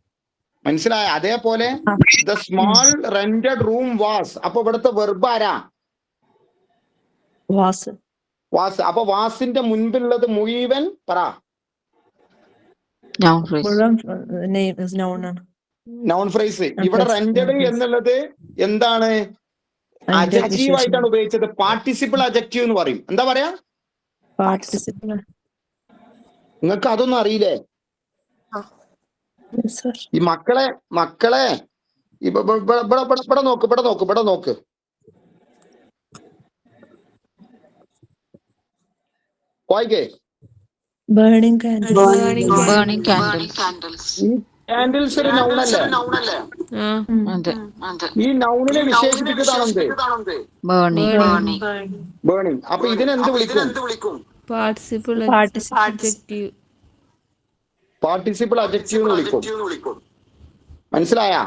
മനസ്സിലായ? അതേപോലെ the small rented room was. അപ്പൊ ഇവിടുത്തെ വെർബ് ആരാ? വാസ്. അപ്പൊ വാസിന്റെ മുൻപിലുള്ളത് മുഴുവൻ പറ. Noun phrase. noun ആണ്. Noun phrase. ഇവിടെ റെന്റഡ് എന്നുള്ളത് എന്താണ്? അഡ്ജക്റ്റീവ് ആയിട്ടാണ് ഉപയോഗിച്ചത്. പാർട്ടിസിപ്പിൾ അഡ്ജക്റ്റീവ് എന്ന് പറയും. എന്താ പറയാ? പാർട്ടിസിപ്പിൾ. നിങ്ങൾക്ക് അതൊന്നും അറിയില്ലേ? ഈ മക്കളെ ഇവിടെ നോക്ക്. വായിക്കേ. Burning candles. Burning candles. ഈ കാൻഡിൽസ് ഒരു നൗണല്ലേ? ഈ നൗണിനെ വിശേഷിപ്പിച്ചതാണെന്ത്? Burning. ബേണിംഗ്. അപ്പൊ ഇതിനെന്ത് വിളിക്കും? Participle adjective. പാർട്ടിസിപ്പിൾ അഡ്ജക്റ്റീവ് എന്ന് വിളിക്കും. മനസ്സിലായാ?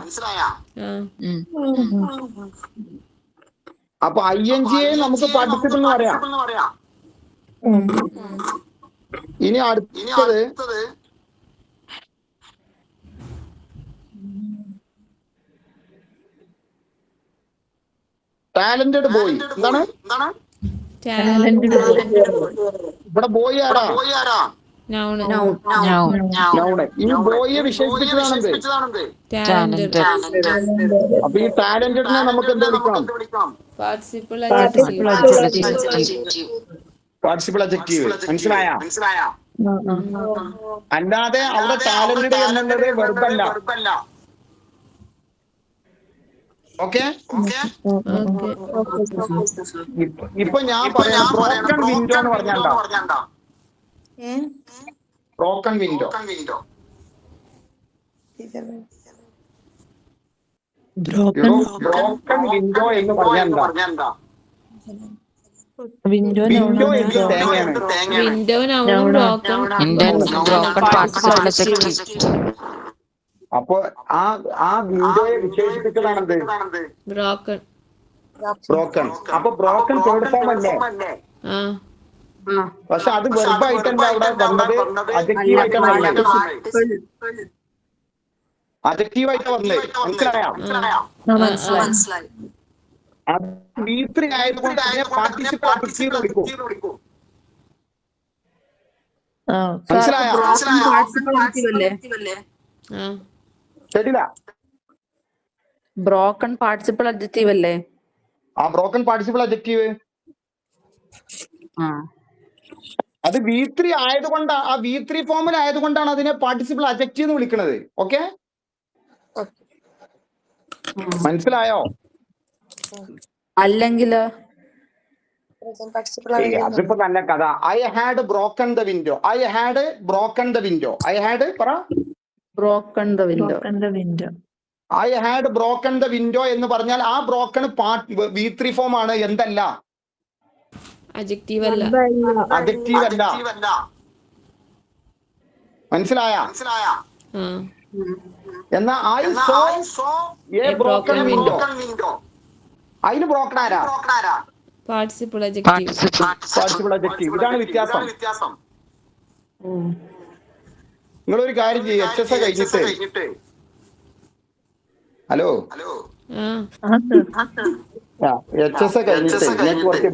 അപ്പൊ ING നമുക്ക് പാർട്ടിസിപ്പിൾ എന്ന് പറയാം. ഇനി അടുത്തത് ടാലന്റഡ് ബോയ്. എന്താണ്? ഇവിടെ ബോയ് ആരാ? Noun. നൗണ്. ഈ ബോയിയെ വിശേഷിപ്പിച്ചതാണെന്ത്? Talented. അപ്പൊ ഈ ടാലന്റഡിനെ നമുക്ക് എന്ത് വിളിക്കാം? Participle participle adjective. മനസ്സിലായ? അല്ലാതെ അവിടെ ടാലന്റഡ് എന്നുള്ളത് വെർബല്ല. ഓക്കെ. ഇപ്പൊ ഞാൻ പറയാം ബ്രോക്കൺ വിൻഡോ എന്ന് പറഞ്ഞാ broken window. Broken broken window എന്ന് പറഞ്ഞാൽ എന്താ? വിൻഡോ വിൻഡോ നൗണാണ് എന്ത് തേങ്ങയാണ്? വിൻഡോ നൗണും Noun. Broken broken participle adjective. അപ്പൊ ആ വിൻഡോയെ വിശേഷിപ്പിച്ചതാണെന്ത്? ബ്രോക്കൺ. ബ്രോക്കൺ. അപ്പൊ ബ്രോക്കൺ തേർഡ് ഫോം അല്ലേ? ആ പക്ഷെ അത് വെർബായിട്ടല്ല അവിടെ വന്നത്, അഡ്ജക്റ്റീവ് ആയിട്ടാണ് വന്നത്. അഡ്ജക്റ്റീവ് ആയിട്ടാണ് വന്നത്. മനസ്സിലായോ? അത് V3 ആയതുകൊണ്ട് തന്നെ പാർട്ടിസിപ്പൽ അഡ്ജക്റ്റീവ് വിളിക്കും. മനസ്സിലായോ? പാർട്ടിസിപ്പൽ അഡ്ജക്റ്റീവ് അല്ലേ? ആ ശരിയില്ല. ബ്രോക്കൺ പാർട്ടിസിപ്പൽ അഡ്ജക്റ്റീവ് അല്ലേ? ആ ബ്രോക്കൺ പാർട്ടിസിപ്പൽ അഡ്ജക്റ്റീവ് ആ അത് V3 ആയതുകൊണ്ടാണ്, ആ V3 ഫോമിൽ ആയതുകൊണ്ടാണ് അതിനെ പാർട്ടിസിപ്പൽ അഡ്ജക്റ്റീവ് എന്ന് വിളിക്കുന്നത്. ഓക്കെ, മനസ്സിലായോ? അല്ലെങ്കിൽ Present participle ആണ് അതിപ്പോ നല്ല കഥ. I had broken the window. I had broken the window. I had പറ. Broken the window. Window. I had broken the window എന്ന് പറഞ്ഞാൽ ആ ബ്രോക്കൺ V3 ഫോം ആണ്. എന്തല്ല? അഡ്ജക്റ്റീവ് അല്ല. അഡ്ജക്റ്റീവ് അല്ല. മനസ്സിലായ? ആ എന്നാ I so A broken window. അതിന് ബ്രോക്കൺ ആരാ? Participle adjective. Participle adjective. ഇതാണ് വ്യത്യാസം. നിങ്ങളൊരു കാര്യം ചെയ്യും, HSA കഴിഞ്ഞിട്ട്. ഹലോ, ആ HSA കഴിഞ്ഞിട്ട് നിങ്ങൾക്ക് കുറച്ച്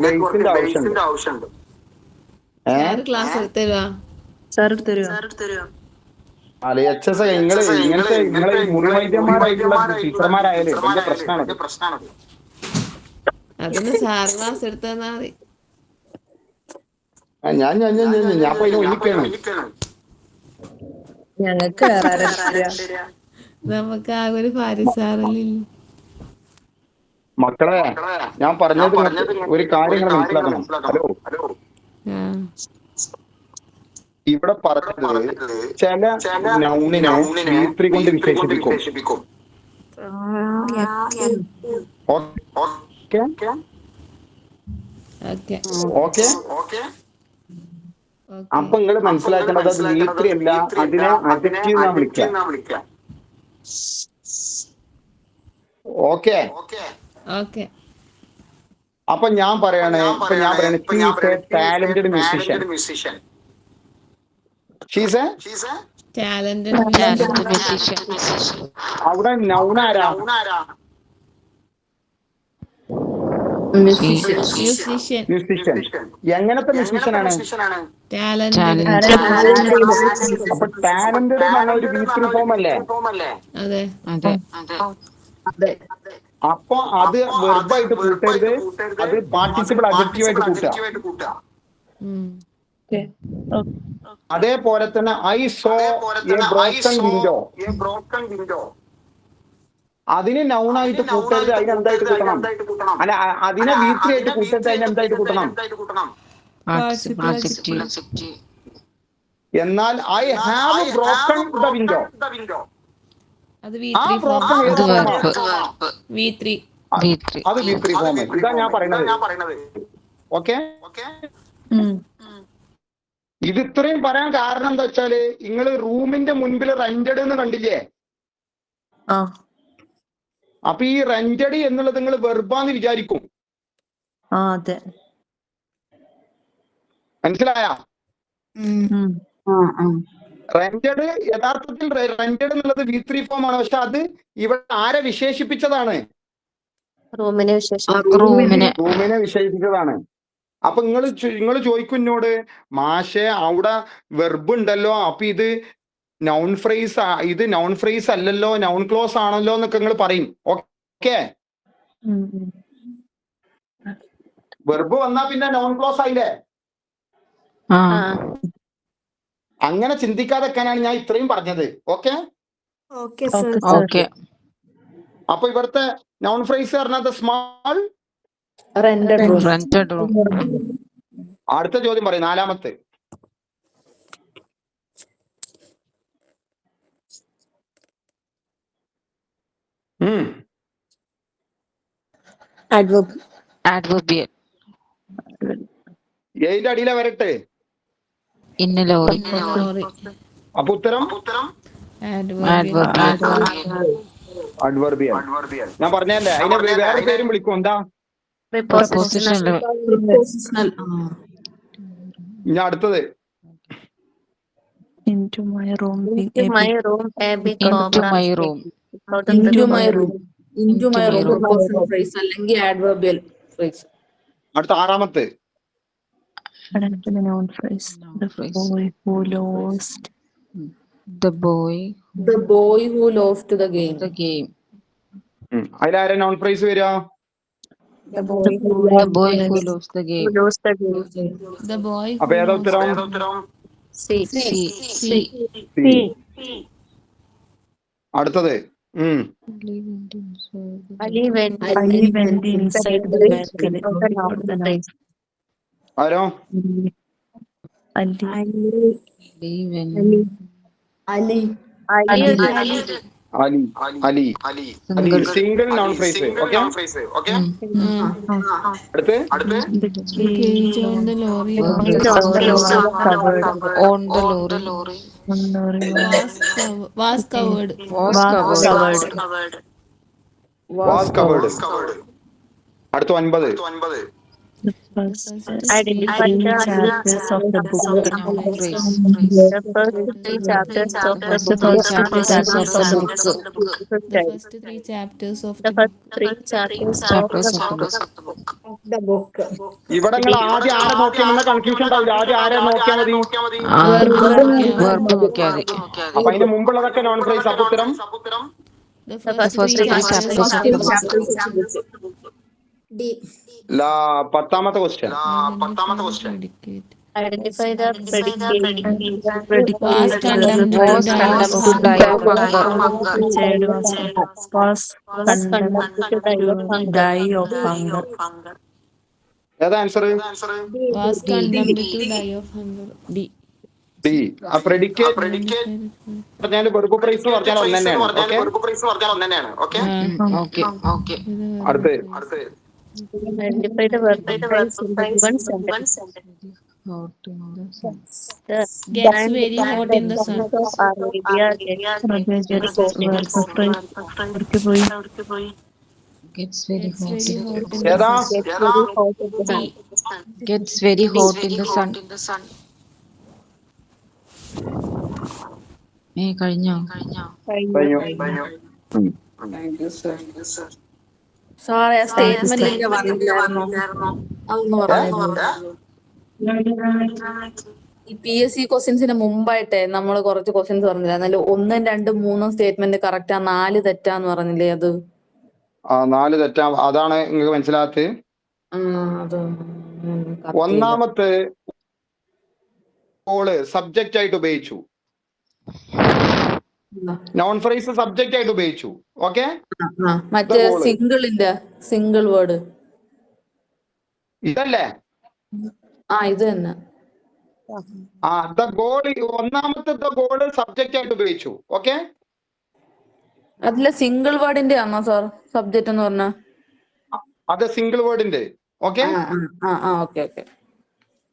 ബേസിന്റെ ആവശ്യമുണ്ട്. Sir class എടുത്തരുവാ. സാർ തരുമോ? അല്ലെ HSA നിങ്ങളെ മുറി വൈദ്യന്മാരായിട്ടുള്ള ടീച്ചർമാരായാലും വലിയ പ്രശ്നമാണ്. അതിന് സാറ് ക്ലാസ് എടുത്താ മതി. ഞാൻ ഇപ്പൊ അതിന് ഒഴിക്കാണ്. ഞങ്ങൾക്ക് വേറെ ആരാ? നമുക്ക് ആകെ ഒരു പാരിസാറല്ലേ. മക്കളെ, ഞാൻ പറഞ്ഞത് ഒരു കാര്യം നിങ്ങൾ മനസ്സിലാക്കണം. ഹലോ, ആ ഇവിടെ പറഞ്ഞത് ചില നൗണിനെ V3 കൊണ്ട് വിശേഷിപ്പിക്കും. ഓക്കെ, അപ്പൊ നിങ്ങൾ മനസ്സിലാക്കേണ്ടത് അത് V3 അല്ല, അതിനെ അഡ്ജക്റ്റീവ് എന്നാ വിളിക്കുക. ഓക്കെ, അപ്പൊ ഞാൻ പറയാണ് ടാലന്റഡ് മ്യൂസിഷ്യൻ. ടാലന്റഡ് അവിടെ നൗണാരാ? മ്യൂസിഷ്യൻ. എങ്ങനത്തെ മ്യൂസിഷ്യനാണ്? ടാലന്റഡ്. അപ്പൊ ടാലന്റഡ് എന്നുള്ള ഒരു V3 ഫോം അല്ലേ? അതെ. അപ്പൊ അത് വെർബായിട്ട് കൂട്ടരുത്, അത് പാർട്ടിസിപ്പൽ അഡ്ജക്റ്റീവ് ആയിട്ട് കൂട്ടുക. അതേപോലെ തന്നെ I so A broken window. അതിന് നൗണായിട്ട് കൂട്ടരുത്, അതിന് എന്തായിട്ട് കൂട്ടണം? അല്ല, അതിനെ V3 ആയിട്ട് കൂട്ടരുത്, അതിന് എന്തായിട്ട് കൂട്ടണം? എന്നാൽ I have broken the window. അത് ആ ബ്രോക്കൺ ഏത് ഫോമാണ്? V3. അത് V3 ഫോം. ഇതാ ഞാൻ പറയുന്നത്. ഓക്കെ, ഇത് ഇത്രയും പറയാൻ കാരണം എന്താ വെച്ചാല്, നിങ്ങള് റൂമിന്റെ മുൻപിൽ റെന്റഡ് എന്ന് കണ്ടില്ലേ? അപ്പൊ ഈ റെന്റഡ് എന്നുള്ളത് നിങ്ങൾ വെർബാന്ന് വിചാരിക്കും. അതെ, മനസ്സിലായ? റെന്റഡ് യഥാർത്ഥത്തിൽ റെന്റഡ് എന്നുള്ളത് V3 ഫോം ആണ്. പക്ഷെ അത് ഇവിടെ ആരെ വിശേഷിപ്പിച്ചതാണ്? റൂമിനെ വിശേഷിപ്പിച്ചതാണ്. അപ്പൊ നിങ്ങൾ ചോദിക്കും എന്നോട്, മാഷെ അവിടെ വെർബ് ഉണ്ടല്ലോ, അപ്പൊ ഇത് നൗൺ ഫ്രേസ് അല്ലല്ലോ, നൗൺ ക്ലോസ് ആണല്ലോ എന്നൊക്കെ നിങ്ങൾ പറയും. ഓക്കെ, വെർബ് വന്നാ പിന്നെ നൗൺ ക്ലോസ് ആയില്ലേ? അങ്ങനെ ചിന്തിക്കാതെക്കാനാണ് ഞാൻ ഇത്രയും പറഞ്ഞത്. ഓക്കെ, അപ്പൊ ഇവിടുത്തെ നൗൺ ഫ്രേസ് പറഞ്ഞത് സ്മാൾ റെന്റഡ് റൂം. അടുത്ത ചോദ്യം പറയും, 4ാമത്തെ. Adverb. Adverbial. ഏതിന്റെ അടിയിലെ വരട്ടെ? In a lorry. Lorry. അപ്പൊ ഉത്തരം Adverbial. അഡ്വർബിയൽ. ഞാൻ പറഞ്ഞല്ലേ, അതിനെ വേറെ പേരും വിളിക്കും. എന്താ? Prepositional. Prepositional. ഇനി അടുത്തത്. Into my room. Into my room, a big Into cobra my room. out of Into the my room. Into my room. Prepositional phrase അല്ലെങ്കിൽ adverbial phrase. അടുത്ത ആറാമത്തെ. Add the noun phrase. The phrase. boy who lost. The boy. The boy who lost the game. The game. അതിലാരെ noun phrase വരിക? the boy who The boy who lost the game. lost the game. The boy അപ്പൊ who ഏതാ lost ഉത്തരം? C. C. അടുത്തത്. Ali went Ali went inside the bakery. of the noun phrase. Arrow? Ali. Ali. Ali. Single non phrase. Okay. അടുത്ത്. He joined the lorry. On the lorry. Was covered. Was covered. അടുത്ത 9. The first Identify three the chapters of the book. Noun phrase. the first three chapters of the book. The first three chapters of the book. The first three chapters of the book. ഇവിടെ നിങ്ങൾ ആദ്യം ആരെ നോക്കിയാൽ confusion ഉണ്ടാവില്ല. ആദ്യം ആരെ നോക്കിയാൽ മതി? Verb നോക്കിയാൽ മതി. അപ്പൊ അതിന് മുമ്പുള്ളതൊക്കെ നോൺ ഫ്രേസ്. അപ്പൊ ഉത്തരം The first three chapters of the book. D. 10ാമത്തെ question. Predicate. Identify the predicate. Was condemned to Was condemned to die of hunger. Child was condemned to die of hunger. ഏതാ answer? Was condemned to die of hunger. D. D. ആ predicate പറഞ്ഞാൽ verb price പറഞ്ഞാൽ ഒന്ന് തന്നെയാണ്. Okay. Okay. അടുത്ത്. Identify the verb phrase in one sentence. Gets very hot in the sun. Arabia gets verb phrase. Gets very hot. ഏതാ? Gets very hot in the sun. കഴിഞ്ഞോ? Thank you, sir. സാറേ ആ സ്റ്റേറ്റ്മെന്റിന്റെ വന്നില്ലായിരുന്നോ? അതൊന്ന് പറയാമോ? ഈ PSC ക്വസ്റ്റ്യൻസിന് മുമ്പായിട്ടേ നമ്മൾ കുറച്ച് ക്വസ്റ്റ്യൻസ് പറഞ്ഞില്ല. എന്നാലും 1, 2, 3 സ്റ്റേറ്റ്മെന്റ് കറക്റ്റാ, 4 തെറ്റാന്ന് പറഞ്ഞില്ലേ? അത് 4 തെറ്റാ. അതാണ് നിങ്ങൾക്ക് മനസ്സിലാകത്ത്. അത് ഒന്നാമത്തെ സബ്ജക്റ്റ് ആയിട്ട് ഉപയോഗിച്ചു. നോൺ ഫ്രേസ് സബ്ജക്റ്റ് ആയിട്ട് ഉപയോഗിച്ചു. ഓക്കെ. മറ്റേ സിംഗിൾ വേർഡ് ഇതല്ലേ? ഇത് തന്നെ. The goal. ഒന്നാമത്തെ ദ ഗോൾ സബ്ജക്റ്റ് ആയിട്ട് ഉപയോഗിച്ചു. ഓക്കെ. അതിലെ സിംഗിൾ വേർഡിന്റെ ആണോ സാർ സബ്ജക്റ്റ് എന്ന് പറഞ്ഞ? അത് സിംഗിൾ വേർഡിന്റെ. ഓക്കെ. ഓക്കെ.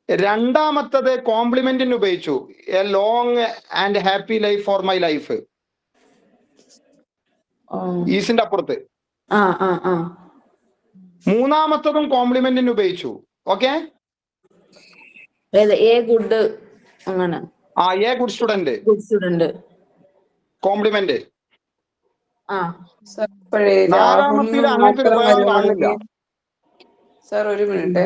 രണ്ടാമത്തത് കോംപ്ലിമെന്റിന് ഉപയോഗിച്ചു. A long and happy life for my life. ഈസിന്റെ അപ്പുറത്ത്. മൂന്നാമത്തതും കോംപ്ലിമെന്റിന് ഉപയോഗിച്ചു. ഓക്കെ. എ ഗുഡ് അങ്ങനെ. A good student complement. നാലാമത്തിൽ അങ്ങനത്തെ ഉപയോഗം കാണുന്നില്ല. സർ ഒരു മിനിറ്റ്.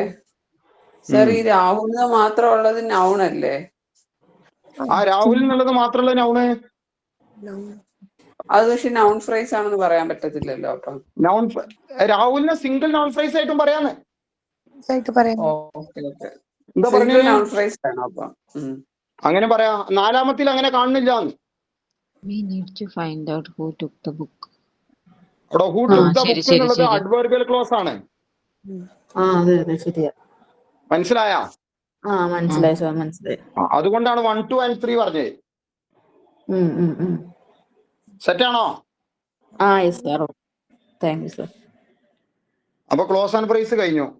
സർ ഈ രാഹുൽ മാത്രം ഉള്ളത് നൗൺ അല്ലേ? രാഹുൽ എന്നുള്ളത് മാത്രമല്ല നൗണ്. അത് പക്ഷെ നൗൺ ഫ്രേസ് ആണെന്ന് പറയാൻ പറ്റത്തില്ലല്ലോ. അപ്പം രാഹുലിനെ സിംഗിൾ നോൺ ഫ്രേസ് ആയിട്ടും പറയാന്ന്. എന്താ പറഞ്ഞ? നൗൺ ഫ്രേസ് ആണോ അപ്പം? അങ്ങനെ പറയാ. നാലാമത്തിൽ അങ്ങനെ കാണുന്നില്ല. We need to find out who took the book. അവിടെ who took the book എന്നുള്ളത് അഡ്വർബിയൽ ക്ലോസ് ആണ്. അതെ ശരിയാ. മനസ്സിലായ? മനസ്സിലായി സാർ, മനസ്സിലായി. അതുകൊണ്ടാണ് 1, 2 and 3 പറഞ്ഞത്. സെറ്റാണോ? Yes sir. Thank you sir. അപ്പൊ ക്ലോസ് ആൻഡ് പ്രൈസ് കഴിഞ്ഞു.